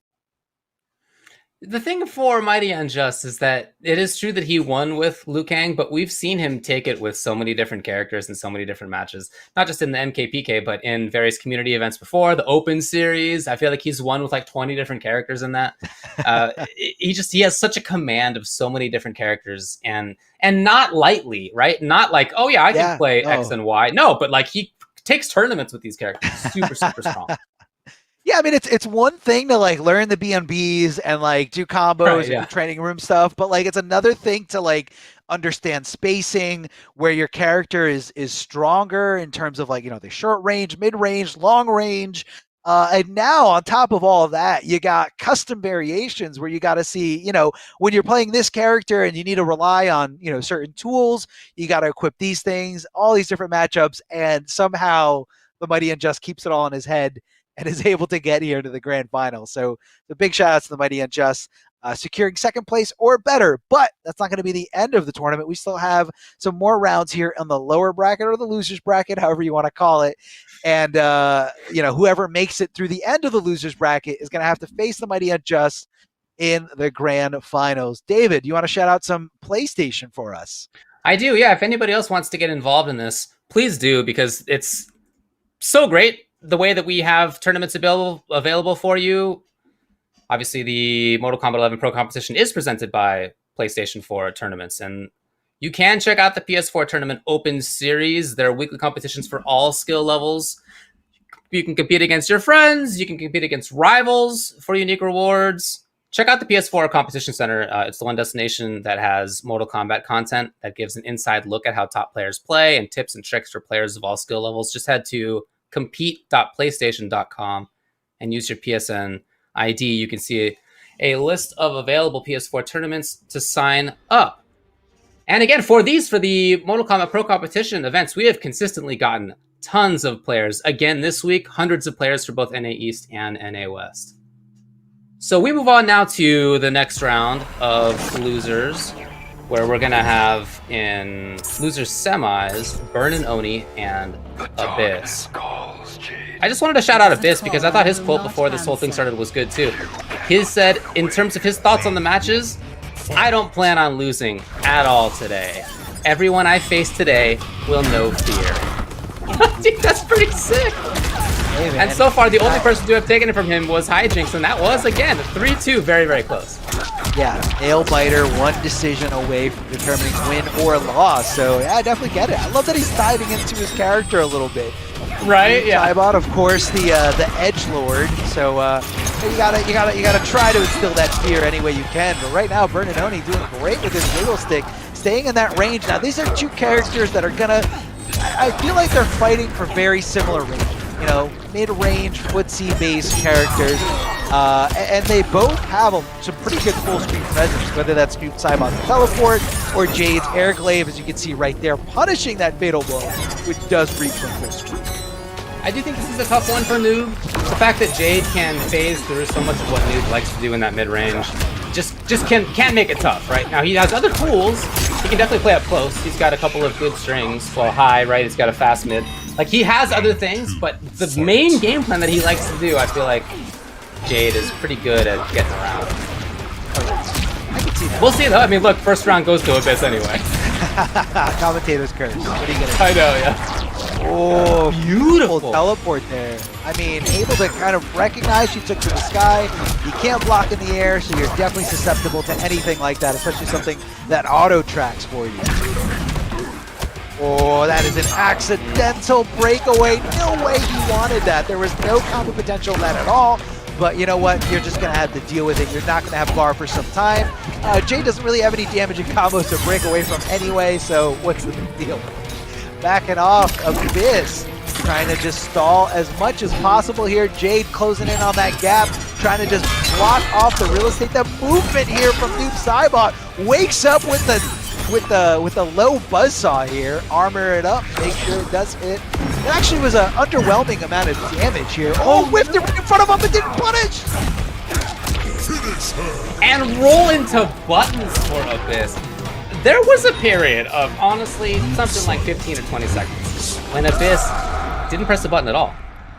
The thing for Mighty Unjust is that it is true that he won with Liu Kang, but we've seen him take it with so many different characters in so many different matches, not just in the MKPK, but in various community events before, the Open Series. I feel like he's won with like 20 different characters in that. He has such a command of so many different characters and not lightly, right? Not like, oh yeah, I can play X and Y. No, but like he takes tournaments with these characters. Super, super strong. Yeah, I mean, it's one thing to like learn the BNBs and like do combos and do training room stuff, but like it's another thing to like understand spacing, where your character is stronger in terms of like, you know, the short range, mid range, long range. And now on top of all of that, you got custom variations where you got to see, you know, when you're playing this character and you need to rely on, you know, certain tools, you got to equip these things, all these different matchups, and somehow the Mighty Unjust keeps it all in his head and is able to get here to the grand final. So the big shout outs to the Mighty Unjust, securing second place or better, but that's not going to be the end of the tournament. We still have some more rounds here on the lower bracket or the losers bracket, however you want to call it. And, you know, whoever makes it through the end of the losers bracket is going to have to face the Mighty Unjust in the grand finals. David, you want to shout out some PlayStation for us? I do, yeah. If anybody else wants to get involved in this, please do, because it's so great the way that we have tournaments available for you. Obviously, the Mortal Kombat 11 Pro competition is presented by PlayStation 4 tournaments, and you can check out the PS4 Tournament Open Series. There are weekly competitions for all skill levels. You can compete against your friends. You can compete against rivals for unique rewards. Check out the PS4 Competition Center. It's the one destination that has Mortal Kombat content that gives an inside look at how top players play and tips and tricks for players of all skill levels. Just head to compete.playstation.com and use your PSN ID. You can see a list of available PS4 tournaments to sign up. And again, for the Mortal Kombat Pro competition events, we have consistently gotten tons of players. Again, this week, hundreds of players for both NA East and NA West. So we move on now to the next round of losers, where we're going to have in losers semis, Burn and Oni and Abyss. I just wanted to shout out Abyss because I thought his quote before this whole thing started was good too. He said, in terms of his thoughts on the matches, I don't plan on losing at all today. Everyone I face today will know fear. Dude, that's pretty sick. Hey, and so far, the only person to have taken it from him was Hijinks, and that was, again, 3-2, very, very close. Yeah, nail biter, one decision away from determining win or loss. So yeah, I definitely get it. I love that he's diving into his character a little bit. Right? Yeah. Saibot, of course, the edgelord. So you gotta try to instill that fear any way you can. But right now, Bernardoni doing great with his wiggle stick, staying in that range. Now these are two characters that are gonna. I feel like they're fighting for very similar ranges. you know, mid-range footsie-based characters, and they both have some pretty good full-screen presence, whether that's Noob Saibot's teleport or Jade's airglaive, as you can see right there, punishing that fatal blow, which does reach from full screen. I do think this is a tough one for Noob. The fact that Jade can phase through so much of what Noob likes to do in that mid-range just can make it tough, right? Now, he has other tools. He can definitely play up close. He's got a couple of good strings. Well, high, right? He's got a fast mid. Like, he has other things, but the main game plan that he likes to do, I feel like Jade is pretty good at getting around. I can see that. We'll see, though. I mean, look, first round goes to Abyss anyway. Commentator's curse. What are you gonna do? I know, yeah. Oh, Beautiful teleport there. I mean, able to kind of recognize she took to the sky. You can't block in the air, so you're definitely susceptible to anything like that, especially something that auto tracks for you. Oh, that is an accidental breakaway. No way he wanted that. There was no combo potential in that at all. But you know what? You're just going to have to deal with it. You're not going to have bar for some time. Jade doesn't really have any damage and combos to break away from anyway, so what's the big deal? Backing off, Abyss trying to just stall as much as possible here. Jade closing in on that gap, trying to just block off the real estate. The movement here from Noob Saibot wakes up with the low buzzsaw here. Armor it up, make sure it does hit. It actually was an underwhelming amount of damage here. Oh, whiffed it right in front of him, but didn't punish. And roll into buttons for Abyss. There was a period of, honestly, something like 15 or 20 seconds when Abyss didn't press the button at all.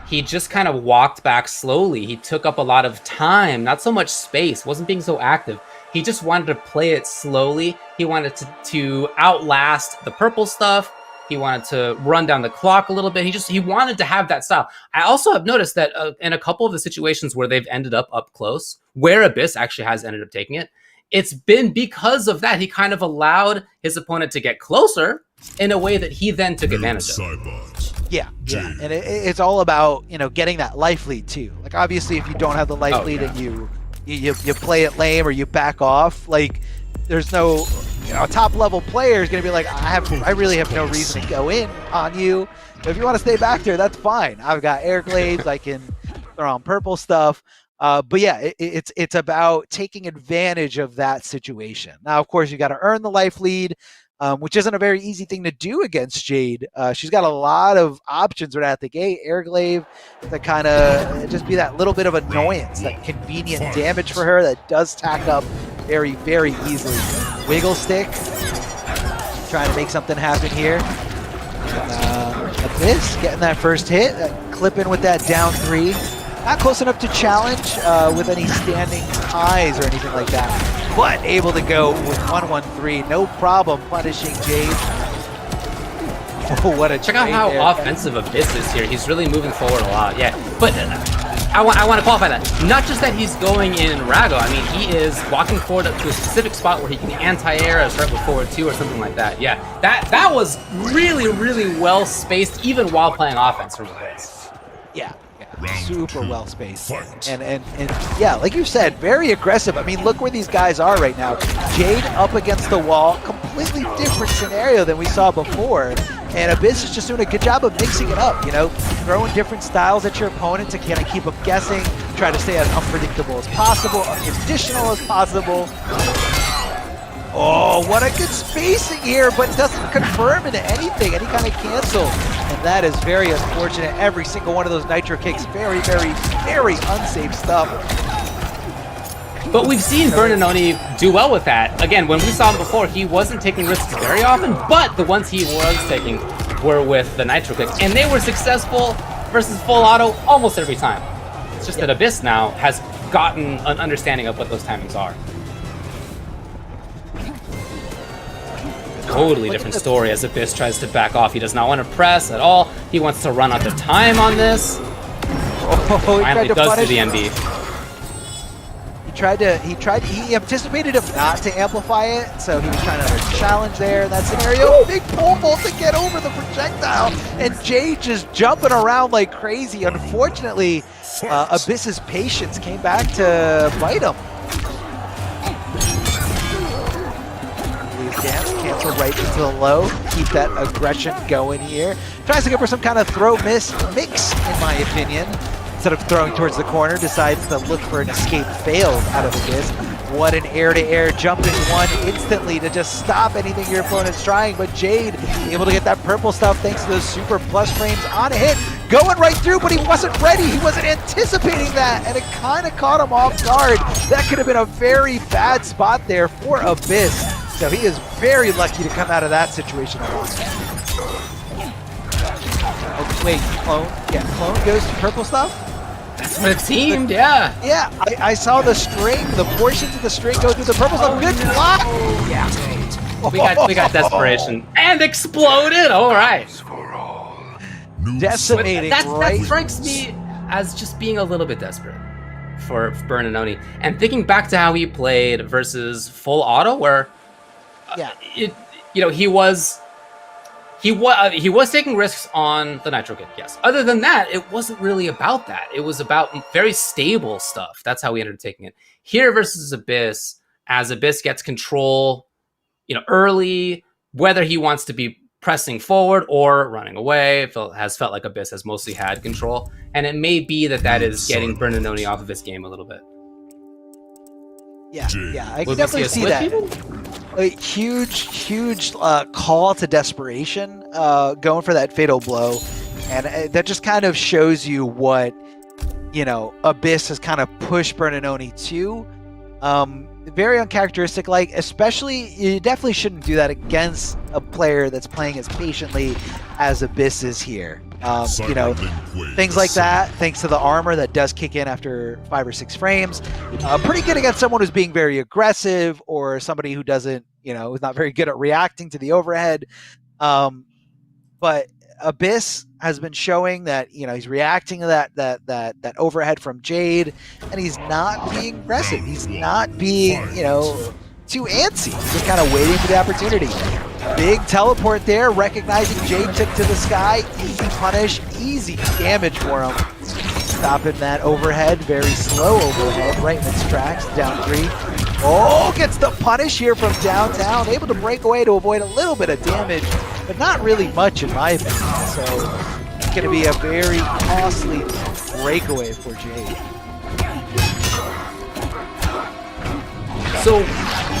He just kind of walked back slowly. He took up a lot of time, not so much space, wasn't being so active. He just wanted to play it slowly. He wanted to outlast the purple stuff. He wanted to run down the clock a little bit. He wanted to have that style. I also have noticed that in a couple of the situations where they've ended up close, where Abyss actually has ended up taking it, it's been because of that. He kind of allowed his opponent to get closer in a way that he then took advantage of. Yeah, and it's all about, you know, getting that life lead too. Like, obviously, if you don't have the life lead and you play it lame or you back off, like, there's no, you know, a top level player is gonna be like, I really have no reason to go in on you. But if you want to stay back there, that's fine. I've got air glaives. I can throw on purple stuff. But yeah, it's about taking advantage of that situation. Now, of course, you got to earn the life lead, which isn't a very easy thing to do against Jade. She's got a lot of options right at the gate. Airglaive to kind of just be that little bit of annoyance, that convenient damage for her that does tack up very, very easily. Wiggle stick, trying to make something happen here. Abyss getting that first hit, clipping with that down 3. Not close enough to challenge with any standing highs or anything like that, but able to go with 1-1-3, no problem punishing Jade. Oh, what a check out how offensive Abyss is here. He's really moving forward a lot. Yeah, but I want to qualify that. Not just that he's going in Rago. I mean, he is walking forward up to a specific spot where he can anti-air or start with forward 2 or something like that. Yeah, that was really, really well spaced, even while playing offense from Abyss. Yeah. Super well spaced, and yeah, like you said, very aggressive. I mean, look where these guys are right now. Jade up against the wall, completely different scenario than we saw before, and Abyss is just doing a good job of mixing it up, you know, throwing different styles at your opponent to kind of keep them guessing, try to stay as unpredictable as possible, unconditional as possible. Oh, what a good spacing here, but doesn't confirm into anything, any kind of cancel. And that is very unfortunate. Every single one of those nitro kicks, very, very, very unsafe stuff. But we've seen Bernanoni do well with that. Again, when we saw him before, he wasn't taking risks very often, but the ones he was taking were with the nitro kicks. And they were successful versus full auto almost every time. It's just that Abyss now has gotten an understanding of what those timings are. Totally different story as Abyss tries to back off. He does not want to press at all. He wants to run out of time on this. Oh, finally does do the MB. He anticipated him not to amplify it, so he was trying to challenge there in that scenario. Big pole vault to get over the projectile, and Jade just jumping around like crazy. Unfortunately, Abyss's patience came back to bite him. Dance canceled right into the low. Keep that aggression going here. Tries to go for some kind of throw miss mix, in my opinion. Instead of throwing towards the corner, decides to look for an escape failed out of Abyss. What an air-to-air jumping one instantly to just stop anything your opponent's trying. But Jade able to get that purple stuff thanks to those super plus frames on a hit. Going right through, but he wasn't ready. He wasn't anticipating that, and it kind of caught him off guard. That could have been a very bad spot there for Abyss. So he is very lucky to come out of that situation alive. Oh, wait, Clone? Yeah, Clone goes to purple stuff? That's what it seemed, yeah. Yeah, I saw the string, the portions of the string go through the purple stuff. Good block! Yeah. We got desperation. And exploded! Alright. Decimating, That right? strikes me as just being a little bit desperate for Bernanoni. And thinking back to how he played versus full auto, where Yeah. he was taking risks on the Nitro kick, yes. Other than that, it wasn't really about that. It was about very stable stuff. That's how we ended up taking it. Here versus Abyss, as Abyss gets control, early, whether he wants to be pressing forward or running away, has felt like Abyss has mostly had control. And it may be that is getting Bernanoni off of his game a little bit. Yeah, I can Would we definitely see see a that. split, A huge call to desperation, going for that fatal blow, and that just kind of shows you what Abyss has kind of pushed Bernanoni to. Very uncharacteristic, like, especially, you definitely shouldn't do that against a player that's playing as patiently as Abyss is here. Things like that, thanks to the armor that does kick in after 5 or 6 frames. Pretty good against someone who's being very aggressive, or somebody who doesn't, who's not very good at reacting to the overhead. But Abyss has been showing that he's reacting to that overhead from Jade, and he's not being aggressive. He's not being too antsy. He's just kind of waiting for the opportunity. Big teleport there, recognizing Jade took to the sky. Easy punish, easy damage for him. Stopping that overhead, very slow overhead, right in its tracks. Down 3. Oh, gets the punish here from downtown. Able to break away to avoid a little bit of damage, but not really much in my opinion. So it's going to be a very costly breakaway for Jade. So,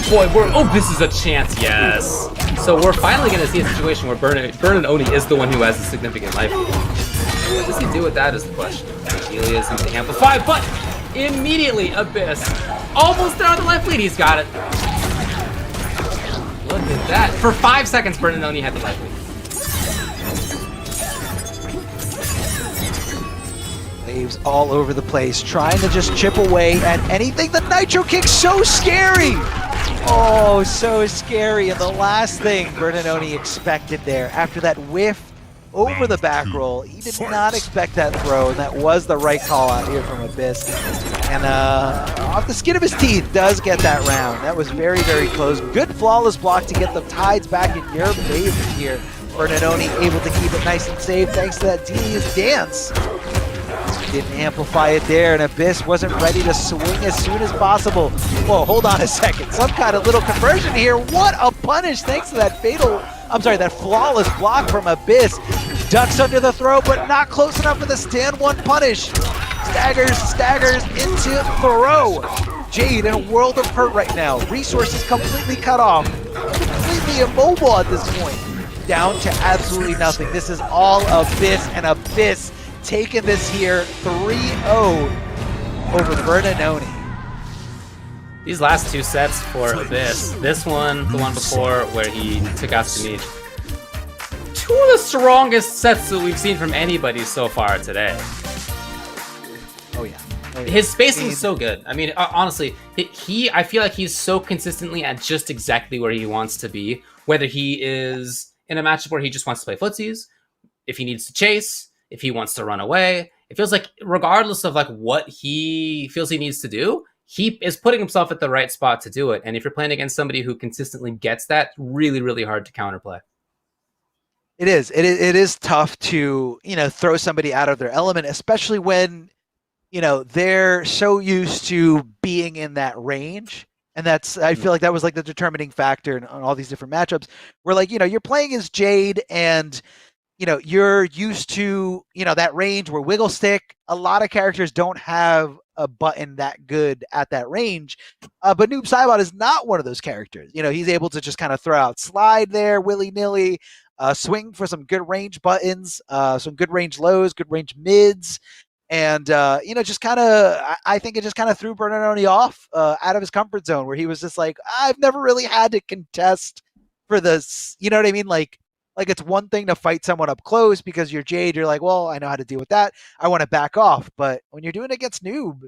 boy, this is a chance, yes. So we're finally going to see a situation where Bernanoni is the one who has a significant life lead. What does he do with that is the question. Delia seems to amplify, but immediately Abyss almost there on the life lead. He's got it. Look at that. For 5 seconds, Bernanoni had the life lead. Waves all over the place, trying to just chip away at anything. The Nitro Kick's so scary! Oh, so scary. And the last thing Bernanoni expected there, after that whiff over the back roll, he did not expect that throw, and that was the right call out here from Abyss. And off the skin of his teeth, does get that round. That was very, very close. Good flawless block to get the tides back in your favor here. Bernanoni able to keep it nice and safe thanks to that Delia's dance. Didn't amplify it there, and Abyss wasn't ready to swing as soon as possible. Whoa, hold on a second. Some kind of little conversion here. What a punish thanks to that flawless block from Abyss. Ducks under the throw, but not close enough for the stand 1 punish. Staggers into throw. Jade in a world of hurt right now. Resources completely cut off. Completely immobile at this point. Down to absolutely nothing. This is all Abyss, and Abyss taking this here 3-0 over Bernanoni. These last 2 sets for Abyss, this one, the one before where he took out Sneed, 2 of the strongest sets that we've seen from anybody so far today. Oh yeah. His spacing is so good. I mean, honestly, I feel like he's so consistently at just exactly where he wants to be, whether he is in a matchup where he just wants to play footsies, if he needs to chase, if he wants to run away. It feels like regardless of what he feels he needs to do, he is putting himself at the right spot to do it. And if you're playing against somebody who consistently gets that, really, really hard to counterplay. It is. It is tough to, throw somebody out of their element, especially when, they're so used to being in that range And I feel like that was like the determining factor in on all these different matchups where like, you're playing as Jade and, you're used to, that range where wiggle stick, a lot of characters don't have a button that good at that range. But Noob Saibot is not one of those characters. He's able to just kind of throw out slide there willy-nilly, swing for some good range buttons, some good range lows, good range mids. And, just kind of, I think it just kind of threw Bernardoni off out of his comfort zone where he was just like, I've never really had to contest for this. You know what I mean? Like it's one thing to fight someone up close because you're Jade. You're like, well, I know how to deal with that. I want to back off. But when you're doing it against Noob,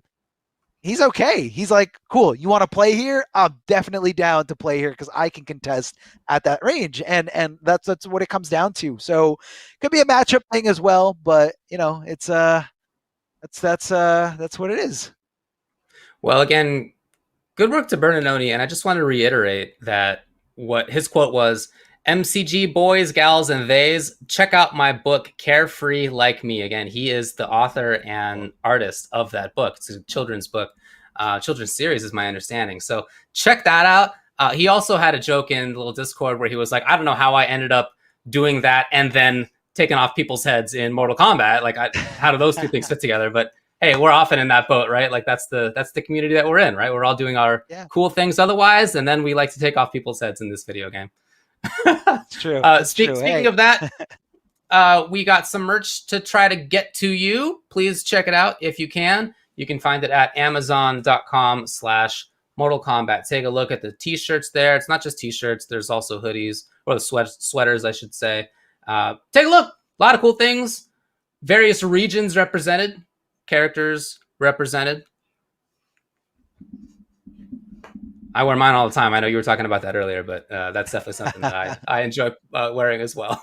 he's okay. He's like, cool. You want to play here? I'm definitely down to play here because I can contest at that range, and that's what it comes down to. So, could be a matchup thing as well, but it's that's what it is. Well, again, good work to Bernardoni, and I just want to reiterate that what his quote was: MCG boys, gals, and theys, check out my book, Carefree Like Me. Again, he is the author and artist of that book. It's a children's book, children's series is my understanding. So check that out. He also had a joke in the little Discord where he was like, I don't know how I ended up doing that and then taking off people's heads in Mortal Kombat. Like, how do those two things fit together? But hey, we're often in that boat, right? Like that's the community that we're in, right? We're all doing our cool things otherwise, and then we like to take off people's heads in this video game. It's true. Speaking of that, we got some merch to try to get to you. Please check it out if you can. You can find it at amazon.com/Mortal Kombat. Take a look at the t-shirts there. It's not just t-shirts. There's also hoodies, or the sweaters, I should say. Take a look. A lot of cool things. Various regions represented. Characters represented. I wear mine all the time. I know you were talking about that earlier, but that's definitely something that I enjoy wearing as well.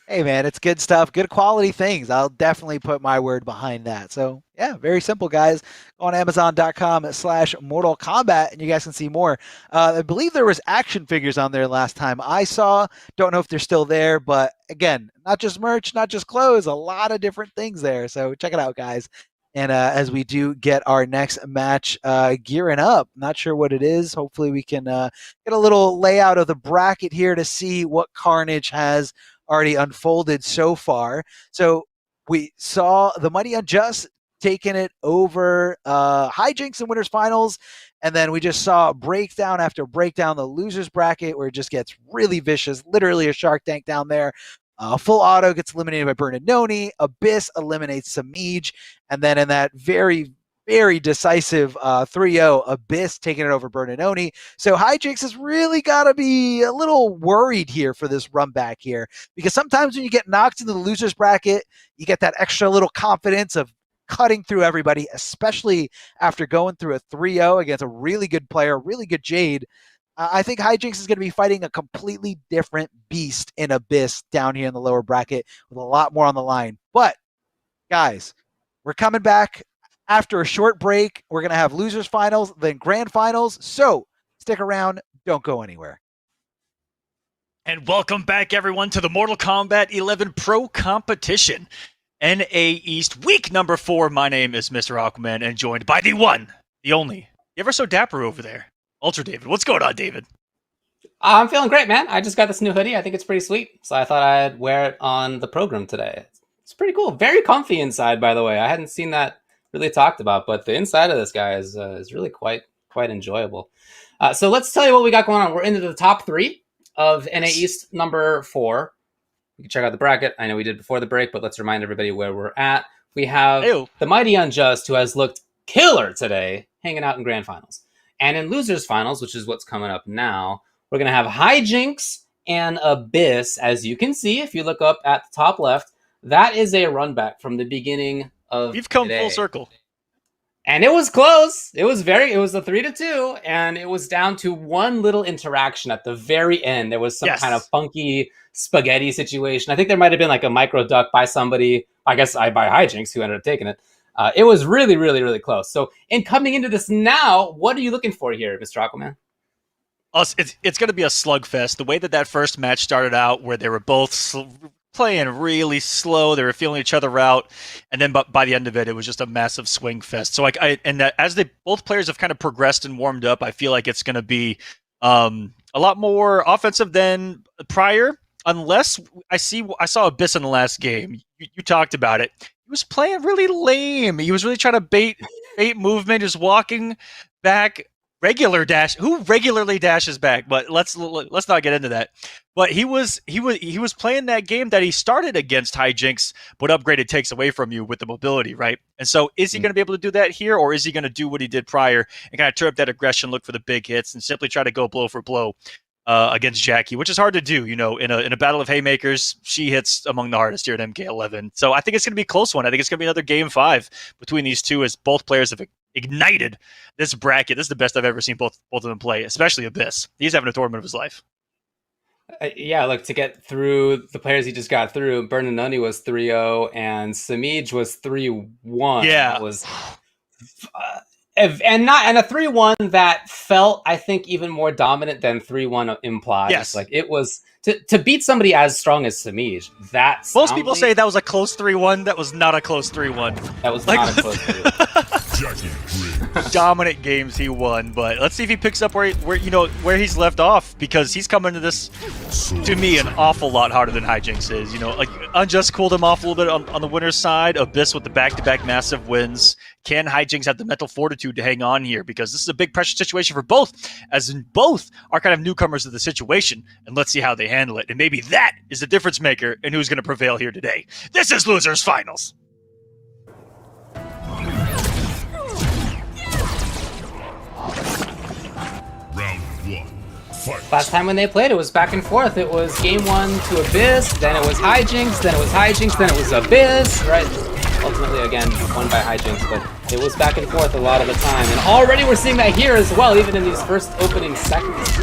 Hey, man, it's good stuff. Good quality things. I'll definitely put my word behind that. So, yeah, very simple, guys. Go on amazon.com/Mortal Kombat, and you guys can see more. I believe there was action figures on there last time I saw. Don't know if they're still there, but again, not just merch, not just clothes, a lot of different things there. So check it out, guys. And as we do get our next match gearing up, not sure what it is. Hopefully we can get a little layout of the bracket here to see what Carnage has already unfolded so far. So we saw the Mighty Unjust taking it over Hijinks in Winners Finals, and then we just saw breakdown after breakdown, the losers bracket, where it just gets really vicious, literally a Shark Tank down there. Full Auto gets eliminated by Bernardoni. Abyss eliminates Samij. And then in that very, very decisive 3-0, Abyss taking it over Bernardoni. So Hijinks has really got to be a little worried here for this run back here. Because sometimes when you get knocked into the losers bracket, you get that extra little confidence of cutting through everybody, especially after going through a 3-0 against a really good player, really good Jade. I think Hijinks is going to be fighting a completely different beast in Abyss down here in the lower bracket with a lot more on the line. But, guys, we're coming back after a short break. We're going to have losers finals, then grand finals. So stick around. Don't go anywhere. And welcome back, everyone, to the Mortal Kombat 11 Pro Competition. NA East, week number 4. My name is Mr. Aquaman, and joined by the one, the only, the ever so dapper over there, Ultra David. What's going on, David? I'm feeling great, man. I just got this new hoodie. I think it's pretty sweet. So I thought I'd wear it on the program today. It's pretty cool. Very comfy inside, by the way. I hadn't seen that really talked about, but the inside of this guy is really quite enjoyable. So let's tell you what we got going on. We're into the top 3 of NA East number 4. You can check out the bracket. I know we did before the break, but let's remind everybody where we're at. We have the Mighty Unjust, who has looked killer today, hanging out in grand finals. And in losers finals, which is what's coming up now, we're going to have Hijinks and Abyss. As you can see, if you look up at the top left, that is a run back from the beginning of We've come today. Full circle. And it was close. It was a 3-2, and it was down to one little interaction at the very end. There was some kind of funky spaghetti situation. I think there might have been like a micro duck by somebody. I guess by Hijinks, who ended up taking it. It was really, really, really close. So in coming into this now, what are you looking for here, Mr. Aquaman? It's going to be a slugfest. The way that first match started out, where they were both playing really slow. They were feeling each other out, and then by the end of it, it was just a massive swing fest. So as both players have kind of progressed and warmed up, I feel like it's going to be a lot more offensive than prior. Unless I saw Abyss in the last game. You talked about it. He was playing really lame. He was really trying to bait movement, just walking back. Regular dash. Who regularly dashes back? But let's not get into that. But he was playing that game that he started against Hijinks, but upgraded takes away from you with the mobility, right? And so, is he going to be able to do that here, or is he going to do what he did prior and kind of turn up that aggression, look for the big hits, and simply try to go blow for blow against Jackie, which is hard to do. In a battle of haymakers, she hits among the hardest here at MK11. So I think it's going to be a close one. I think it's going to be another game 5 between these two, as both players have ignited this bracket. This is the best I've ever seen both of them play, especially Abyss. He's having a tournament of his life. Yeah, look, to get through the players he just got through, Bernanoni was 3-0 and Samij was 3-1. Yeah. It was and a 3-1 that felt, I think, even more dominant than 3-1 implies. Yes. Like, it was to beat somebody as strong as Samij. Most people say that was a close 3-1. That was not a close 3-1. That was not a close 3-1. Dominant games he won, but let's see if he picks up where he's left off, because he's coming to this, to me, an awful lot harder than Hijinks is. Like Unjust cooled him off a little bit on the winner's side. Abyss with the back-to-back massive wins. Can Hijinks have the mental fortitude to hang on here? Because this is a big pressure situation for both, as in both are kind of newcomers to the situation, and let's see how they handle it. And maybe that is the difference maker in who's going to prevail here today. This is Losers Finals. Round 1. Fight. Last time when they played, it was back and forth. It was game 1 to Abyss, then it was Hijinks, then it was Hijinks, then it was Abyss, right? Ultimately, again, won by Hijinks, but it was back and forth a lot of the time. And already we're seeing that here as well, even in these first opening seconds.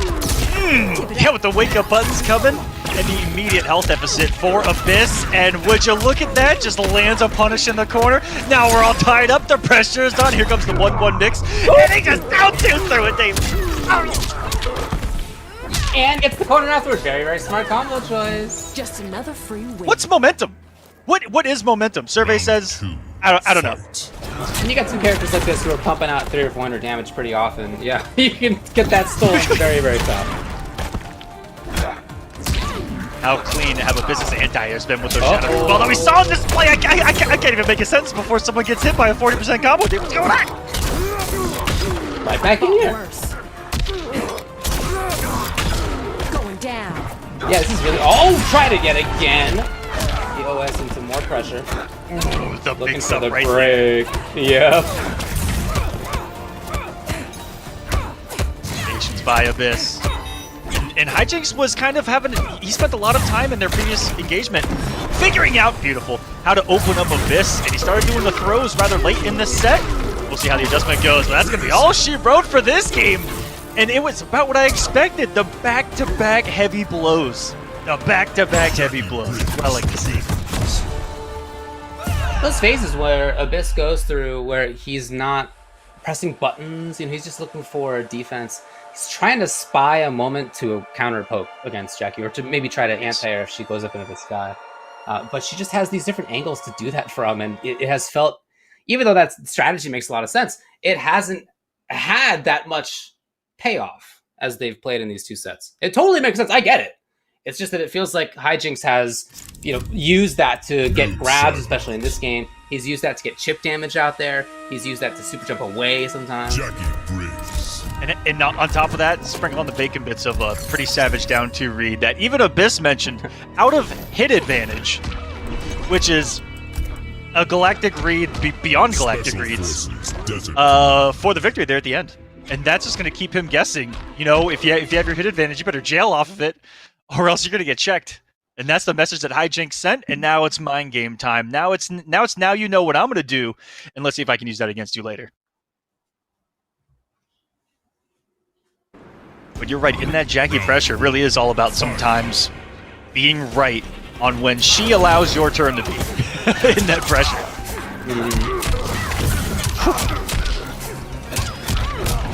Yeah, with the wake-up buttons coming and the immediate health deficit for Abyss. And would you look at that? Just lands a punish in the corner. Now we're all tied up. The pressure is on. Here comes the 1-1 mix. And he just down-2 through it, Dave. And gets the corner afterward. Very, very smart combo choice. Just another free win. What's momentum? What is momentum? Survey says, I don't know. When you got two characters like this who are pumping out 300 or 400 damage pretty often, yeah, you can get that stolen very, very tough. How clean have Abyss's anti-airs been with those shadows? Well, we saw this play. I can't even make a sentence before someone gets hit by a 40% combo. Dude, what's going on? Right back in here. Worse. Going down. Yeah, this is really. Oh, tried it yet again. The OS into more pressure. Ooh, the Looking mix for up the right there. break. Yep. Patience by Abyss. And Hijinks was kind of he spent a lot of time in their previous engagement figuring out, beautiful, how to open up Abyss, and he started doing the throws rather late in this set. We'll see how the adjustment goes, but that's going to be all she wrote for this game. And it was about what I expected, the back-to-back heavy blows. The back-to-back heavy blows. That's what I like to see. Those phases where Abyss goes through where he's not pressing buttons, he's just looking for defense. He's trying to spy a moment to counter poke against Jackie, or to maybe try to anti-air if she goes up into the sky. But she just has these different angles to do that from, and it has felt, even though that strategy makes a lot of sense, it hasn't had that much payoff as they've played in these two sets. It totally makes sense. I get it. It's just that it feels like Hijinks has, used that to get grabs, especially in this game. He's used that to get chip damage out there. He's used that to super jump away sometimes. Jackie Briggs. And on top of that, sprinkle on the bacon bits of a pretty savage down 2 read that even Abyss mentioned out of hit advantage, which is a galactic read beyond galactic reads for the victory there at the end. And that's just going to keep him guessing. If you have your hit advantage, you better jail off of it, or else you're going to get checked. And that's the message that Hijinks sent. And now it's mind game time. Now you know what I'm going to do, and let's see if I can use that against you later. But you're right. In that Jackie pressure, it really is all about sometimes being right on when she allows your turn to be in that pressure.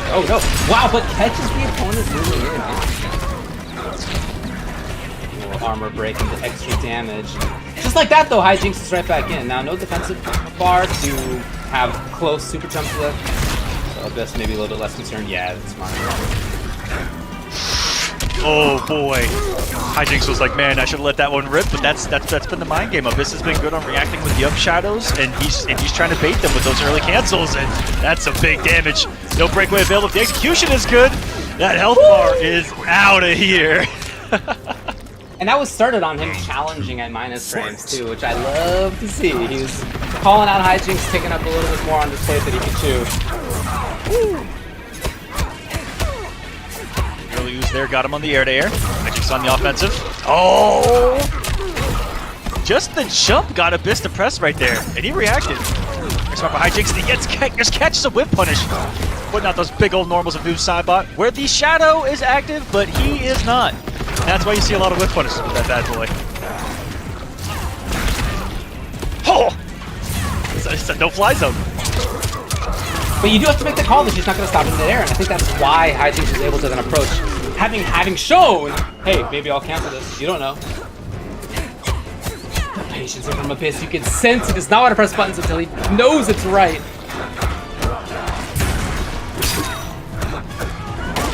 Oh no! Wow, but catches the opponent really in. armor break into extra damage. Just like that though, Hijinks is right back in. Now no defensive bar to have close super jump lift. So Abyss maybe a little bit less concerned. Yeah, that's smart. Oh boy. Hijinks was like, man, I should have let that one rip, but that's been the mind game. Abyss has been good on reacting with the up shadows, and he's trying to bait them with those early cancels, and that's some big damage. No breakaway available. If the execution is good, that health bar is out of here. And that was started on him challenging at minus frames too, which I love to see. He was calling out Hijinks, picking up a little bit more on this plate that he could chew. Early use there, got him on the air-to-air. Hijinks on the offensive. Oh! Just the jump got Abyss to press right there, and he reacted. Next one for Hijinks, and he just catches a whip punish. Putting out those big old normals of Noob Sidebot, where the shadow is active, but he is not. And that's why you see a lot of whip punishes with that bad boy. Oh! It's a no-fly zone. But you do have to make the call that she's not going to stop in midair, and I think that's why Hijinks is able to then approach, having shown, hey, maybe I'll cancel this. You don't know. The patience from Abyss, you can sense he does not want to press buttons until he knows it's right.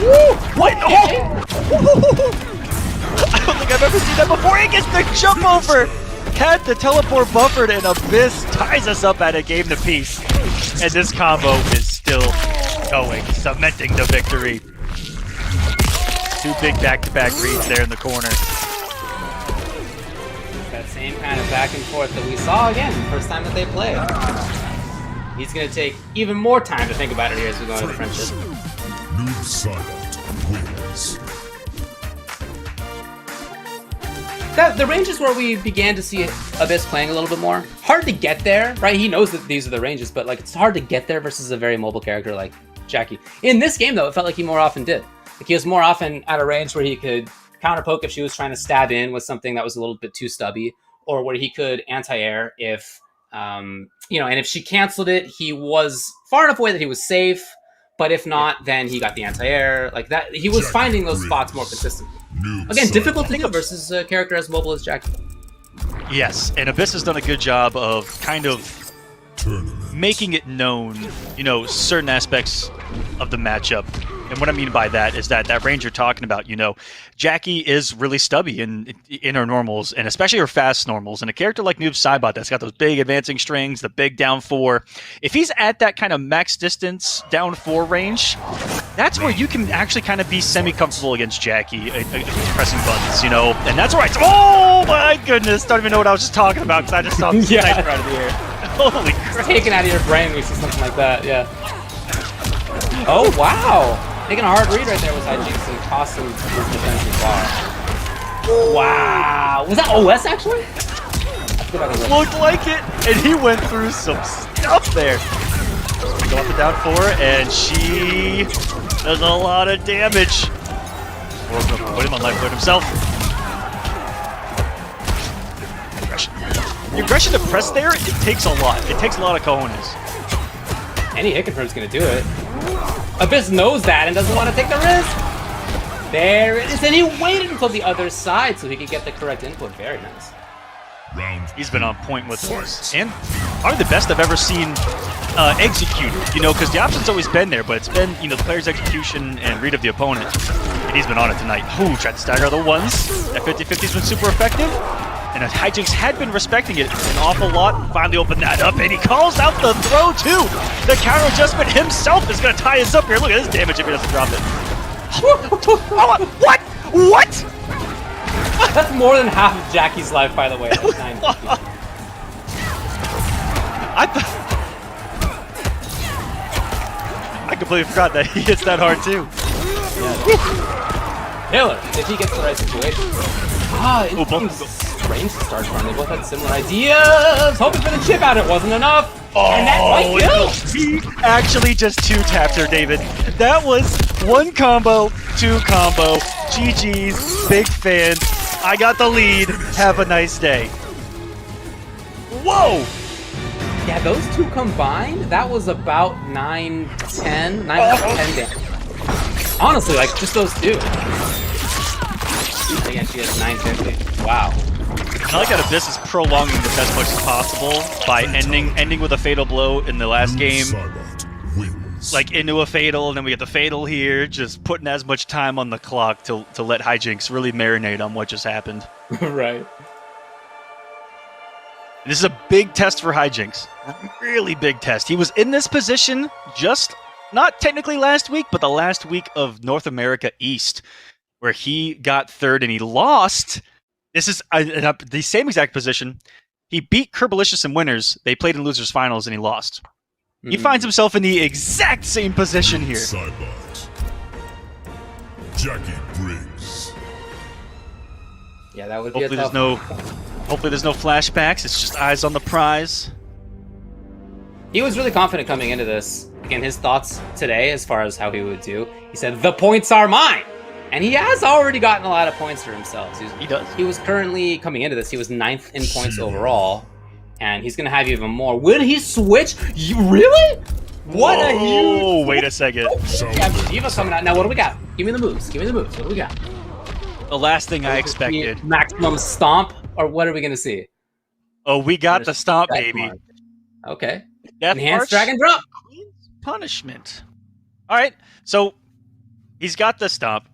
Woo! What? Oh! I don't think I've ever seen that before. He gets the jump over. Had the teleport buffered, and Abyss ties us up at a game to piece. And this combo is still going, cementing the victory. Two big back-to-back reads there in the corner. That same kind of back and forth that we saw again the first time that they played. He's going to take even more time to think about it here as we go into the friendship. Noob Sidebot wins. The ranges where we began to see Abyss playing a little bit more. Hard to get there, right? He knows that these are the ranges, but like it's hard to get there versus a very mobile character like Jackie. In this game, though, it felt like he more often did. Like he was more often at a range where he could counter poke if she was trying to stab in with something that was a little bit too stubby, or where he could anti-air if, and if she canceled it, he was far enough away that he was safe. But if not, then he got the anti-air. Like that, he was finding those spots more consistently. Again, difficult to do versus a character as mobile as Jackie. Yes, and Abyss has done a good job of kind of making it known, certain aspects of the matchup. And what I mean by that is that range you're talking about, Jackie is really stubby in her normals, and especially her fast normals. And a character like Noob Sidebot that's got those big advancing strings, the big down 4, if he's at that kind of max distance down 4 range, that's where you can actually kind of be semi-comfortable against Jackie, pressing buttons, And that's where oh my goodness, don't even know what I was just talking about because I just saw the sniper out of the air. Holy crap. Taken out of your brain when you see something like that, yeah. Oh, wow. Taking a hard read right there with Hijinks and cost him his defensive bar. Wow. Was that OS actually? Looked like it, and he went through some stuff there. Go up and down 4, and she does a lot of damage. We're going to put him on life point himself. Aggression. The aggression to press there, it takes a lot. It takes a lot of cojones. Any hit confirm's going to do it. Abyss knows that and doesn't want to take the risk. There it is, and he waited until the other side so he could get the correct input. Very nice. He's been on point with us, and probably the best I've ever seen executed, because the option's always been there, but it's been, the player's execution and read of the opponent, and he's been on it tonight. Ooh, tried to stagger the ones. That 50-50's been super effective, and Hijinks had been respecting it an awful lot. Finally opened that up, and he calls out the throw, too. The counter adjustment himself is going to tie us up here. Look at this damage if he doesn't drop it. What? What? That's more than half of Jackie's life, by the way. That's 950. I completely forgot that he hits that hard too. Yeah. Killer, if he gets the right situation. It seems strange to start from. They both had similar ideas. Hoping for the chip out, it wasn't enough. And that might kill. He actually just 2-tapped her, David. That was 1 combo, 2 combo. GG's, big fan. I got the lead. Have a nice day. Whoa! Yeah, those two combined, that was about 9-10 damage. Honestly, like, just those two. again, she has 950. Wow. I like that Abyss is prolonging this as much as possible by ending with a fatal blow in the last game, Cybot wins. like into a fatal, and then we get the fatal here, just putting as much time on the clock to let Hijinks really marinate on what just happened. Right. This is a big test for Hijinks. Really big test. He was in this position just, not technically last week, but the last week of North America East, where he got third and he lost. This is the same exact position. He beat Kerbalicious in winners. They played in losers finals and he lost. He finds himself in the exact same position here. Cybot. Jackie Briggs. Yeah, that would be Hopefully a tough there's no flashbacks. It's just eyes on the prize. He was really confident coming into this. Again, his thoughts today as far as how he would do. He said, "The points are mine." And he has already gotten a lot of points for himself. He does. He was currently, coming into this, he was 9th in points overall. And he's going to have even more. Will he switch? Really? What a huge... Oh, wait a second. Yeah, Diva coming out. Now, what do we got? Give me the moves. Give me the moves. What do we got? The last thing I expected. Maximum stomp? Or what are we going to see? Oh, we got the stomp, baby. Okay. Death Enhanced March, drag and drop. Queen's Punishment. All right, so he's got the stomp.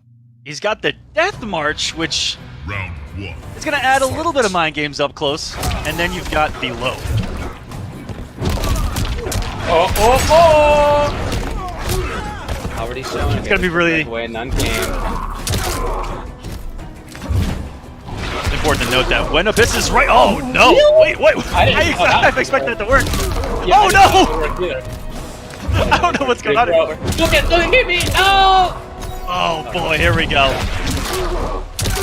He's got the Death March, which Round 1. is going to add a little bit of mind games up close. And then you've got the low. Already shown. It's going to be really Way none came. important to note that when Abyss is right. Oh, no. Wait. I expected it to work. Yeah, Oh, I no. didn't work either. I don't know what's going on. Look at me! No! Oh, boy. Here we go.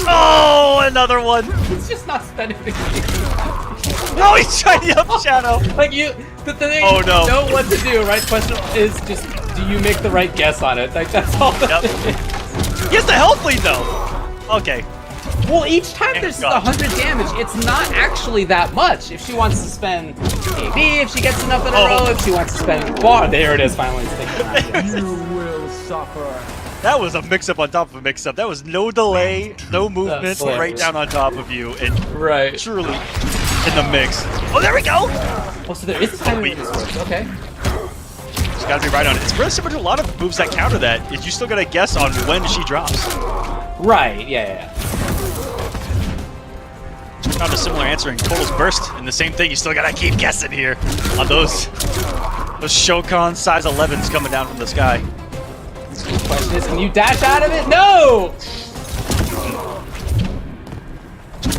Oh, another one. He's just not spending the No, he's trying to up shadow. Like the thing Oh, no. you know what to do, right? Question is just, do you make the right guess on it? Like, that's all that Yep. is. He has the health lead, though. Okay. Well, each time Thank there's God. 100 damage, it's not actually that much. If she wants to spend AB, if she gets enough in a Oh. row, if she wants to spend bar, there it is, finally. It's taken out. That was a mix-up on top of a mix-up. That was no delay, no movement, hilarious. right down on top of you, and Right. truly in the mix. Oh, there we go! Oh, so there is a timing in this work. Okay. Just gotta be right on it. It's really similar to a lot of moves that counter that. Is you still gotta guess on when she drops. Right, yeah. Found a similar answer in Total's Burst, and the same thing. You still gotta keep guessing here on those Shokan size 11s coming down from the sky. The question is, can you dash out of it? No!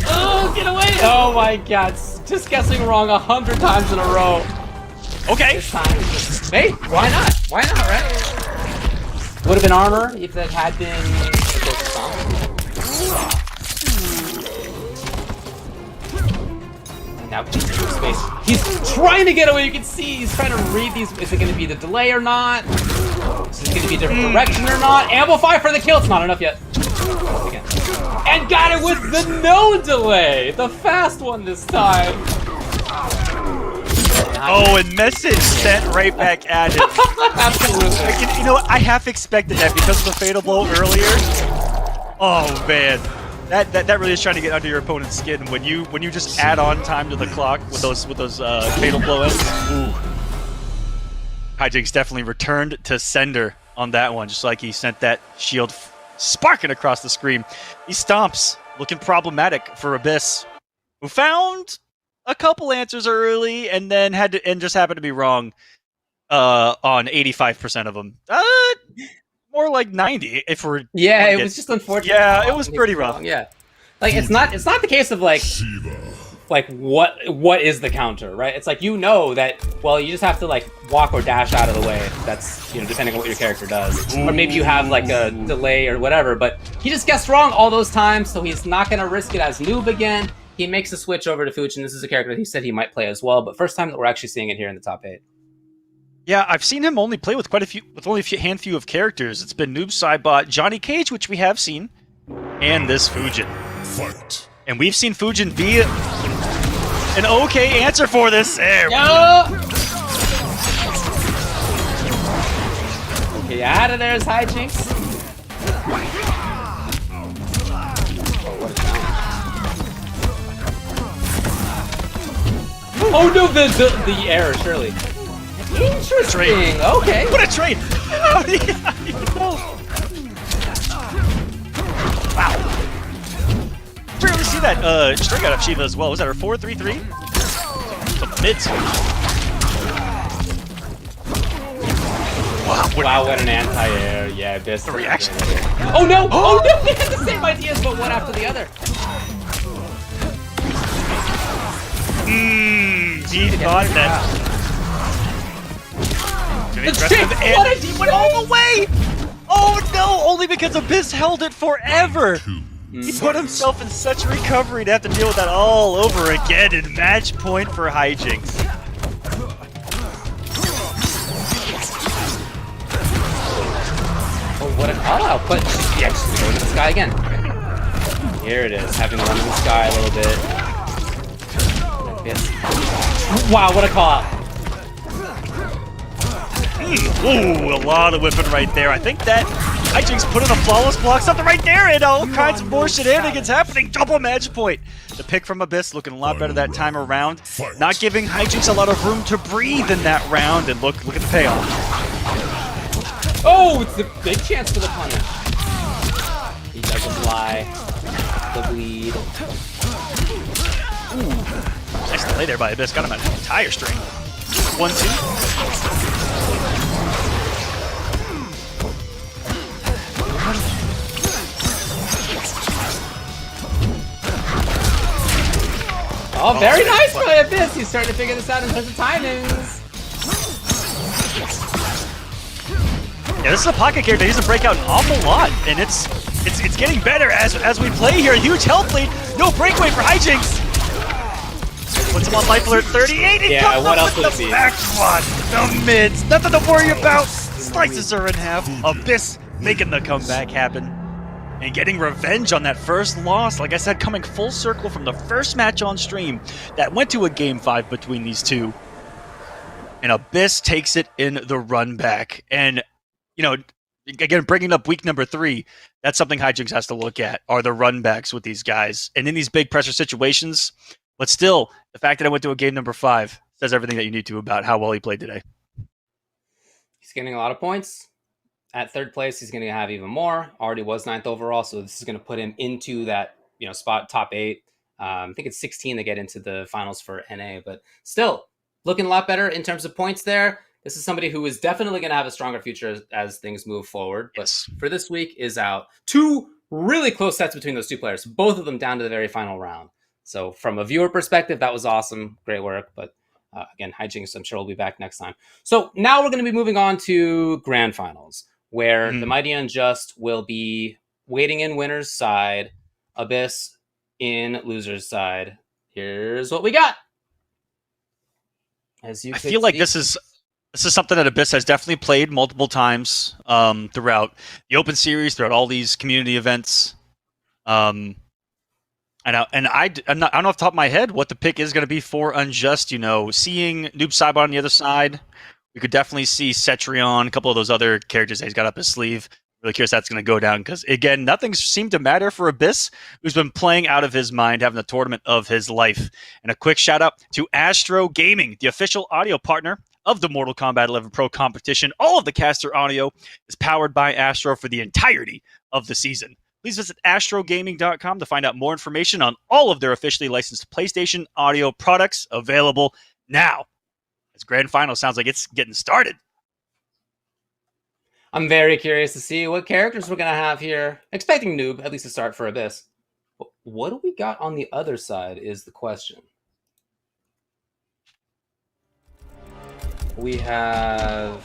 Oh, get away! Oh my god, just guessing wrong 100 times in a row. Okay. This time, hey, why not? Why not, right? Would have been armor if that had been... Now he's in space. He's trying to get away. You can see he's trying to read these. Is it going to be the delay or not? Is it going to be a different direction or not? Amplify for the kill. It's not enough yet. Again. And got it with the no delay. The fast one this time. Oh, and message sent right back at it. Absolutely. You know what? I half expected that because of the fatal blow earlier. Oh man, that really is trying to get under your opponent's skin when you just add on time to the clock with those fatal blow ends. Ooh. Hijinks definitely returned to sender on that one, just like he sent that shield sparking across the screen. He stomps, looking problematic for Abyss, who found a couple answers early and then just happened to be wrong on 85% of them. More like 90 if we're... Yeah, it was just unfortunate. Yeah, it was pretty rough. Yeah. Like, it's not the case of, like, Shiva. what is the counter, right? It's like, you know that, well, you just have to, like, walk or dash out of the way. That's, you know, depending on what your character does. Or maybe you have, like, a delay or whatever, but he just guessed wrong all those times, so he's not going to risk it as noob again. He makes a switch over to Fuchin. This is a character that he said he might play as well, but first time that we're actually seeing it here in the top 8. Yeah, I've seen him only play with only a handful of characters. It's been Noob Saibot, Johnny Cage, which we have seen, and this Fujin. Fight. And we've seen Fujin be an okay answer for this. There. Okay, out of there is Hijinks. Oh, what a Oh no, the error, surely. Interesting. Okay. What a trade! How do you even know? Wow. Rarely see that string out of Shiva as well. Was that her 4-3-3? The mid switch. Wow, what an anti-air. Yeah, this. The reaction. Oh no! Oh no! They had the same ideas, but one after the other. He thought that. The trick! What a deep went all the way! Oh no! Only because Abyss held it forever! He put himself in such recovery to have to deal with that all over again in match point for Hijinks. Oh, what a call-out, but yeah, just go to the sky again. Here it is, having run in the sky a little bit. Yes. Wow, what a call-out. Ooh, a lot of whipping right there. I think that Hijinks put in a flawless block, something right there, and all kinds of more shenanigans happening. Double match point. The pick from Abyss looking a lot better that time around. Not giving Hijinks a lot of room to breathe in that round, and look at the payoff. Oh, it's a big chance for the punish. He doesn't fly. The bleed. Ooh, nice delay there by Abyss. Got him at an entire string. 1-2. Oh, very nice by Abyss. He's starting to figure this out in terms of timings. Yeah, this is a pocket character. He needs to break out an awful lot, and it's getting better as we play here. Huge health lead. No breakaway for Hijinks. Puts him on life alert 38. He comes what up else with would it the be? back quad. The mids. Nothing to worry about. Slices her in half. Abyss making the comeback happen. And getting revenge on that first loss. Like I said, coming full circle from the first match on stream that went to a Game 5 between these two. And Abyss takes it in the run back. And, you know, again, bringing up week number 3, that's something Hijinks has to look at, are the run backs with these guys. And in these big pressure situations, but still, the fact that I went to a game number 5 says everything that you need to about how well he played today. He's getting a lot of points. At third place, he's going to have even more. Already was 9th overall, so this is going to put him into that spot, top 8. I think it's 16 to get into the finals for NA, but still looking a lot better in terms of points there. This is somebody who is definitely going to have a stronger future as things move forward. But for this week is out. 2 really close sets between those 2 players, both of them down to the very final round. So from a viewer perspective, that was awesome. Great work. But again, Hijinks, I'm sure will be back next time. So now we're going to be moving on to grand finals, where the Mighty Unjust will be waiting in winner's side, Abyss in loser's side. Here's what we got. As you I feel like this is something that Abyss has definitely played multiple times throughout the Open Series, throughout all these community events. I don't know off the top of my head what the pick is going to be for Unjust. Seeing Noob Saibot on the other side, we could definitely see Cetrion, a couple of those other characters that he's got up his sleeve. Really curious how that's going to go down because, again, nothing seemed to matter for Abyss, who's been playing out of his mind, having the tournament of his life. And a quick shout out to Astro Gaming, the official audio partner of the Mortal Kombat 11 Pro competition. All of the caster audio is powered by Astro for the entirety of the season. Please visit astrogaming.com to find out more information on all of their officially licensed PlayStation audio products available now. This grand final sounds like it's getting started. I'm very curious to see what characters we're going to have here. Expecting Noob, at least to start for Abyss. But what do we got on the other side is the question. We have...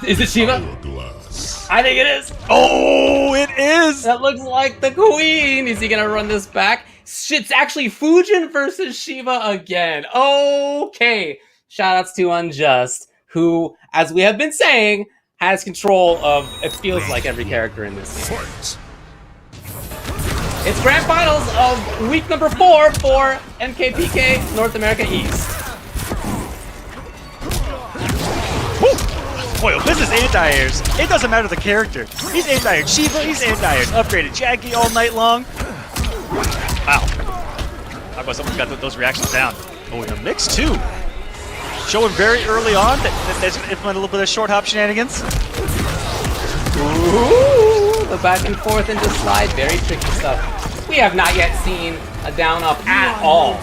Is it Shiva? Hourglass. I think it is. Oh, it is! That looks like the queen. Is he going to run this back? It's actually Fujin versus Shiva again. Okay. Shoutouts to Unjust, who, as we have been saying, has control of, it feels like, every character in this game. Fight. It's grand finals of week number 4 for MKPK North America East. Woo! Boy, this is anti-airs. It doesn't matter the character. He's anti-aired Shiva, he's anti-aired upgraded Jackie all night long. Wow. How about someone's got those reactions down? Oh, and a mix too. Showing very early on that there's a little bit of short hop shenanigans. Ooh, the back and forth into slide, very tricky stuff. We have not yet seen a down up at all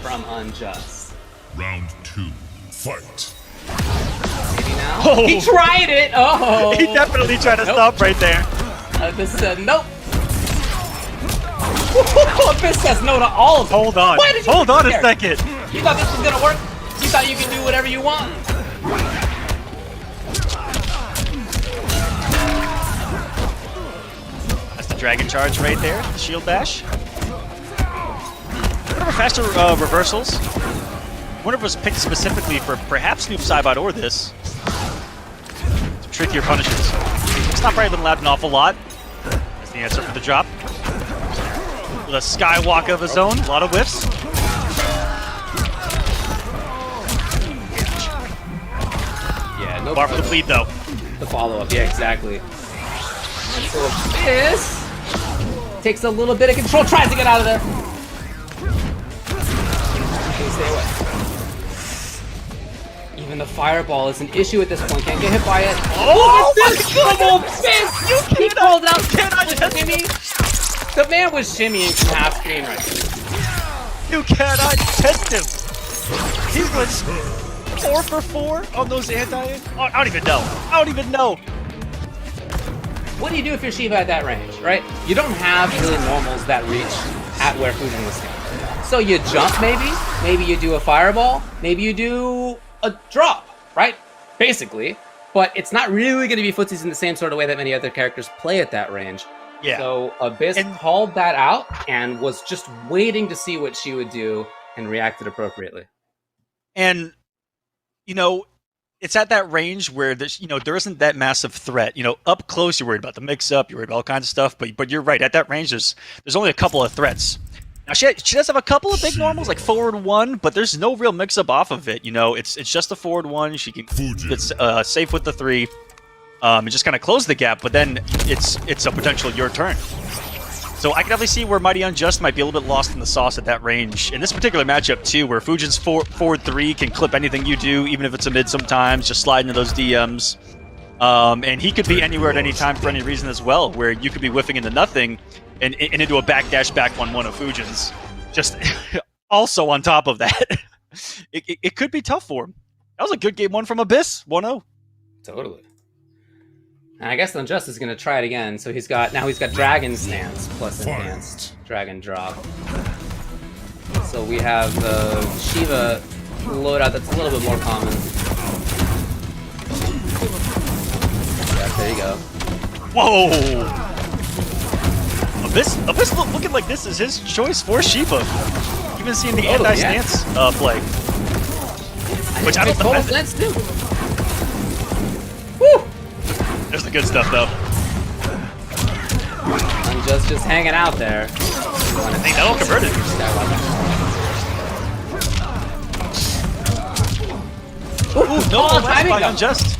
from Unjust. Round 2. Fight. Maybe now. Oh. He tried it. Oh, He definitely tried to Nope. stop right there. This said nope. Abyss says no to all of them. Hold on. Why did you Hold put on it a there? second. You thought this was gonna work? You thought you could do whatever you want? That's the dragon charge right there. The shield bash. Whatever faster reversals. I wonder if it was picked specifically for perhaps Noob Saibot or this. Some trickier punishes. It's not probably been allowed an awful lot. That's the answer for the drop. With a skywalk of his own, a lot of whiffs. Yeah, no Bar for the lead though. The follow-up, yeah, exactly. So Abyss takes a little bit of control, tries to get out of there. Okay, stay away. Even the fireball is an issue at this point. Can't get hit by it. Oh my Double Abyss! He called out cannot with test shimmy. The man was shimmying from half screen right there. You cannot test him. He was 4 for 4 on those anti. I don't even know. I don't even know. What do you do if you're Shiva at that range, right? You don't have really normals that reach at where Fujin was standing. So you jump maybe you do a fireball, maybe you do a drop, right? Basically. But it's not really going to be footsies in the same sort of way that many other characters play at that range. Yeah. So Abyss called that out and was just waiting to see what she would do and reacted appropriately. And, you know, it's at that range where there's, you know, there isn't that massive threat. You know, up close, you're worried about the mix-up, you're worried about all kinds of stuff. But you're right. At that range, there's only a couple of threats. Now, she does have a couple of big normals, like forward 1, but there's no real mix-up off of it. You know, it's just the forward 1. She can get safe with the 3. And just kind of close the gap, but then it's a potential your turn. So I can definitely see where Mighty Unjust might be a little bit lost in the sauce at that range. In this particular matchup too, where Fujin's forward 3 can clip anything you do, even if it's a mid sometimes, just slide into those DMs. And he could be anywhere at any time for any reason as well, where you could be whiffing into nothing and into a backdash back 1-1 of Fujin's. Just also on top of that, it could be tough for him. That was a good game 1 from Abyss, 1-0. Totally. And I guess Unjust is going to try it again. So he's got Dragon Stance plus Enhanced Dragon Drop. So we have the Shiva loadout that's a little bit more common. Yeah, there you go. Whoa! Abyss looking like this is his choice for Shiva. Even seeing the anti-stance play. Which I don't know. Total stance too. Woo! There's the good stuff though. Unjust just hanging out there. I think that'll convert it. Ooh, no timing by though. Unjust.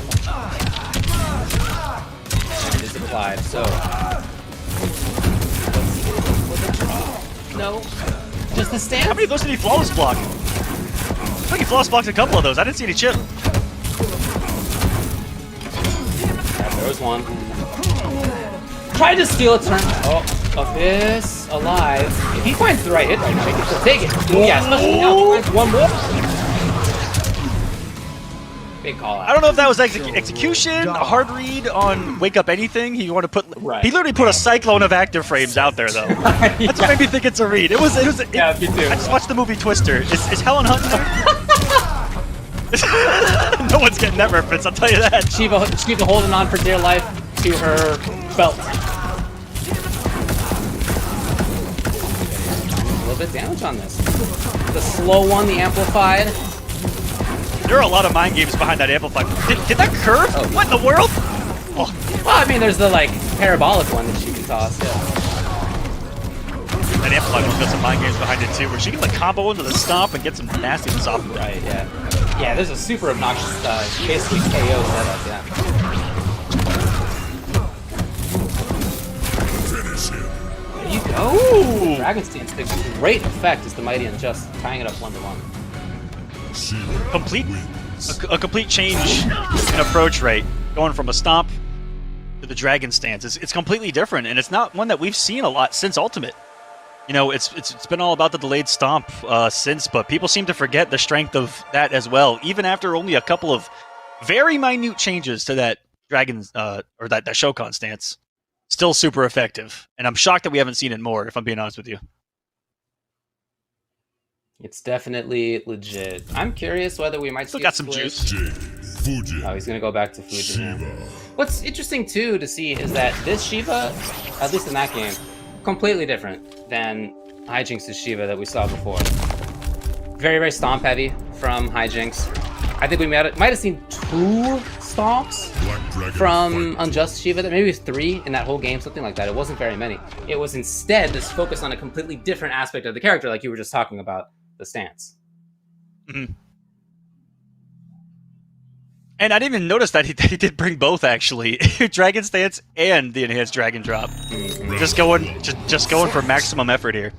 It is applied, so. No. Just the stance? How many of those did he flawless block? I think he flawless blocked a couple of those. I didn't see any chip. Yeah, there was one. Tried to steal a turn. Oh, Abyss alive. If he finds the right hit right now, he can still take it. Oh, yeah, especially now. He finds one more. Big call out. I don't know if that was execution, a hard read on Wake Up Anything. He wanted to put. Right. He literally put a cyclone of active frames out there though. That's what made me think it's a read. Yeah, me too. I just watched the movie Twister. Is Helen Hunt there? No one's getting that reference, I'll tell you that. Shiva holding on for dear life to her belt. A little bit damage on this. The slow one, the amplified. There are a lot of mind games behind that amplifier. Did that curve? Oh. What in the world? Oh, Well, I mean, there's the like parabolic one that she can toss. Yeah. that amplifier one's got some mind games behind it too, where she can like combo into the stomp and get some nastiness off of it. Right. Yeah. Yeah. There's a super obnoxious, basically KO setup. Yeah. Finish him. There you go. Dragon Stance takes great effect as the Mighty Unjust tying it up 1-1. complete a complete change in approach rate, going from a stomp to the dragon stance. It's completely different, and it's not one that we've seen a lot since Ultimate. You know, it's been all about the delayed stomp since, but people seem to forget the strength of that as well, even after only a couple of very minute changes to that dragon or that Shokan stance. Still super effective, and I'm shocked that we haven't seen it more, if I'm being honest with you. It's definitely legit. I'm curious whether we might Still see got a some split. juice. Fujin. Oh, he's gonna go back to Fujin. Shiva. What's interesting too to see is that this Shiva, at least in that game, completely different than Hijinks' Shiva that we saw before. Very, very stomp heavy from Hijinks. I think we might have seen 2 stomps Black Dragon from fight. Unjust Shiva, maybe it was 3 in that whole game, something like that. It wasn't very many. It was instead this focus on a completely different aspect of the character, like you were just talking about, the stance. Mm-hmm. And I didn't even notice that he did bring both, actually. Dragon stance and the enhanced dragon drop. Mm-hmm. Just going for maximum effort here.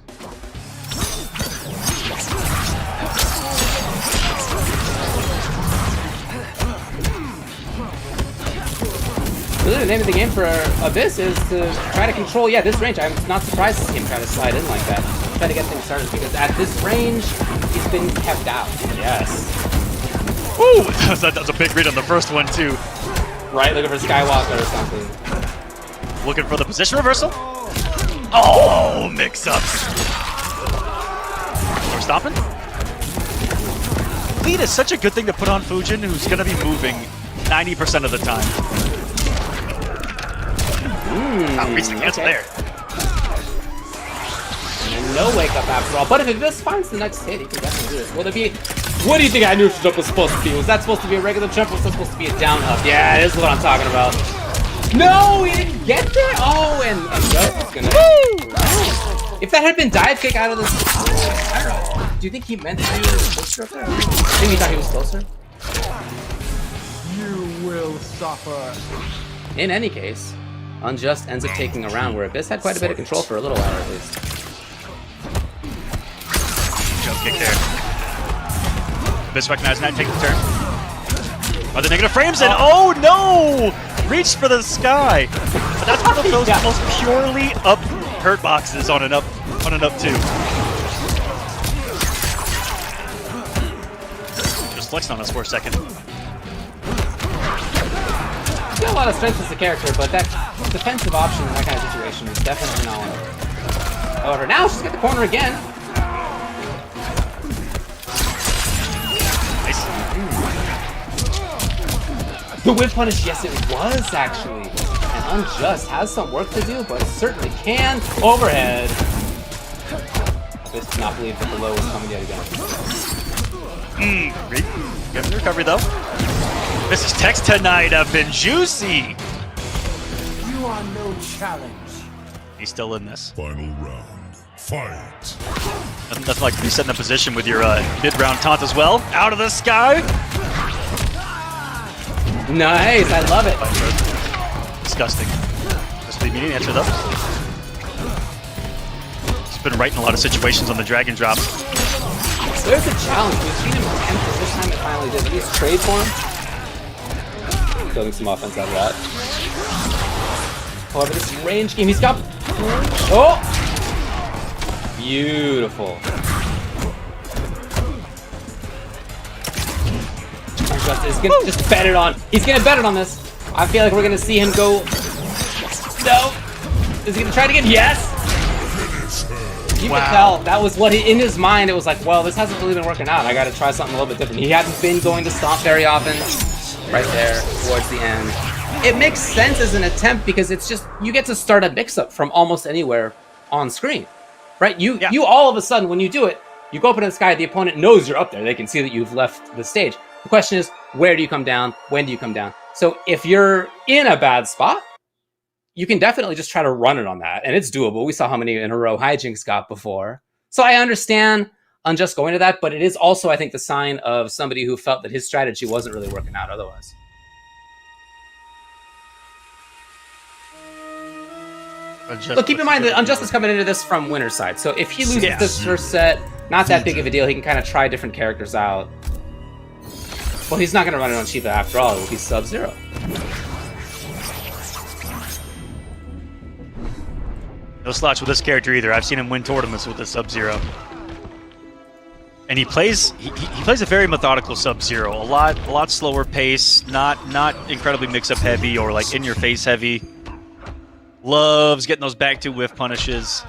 Really, the name of the game for Abyss is to try to control, this range. I'm not surprised to see him try to slide in like that. Try to get things started, because at this range, he's been kept out. Yes. Ooh, that was a big read on the first one, too. Right, looking for Skywalker or something. Looking for the position reversal. Oh, mix-ups. We're stopping. Lead is such a good thing to put on Fujin, who's going to be moving 90% of the time. Reach the cancel there. And no wake up after all. But if this finds the next hit, he can definitely do it. Will there be? What do you think our neutral jump was supposed to be? Was that supposed to be a regular jump, or was that supposed to be a down up? Yeah, this is what I'm talking about. No, he didn't get there. Oh, and Joe's gonna. Woo! If that had been dive kick out of this, I don't know. Do you think he meant to be closer up there? I think he thought he was closer. You will suffer. In any case, Unjust ends up taking a round where Abyss had quite a bit of control for a little while at least. Jump kick there. Abyss recognizing that, taking the turn. Are the negative frames in? Oh no! Reached for the sky. But that's one of those most purely up hurt boxes on an up two. Just flexed on us for a second. He's got a lot of strength as a character, but that defensive option in that kind of situation is definitely not one of them. However, now she's got the corner again. Nice. The whip punish, yes it was actually. And Unjust has some work to do, but certainly can. Overhead. This does not believe that the low is coming yet again. Good recovery though. This is text tonight have been juicy. You are no challenge. He's still in this. Final round. Fight. Nothing like resetting the position with your mid-round taunt as well. Out of the sky. Nice, I love it. Disgusting. Just the immediate answer though. He's been right in a lot of situations on the dragon drop. There's a challenge. We've seen him attempt it this time. It finally did. At least trade for him. Building some offense out of that. However, this range game, he's got. Oh! Beautiful. Unjust is gonna just bet it on. He's gonna bet it on this. I feel like we're gonna see him go. No. Is he gonna try it again? Yes. You could tell that was what in his mind. It was like, well, this hasn't really been working out. I got to try something a little bit different. He hadn't been going to stomp very often. Right there towards the end. It makes sense as an attempt because it's just you get to start a mix-up from almost anywhere on screen, right? You all of a sudden when you do it, you go up into the sky. The opponent knows you're up there. They can see that you've left the stage. The question is, where do you come down? When do you come down? So if you're in a bad spot, you can definitely just try to run it on that, and it's doable. We saw how many in a row Hijinks got before. So I understand Unjust going to that, but it is also, I think, the sign of somebody who felt that his strategy wasn't really working out otherwise. But keep in mind that Unjust is coming into this from winner's side, so if he loses this first set, not that big of a deal. He can kind of try different characters out. Well, he's not going to run it on Shiva after all. It will be Sub-Zero. No slouch with this character either. I've seen him win tournaments with the Sub-Zero. And he plays a very methodical Sub-Zero. A lot slower pace, not incredibly mix-up heavy or like in-your-face heavy. Loves getting those back two whiff punishes.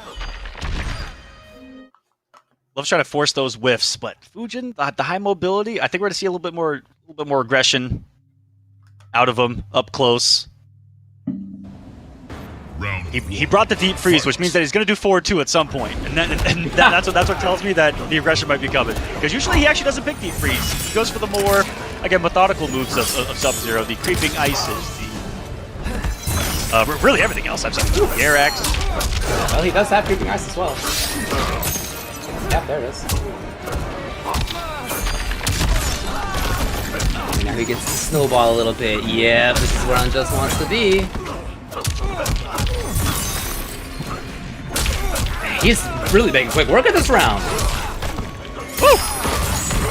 Loves trying to force those whiffs, but Fujin, the high mobility, I think we're gonna see a little bit more aggression out of him up close. He brought the deep freeze, which means that he's going to do forward 2 at some point, and that's what tells me that the aggression might be coming. Because usually he actually doesn't pick deep freeze. He goes for the more, again, methodical moves of Sub-Zero, the creeping ices, the really everything else. I've seen the air axe. Well, he does have creeping ice as well. Yeah, there it is. And now he gets to snowball a little bit. Yeah, this is where Unjust wants to be. He's really making quick work of this round. Woo!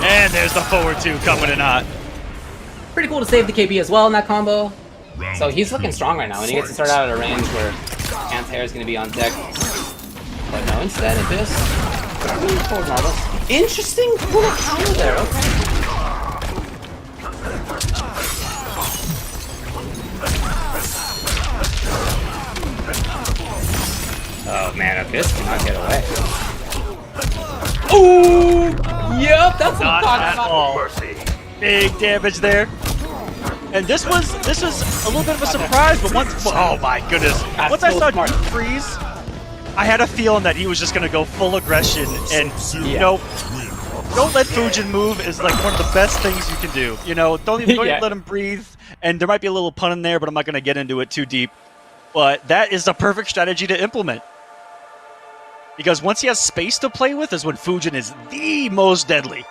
And there's the forward 2 coming in hot. Pretty cool to save the KB as well in that combo. So he's looking strong right now, and he gets to start out at a range where Antair is going to be on deck. But no, instead Abyss. Forward marble. Interesting little counter there, okay. Oh man, Abyss cannot get away. Ooh! Yep, that's what I'm talking about. Big damage there. And this was a little bit of a surprise, but once oh my goodness. Once I saw Deep Freeze, I had a feeling that he was just gonna go full aggression, and you know, don't let Fujin move is like one of the best things you can do. You know, don't even let him breathe. And there might be a little pun in there, but I'm not gonna get into it too deep. But that is the perfect strategy to implement. Because once he has space to play with is when Fujin is the most deadly.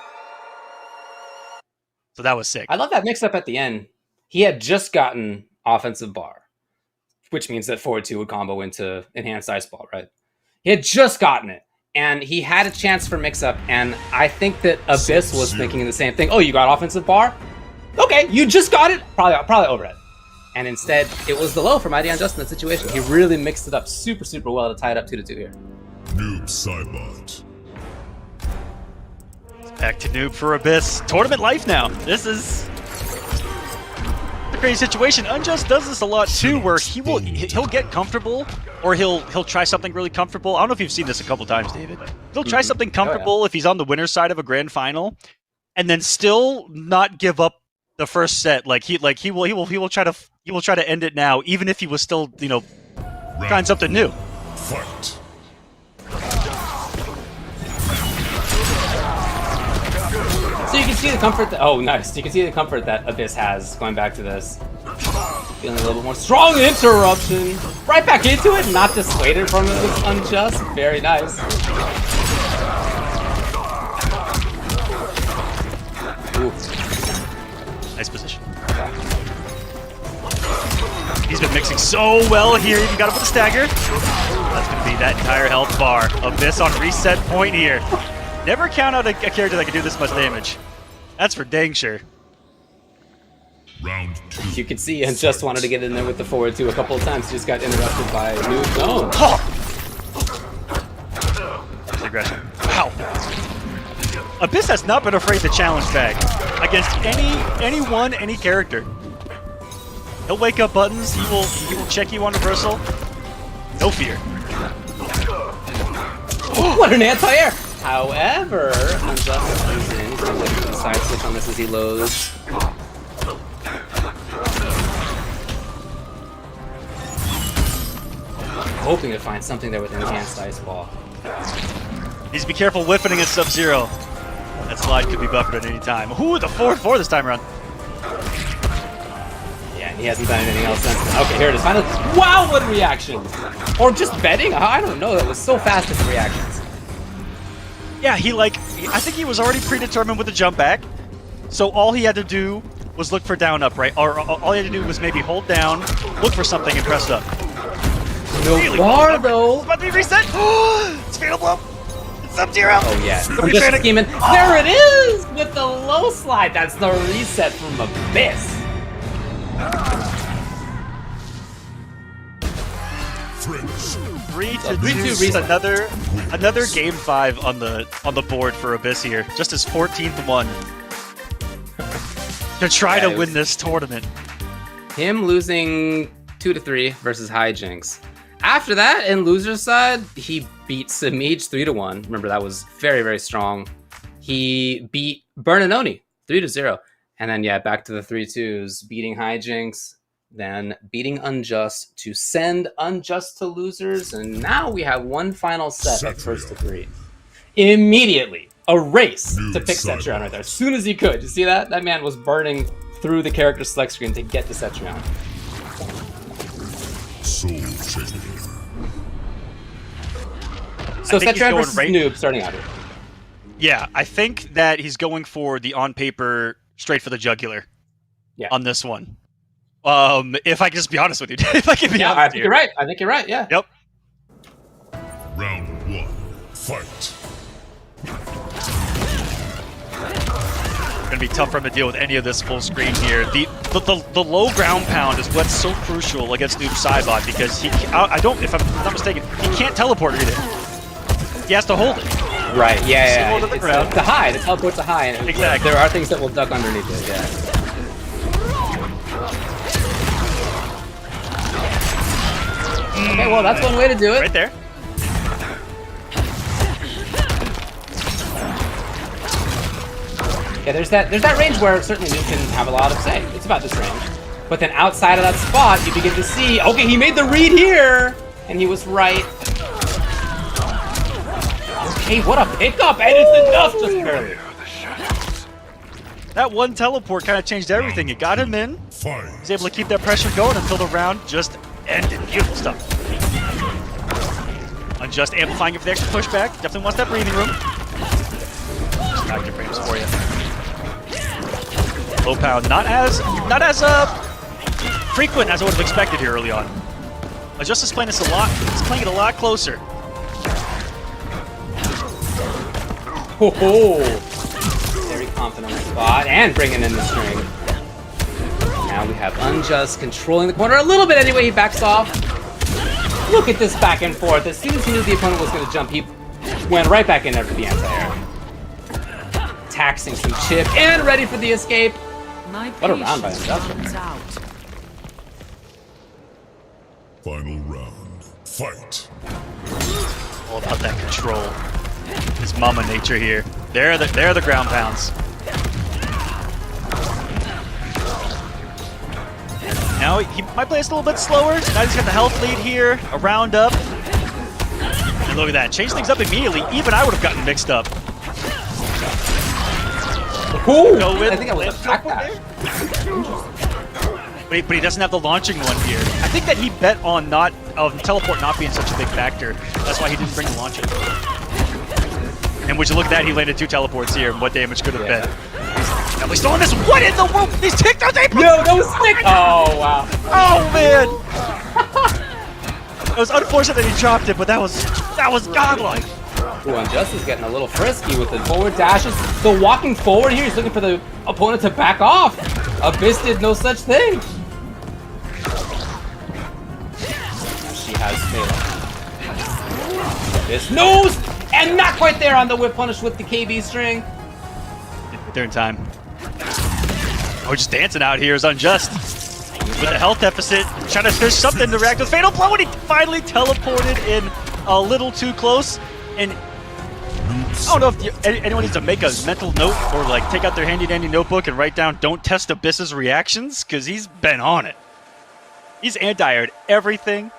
So that was sick. I love that mix-up at the end. He had just gotten offensive bar, which means that forward 2 would combo into enhanced ice ball, right? He had just gotten it, and he had a chance for mix-up, and I think that Abyss was thinking the same thing. Oh, you got offensive bar? Okay, you just got it? Probably over it. And instead, it was the low for Mighty Unjust in that situation. He really mixed it up super, super well to tie it up 2-2 here. Noob Cybot. Back to Noob for Abyss. Tournament life now. This is a crazy situation. Unjust does this a lot too, where he'll get comfortable, or he'll try something really comfortable. I don't know if you've seen this a couple times, David. He'll try something comfortable if he's on the winner's side of a grand final, and then still not give up the first set. Like he will try to end it now, even if he was still, you know, trying something new. Fight. So you can see the comfort that, oh nice, you can see the comfort that Abyss has going back to this. Feeling a little bit more strong interruption. Right back into it, not dissuaded from this Unjust. Very nice. Ooh. Nice position. He's been mixing so well here. You got him with a stagger. That's going to be that entire health bar. Abyss on reset point here. Never count out a character that can do this much damage. That's for dang sure. Round 2. You can see Unjust wanted to get in there with the forward 2 a couple of times. Just got interrupted by Noob Zone. There's aggression. Wow. Abyss has not been afraid to challenge back against any character. He'll wake up buttons. He will check you on reversal. No fear. What an anti-air! However, Unjust comes in. He's going to look at the side switch on this as he loads. Hoping to find something there with an enhanced ice ball. Needs to be careful whiffing against Sub-Zero. That slide could be buffered at any time. Ooh, the 4-4 this time around. Yeah, he hasn't done anything else since then. Okay, here it is. Finally. Wow, what reactions! Or just betting? I don't know. That was so fast at the reactions. Yeah, I think he was already predetermined with the jump back. So all he had to do was look for down up, right? Or all he had to do was maybe hold down, look for something, and press up. No Really bar, well. though. It's about to be reset. It's fatal blow. Sub-Zero. Oh yeah, Don't I'm be just panic. scheming. There it is with the low slide. That's the reset from Abyss. French. 3-2 3-2 another game 5 on the board for Abyss here. Just his 14th one. To try to win this tournament. Him losing 2-3 versus Hijinks. After that, in loser's side, he beat Samij 3-1. Remember, that was very, very strong. He beat Bernanoni 3-0. And then, yeah, back to the 3-2s, beating Hijinks, then beating Unjust to send Unjust to losers. And now we have one final set of first to 3. Immediately, a race to pick Cetrion right there. As soon as he could. You see that? That man was burning through the character select screen to get to Cetrion. Soul Shaker. So I think he's Cetrion going versus right- Noob starting out here. Yeah, I think that he's going for the on paper straight for the jugular. Yeah. On this one. If I can just be honest with you, if I can be Yeah, honest I with think you. you're right. I think you're right. Yeah. Yep. Round 1. Fight. Gonna be tough for him to deal with any of this full screen here. The low ground pound is what's so crucial against Noob Sidebot because he I don't if I'm not mistaken he can't teleport either. He has to hold it. Right. Yeah. Single to the ground. The high. The teleport's a high. And Exactly. There are things that will duck underneath it. Yeah. Okay. Well, that's one way to do it. Right there. Yeah. There's that range where certainly you can have a lot of say. It's about this range. But then outside of that spot, you begin to see. Okay, he made the read here, and he was right. Okay, what a pickup, and it's enough just barely. That one teleport kind of changed everything. It got him in. Fight. He's able to keep that pressure going until the round just ended. Beautiful stuff. Unjust amplifying it for the extra pushback. Definitely wants that breathing room. Just active frames for you. Low pound, not as frequent as I would have expected here early on. Unjust is playing this a lot. He's playing it a lot closer. Ho ho! Very confident on the spot and bringing in the string. Now we have Unjust controlling the corner a little bit anyway. He backs off. Look at this back and forth. As soon as he knew the opponent was going to jump, he went right back in there for the anti-air. Taxing some chip and ready for the escape. What a round by Unjust. Final round. Fight. All about that control. His mama nature here. They're the ground pounds. Now he might play this a little bit slower. Now he's got the health lead here. A round up. And look at that. Change things up immediately. Even I would have gotten mixed up. Ooh, Go with I think I was a backdash. But he doesn't have the launching one here. I think that he bet on teleport not being such a big factor. That's why he didn't bring the launching. And would you look at that, he landed 2 teleports here, and what damage could have been? Now he's throwing this. What in the world? He's ticked out. No, that was sick. Oh wow. Oh man! It was unfortunate that he dropped it, but that was godlike. Ooh, Unjust is getting a little frisky with the forward dashes. The walking forward here, he's looking for the opponent to back off. Abyss did no such thing. Now she has failed. Abyss knows, and not quite there on the whip punish with the KB string. They're in time. Oh, just dancing out here is Unjust. With the health deficit, trying to fish something to react with Fatal Blow, and he finally teleported in a little too close. And I don't know if anyone needs to make a mental note or like take out their handy-dandy notebook and write down "Don't test Abyss's reactions" because he's been on it. He's anti-aired everything,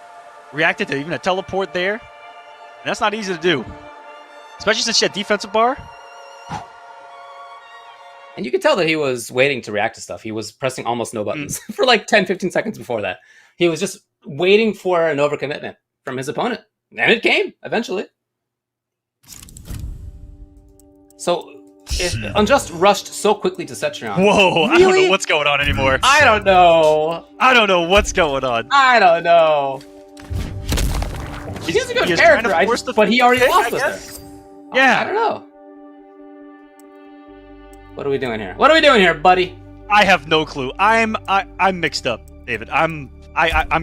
reacted to even a teleport there. And that's not easy to do, especially since she had defensive bar. And you could tell that he was waiting to react to stuff. He was pressing almost no buttons for like 10-15 seconds before that. He was just waiting for an overcommitment from his opponent. And it came, eventually. So, Unjust rushed so quickly to Cetrion. Whoa, Really? I don't know what's going on anymore. I don't know. I don't know what's going on. I don't know. He's a good He is trying character, to force the but he already pick, lost I us guess. there. Yeah. I don't know. What are we doing here? What are we doing here, buddy? I have no clue. I'm mixed up, David. I'm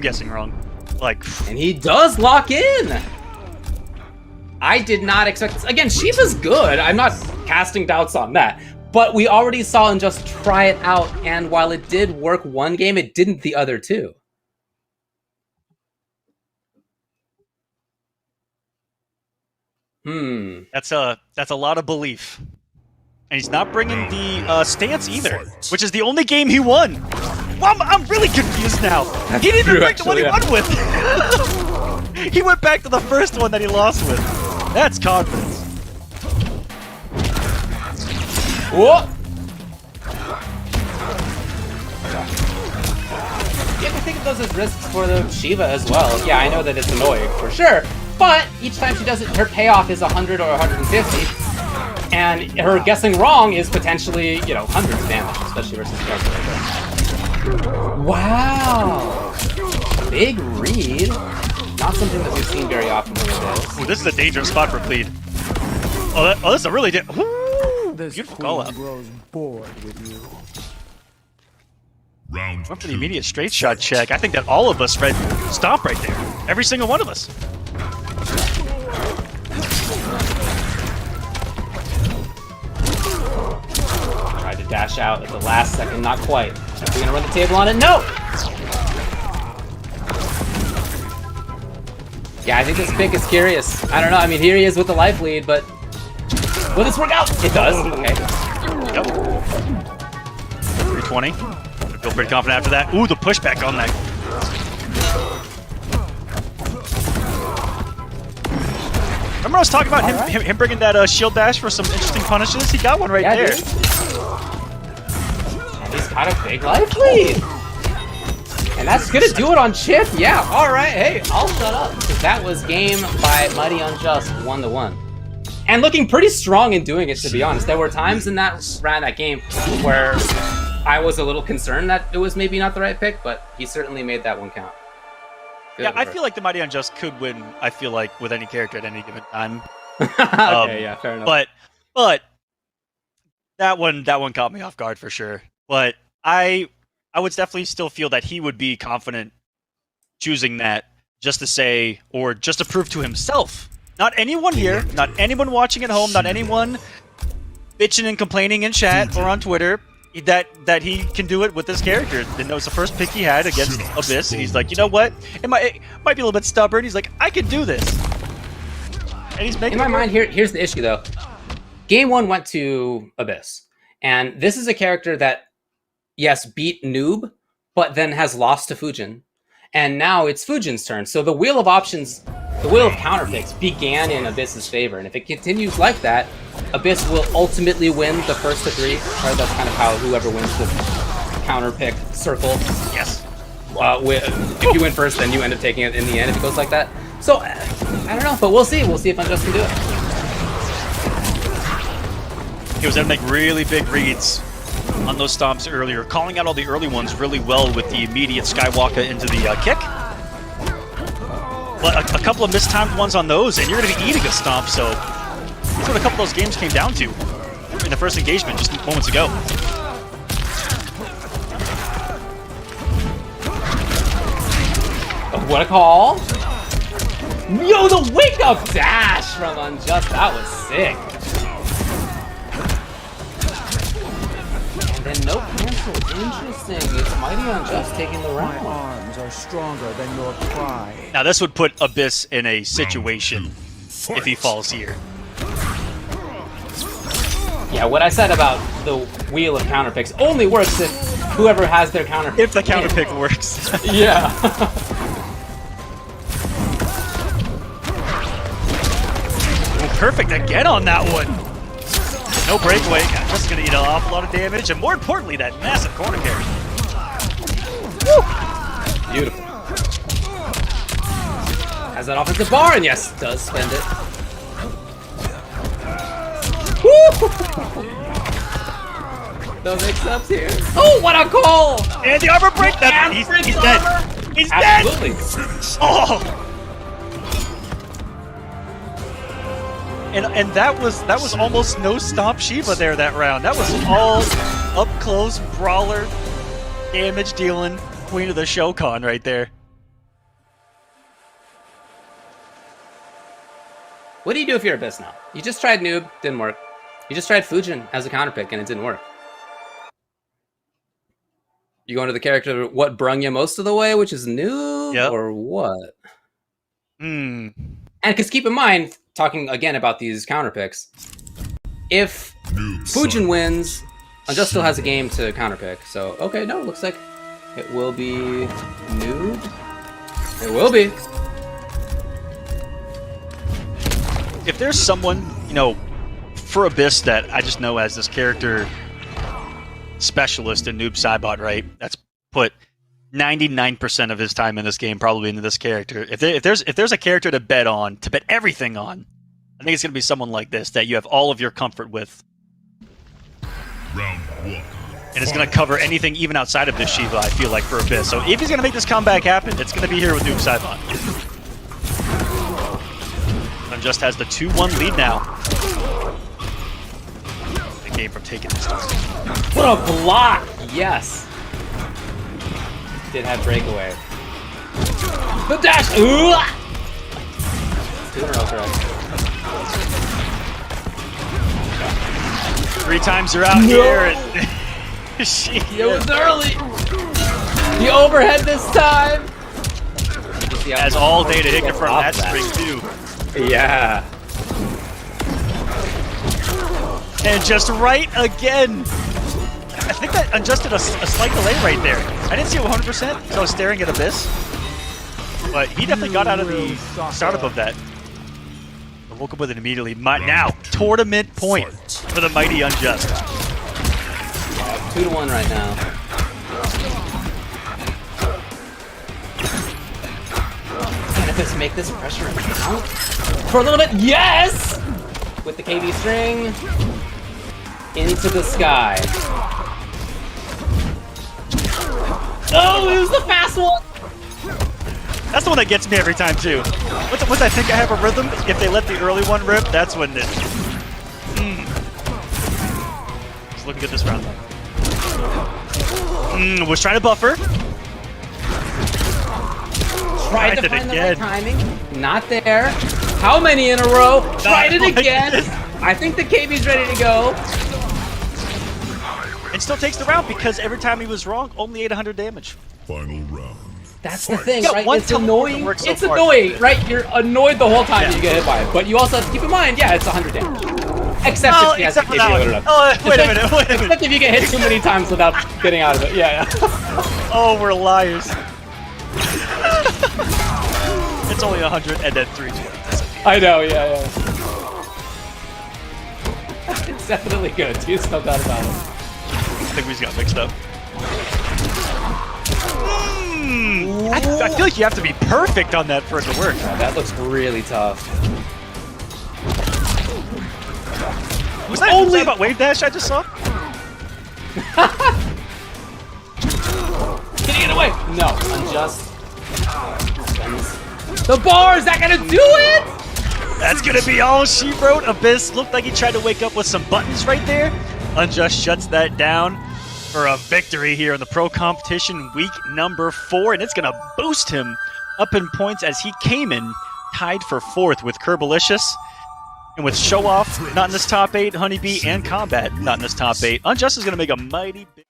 guessing wrong. Like, And he does lock in. I did not expect this. Again, Shiva's good. I'm not casting doubts on that. But we already saw him just try it out, and while it did work one game, it didn't the other two. that's a lot of belief. And he's not bringing the stance either, which is the only game he won. Well, I'm really confused now. He didn't even break the one he won with. He went back to the first one that he lost with. That's confidence. Whoa! You have to think of those as risks for the Shiva as well. Yeah, I know that it's annoying, for sure. But each time she does it, her payoff is 100 or 150. And her guessing wrong is potentially, you know, hundreds of damage, especially versus character. Wow! Big read. Not something that we've seen very often with this. Ooh, this is a dangerous spot for Plead. Oh, this is a really This beautiful call queen out. grows bored with you. Round Went for the 2. immediate straight shot check. I think that all of us read Stomp right there. Every single one of us. Tried to dash out at the last second, not quite. Are we gonna run the table on it? No! Yeah, I think this pick is curious. I don't know, I mean, here he is with the life lead, but will this work out? It does, okay. Yep. 320. I feel pretty confident after that. Ooh, the pushback on that. Remember I was talking about him bringing that shield dash for some interesting punishes? He got one right Yeah, there. dude. And he's got a big life lead. And that's gonna do it on Chip. Yeah, alright, hey, I'll shut up. Because that was game by Mighty Unjust 1-1. And looking pretty strong in doing it, to be honest. There were times in that game where I was a little concerned that it was maybe not the right pick, but he certainly made that one count. Good Yeah, I work. feel like the Mighty Unjust could win, I feel like, with any character at any given time. Okay, yeah, fair enough. But that one caught me off guard for sure. But I would definitely still feel that he would be confident choosing that just to say, or just to prove to himself. Not anyone here, not anyone watching at home, not anyone bitching and complaining in chat or on Twitter, that he can do it with this character. And that was the first pick he had against Abyss, and he's like, you know what? It might be a little bit stubborn. He's like, I can do this. And he's making In my mind, here's the issue though. Game 1 went to Abyss, and this is a character that, yes, beat Noob, but then has lost to Fujin. And now it's Fujin's turn. So the wheel of options, the wheel of counterpicks began in Abyss's favor. And if it continues like that, Abyss will ultimately win the first to 3. Or that's kind of how whoever wins the counterpick circle. Yes. If you win first, then you end up taking it in the end if it goes like that. So, I don't know, but we'll see. We'll see if Unjust can do it. He was able to make really big reads on those stomps earlier, calling out all the early ones really well with the immediate Skywalker into the kick. But a couple of mistimed ones on those, and you're going to be eating a stomp, so that's what a couple of those games came down to in the first engagement just moments ago. What a call! Yo, the wake-up dash from Unjust, that was sick. And then no cancel, interesting. It's Mighty Unjust taking the My round. arms are stronger than your pride. Now this would put Abyss in a situation if he falls here. Yeah, what I said about the wheel of counterpicks only works if whoever has their counterpick. If the counterpick works. Yeah. Perfect again on that one. No breakaway. Just gonna eat an awful lot of damage, and more importantly, that massive corner carry. Woo! Beautiful. Has that offensive bar, and yes, does spend it. Woo! No mix-ups here. Oh, what a call! And the armor break. And He's freaking dead. armor. He's dead. Absolutely. Oh. And that was almost no stop Shiva there that round. That was all up close brawler, damage dealing, queen of the Shokan right there. What do you do if you're Abyss now? You just tried Noob, didn't work. You just tried Fujin as a counter pick and it didn't work. You go into the character what brung you most of the way, which is Noob, or what? And because keep in mind, talking again about these counter picks, if Fujin wins, Unjust still has a game to counter pick. So okay, no, looks like it will be Noob. It will be. If there's someone, you know, for Abyss that I just know as this character specialist in Noob Saibot, right? That's put 99% of his time in this game probably into this character. If there's a character to bet on, to bet everything on, I think it's gonna be someone like this that you have all of your comfort with. Round 1. And it's gonna cover anything even outside of this Shiva, I feel like, for Abyss. So if he's gonna make this comeback happen, it's gonna be here with Noob Saibot. Just has the 2-1 lead now. The game from taking this time. What a block! Yes. Did have breakaway. The dash! Ooh! 2 in a row, correct. 3 times you're out here. And it was early. The overhead this time. Has all day to hit from that spring too. Yeah. And just right again. I think that adjusted a slight delay right there. I didn't see it 100% because I was staring at Abyss. But he definitely got out of the startup of that. I woke up with it immediately. Now, tournament point for the mighty Unjust. 2-1 right now. Let's make this pressure count for a little bit. Yes! With the KD string into the sky. Oh, it was the fast one. That's the one that gets me every time too. Once I think I have a rhythm, if they let the early one rip, that's when it. It's looking good this round. Was trying to buffer. Tried to find the right timing. Not there. How many in a row? Tried it again. I think the KB's ready to go. And still takes the round because every time he was wrong, only 800 damage. Final round. That's the thing, Yeah, right? one It's annoying. works so It's far. annoying, right? You're annoyed the whole time you get hit by it. But you also have to keep in mind, yeah, it's 100 damage. Except if he has except the for KB that loaded one. up. Oh, wait a minute. Except if you get hit too many times without getting out of it. Yeah. Oh, we're liars. It's only 100 and then 320. I know, yeah. It's definitely good, dude. No doubt about it. I think we just got mixed up. I feel like you have to be perfect on that for it to work. Yeah, that looks really tough. Was that only about wave dash I just saw? Can you get away? No, Unjust. The bar, is that gonna do it? That's gonna be all she wrote. Abyss looked like he tried to wake up with some buttons right there. Unjust shuts that down for a victory here in the pro competition week number 4, and it's gonna boost him up in points as he came in tied for 4th with Kerbalicious. And with Show Off not in this top 8, Honeybee and Kombat not in this top 8, Unjust is gonna make a mighty big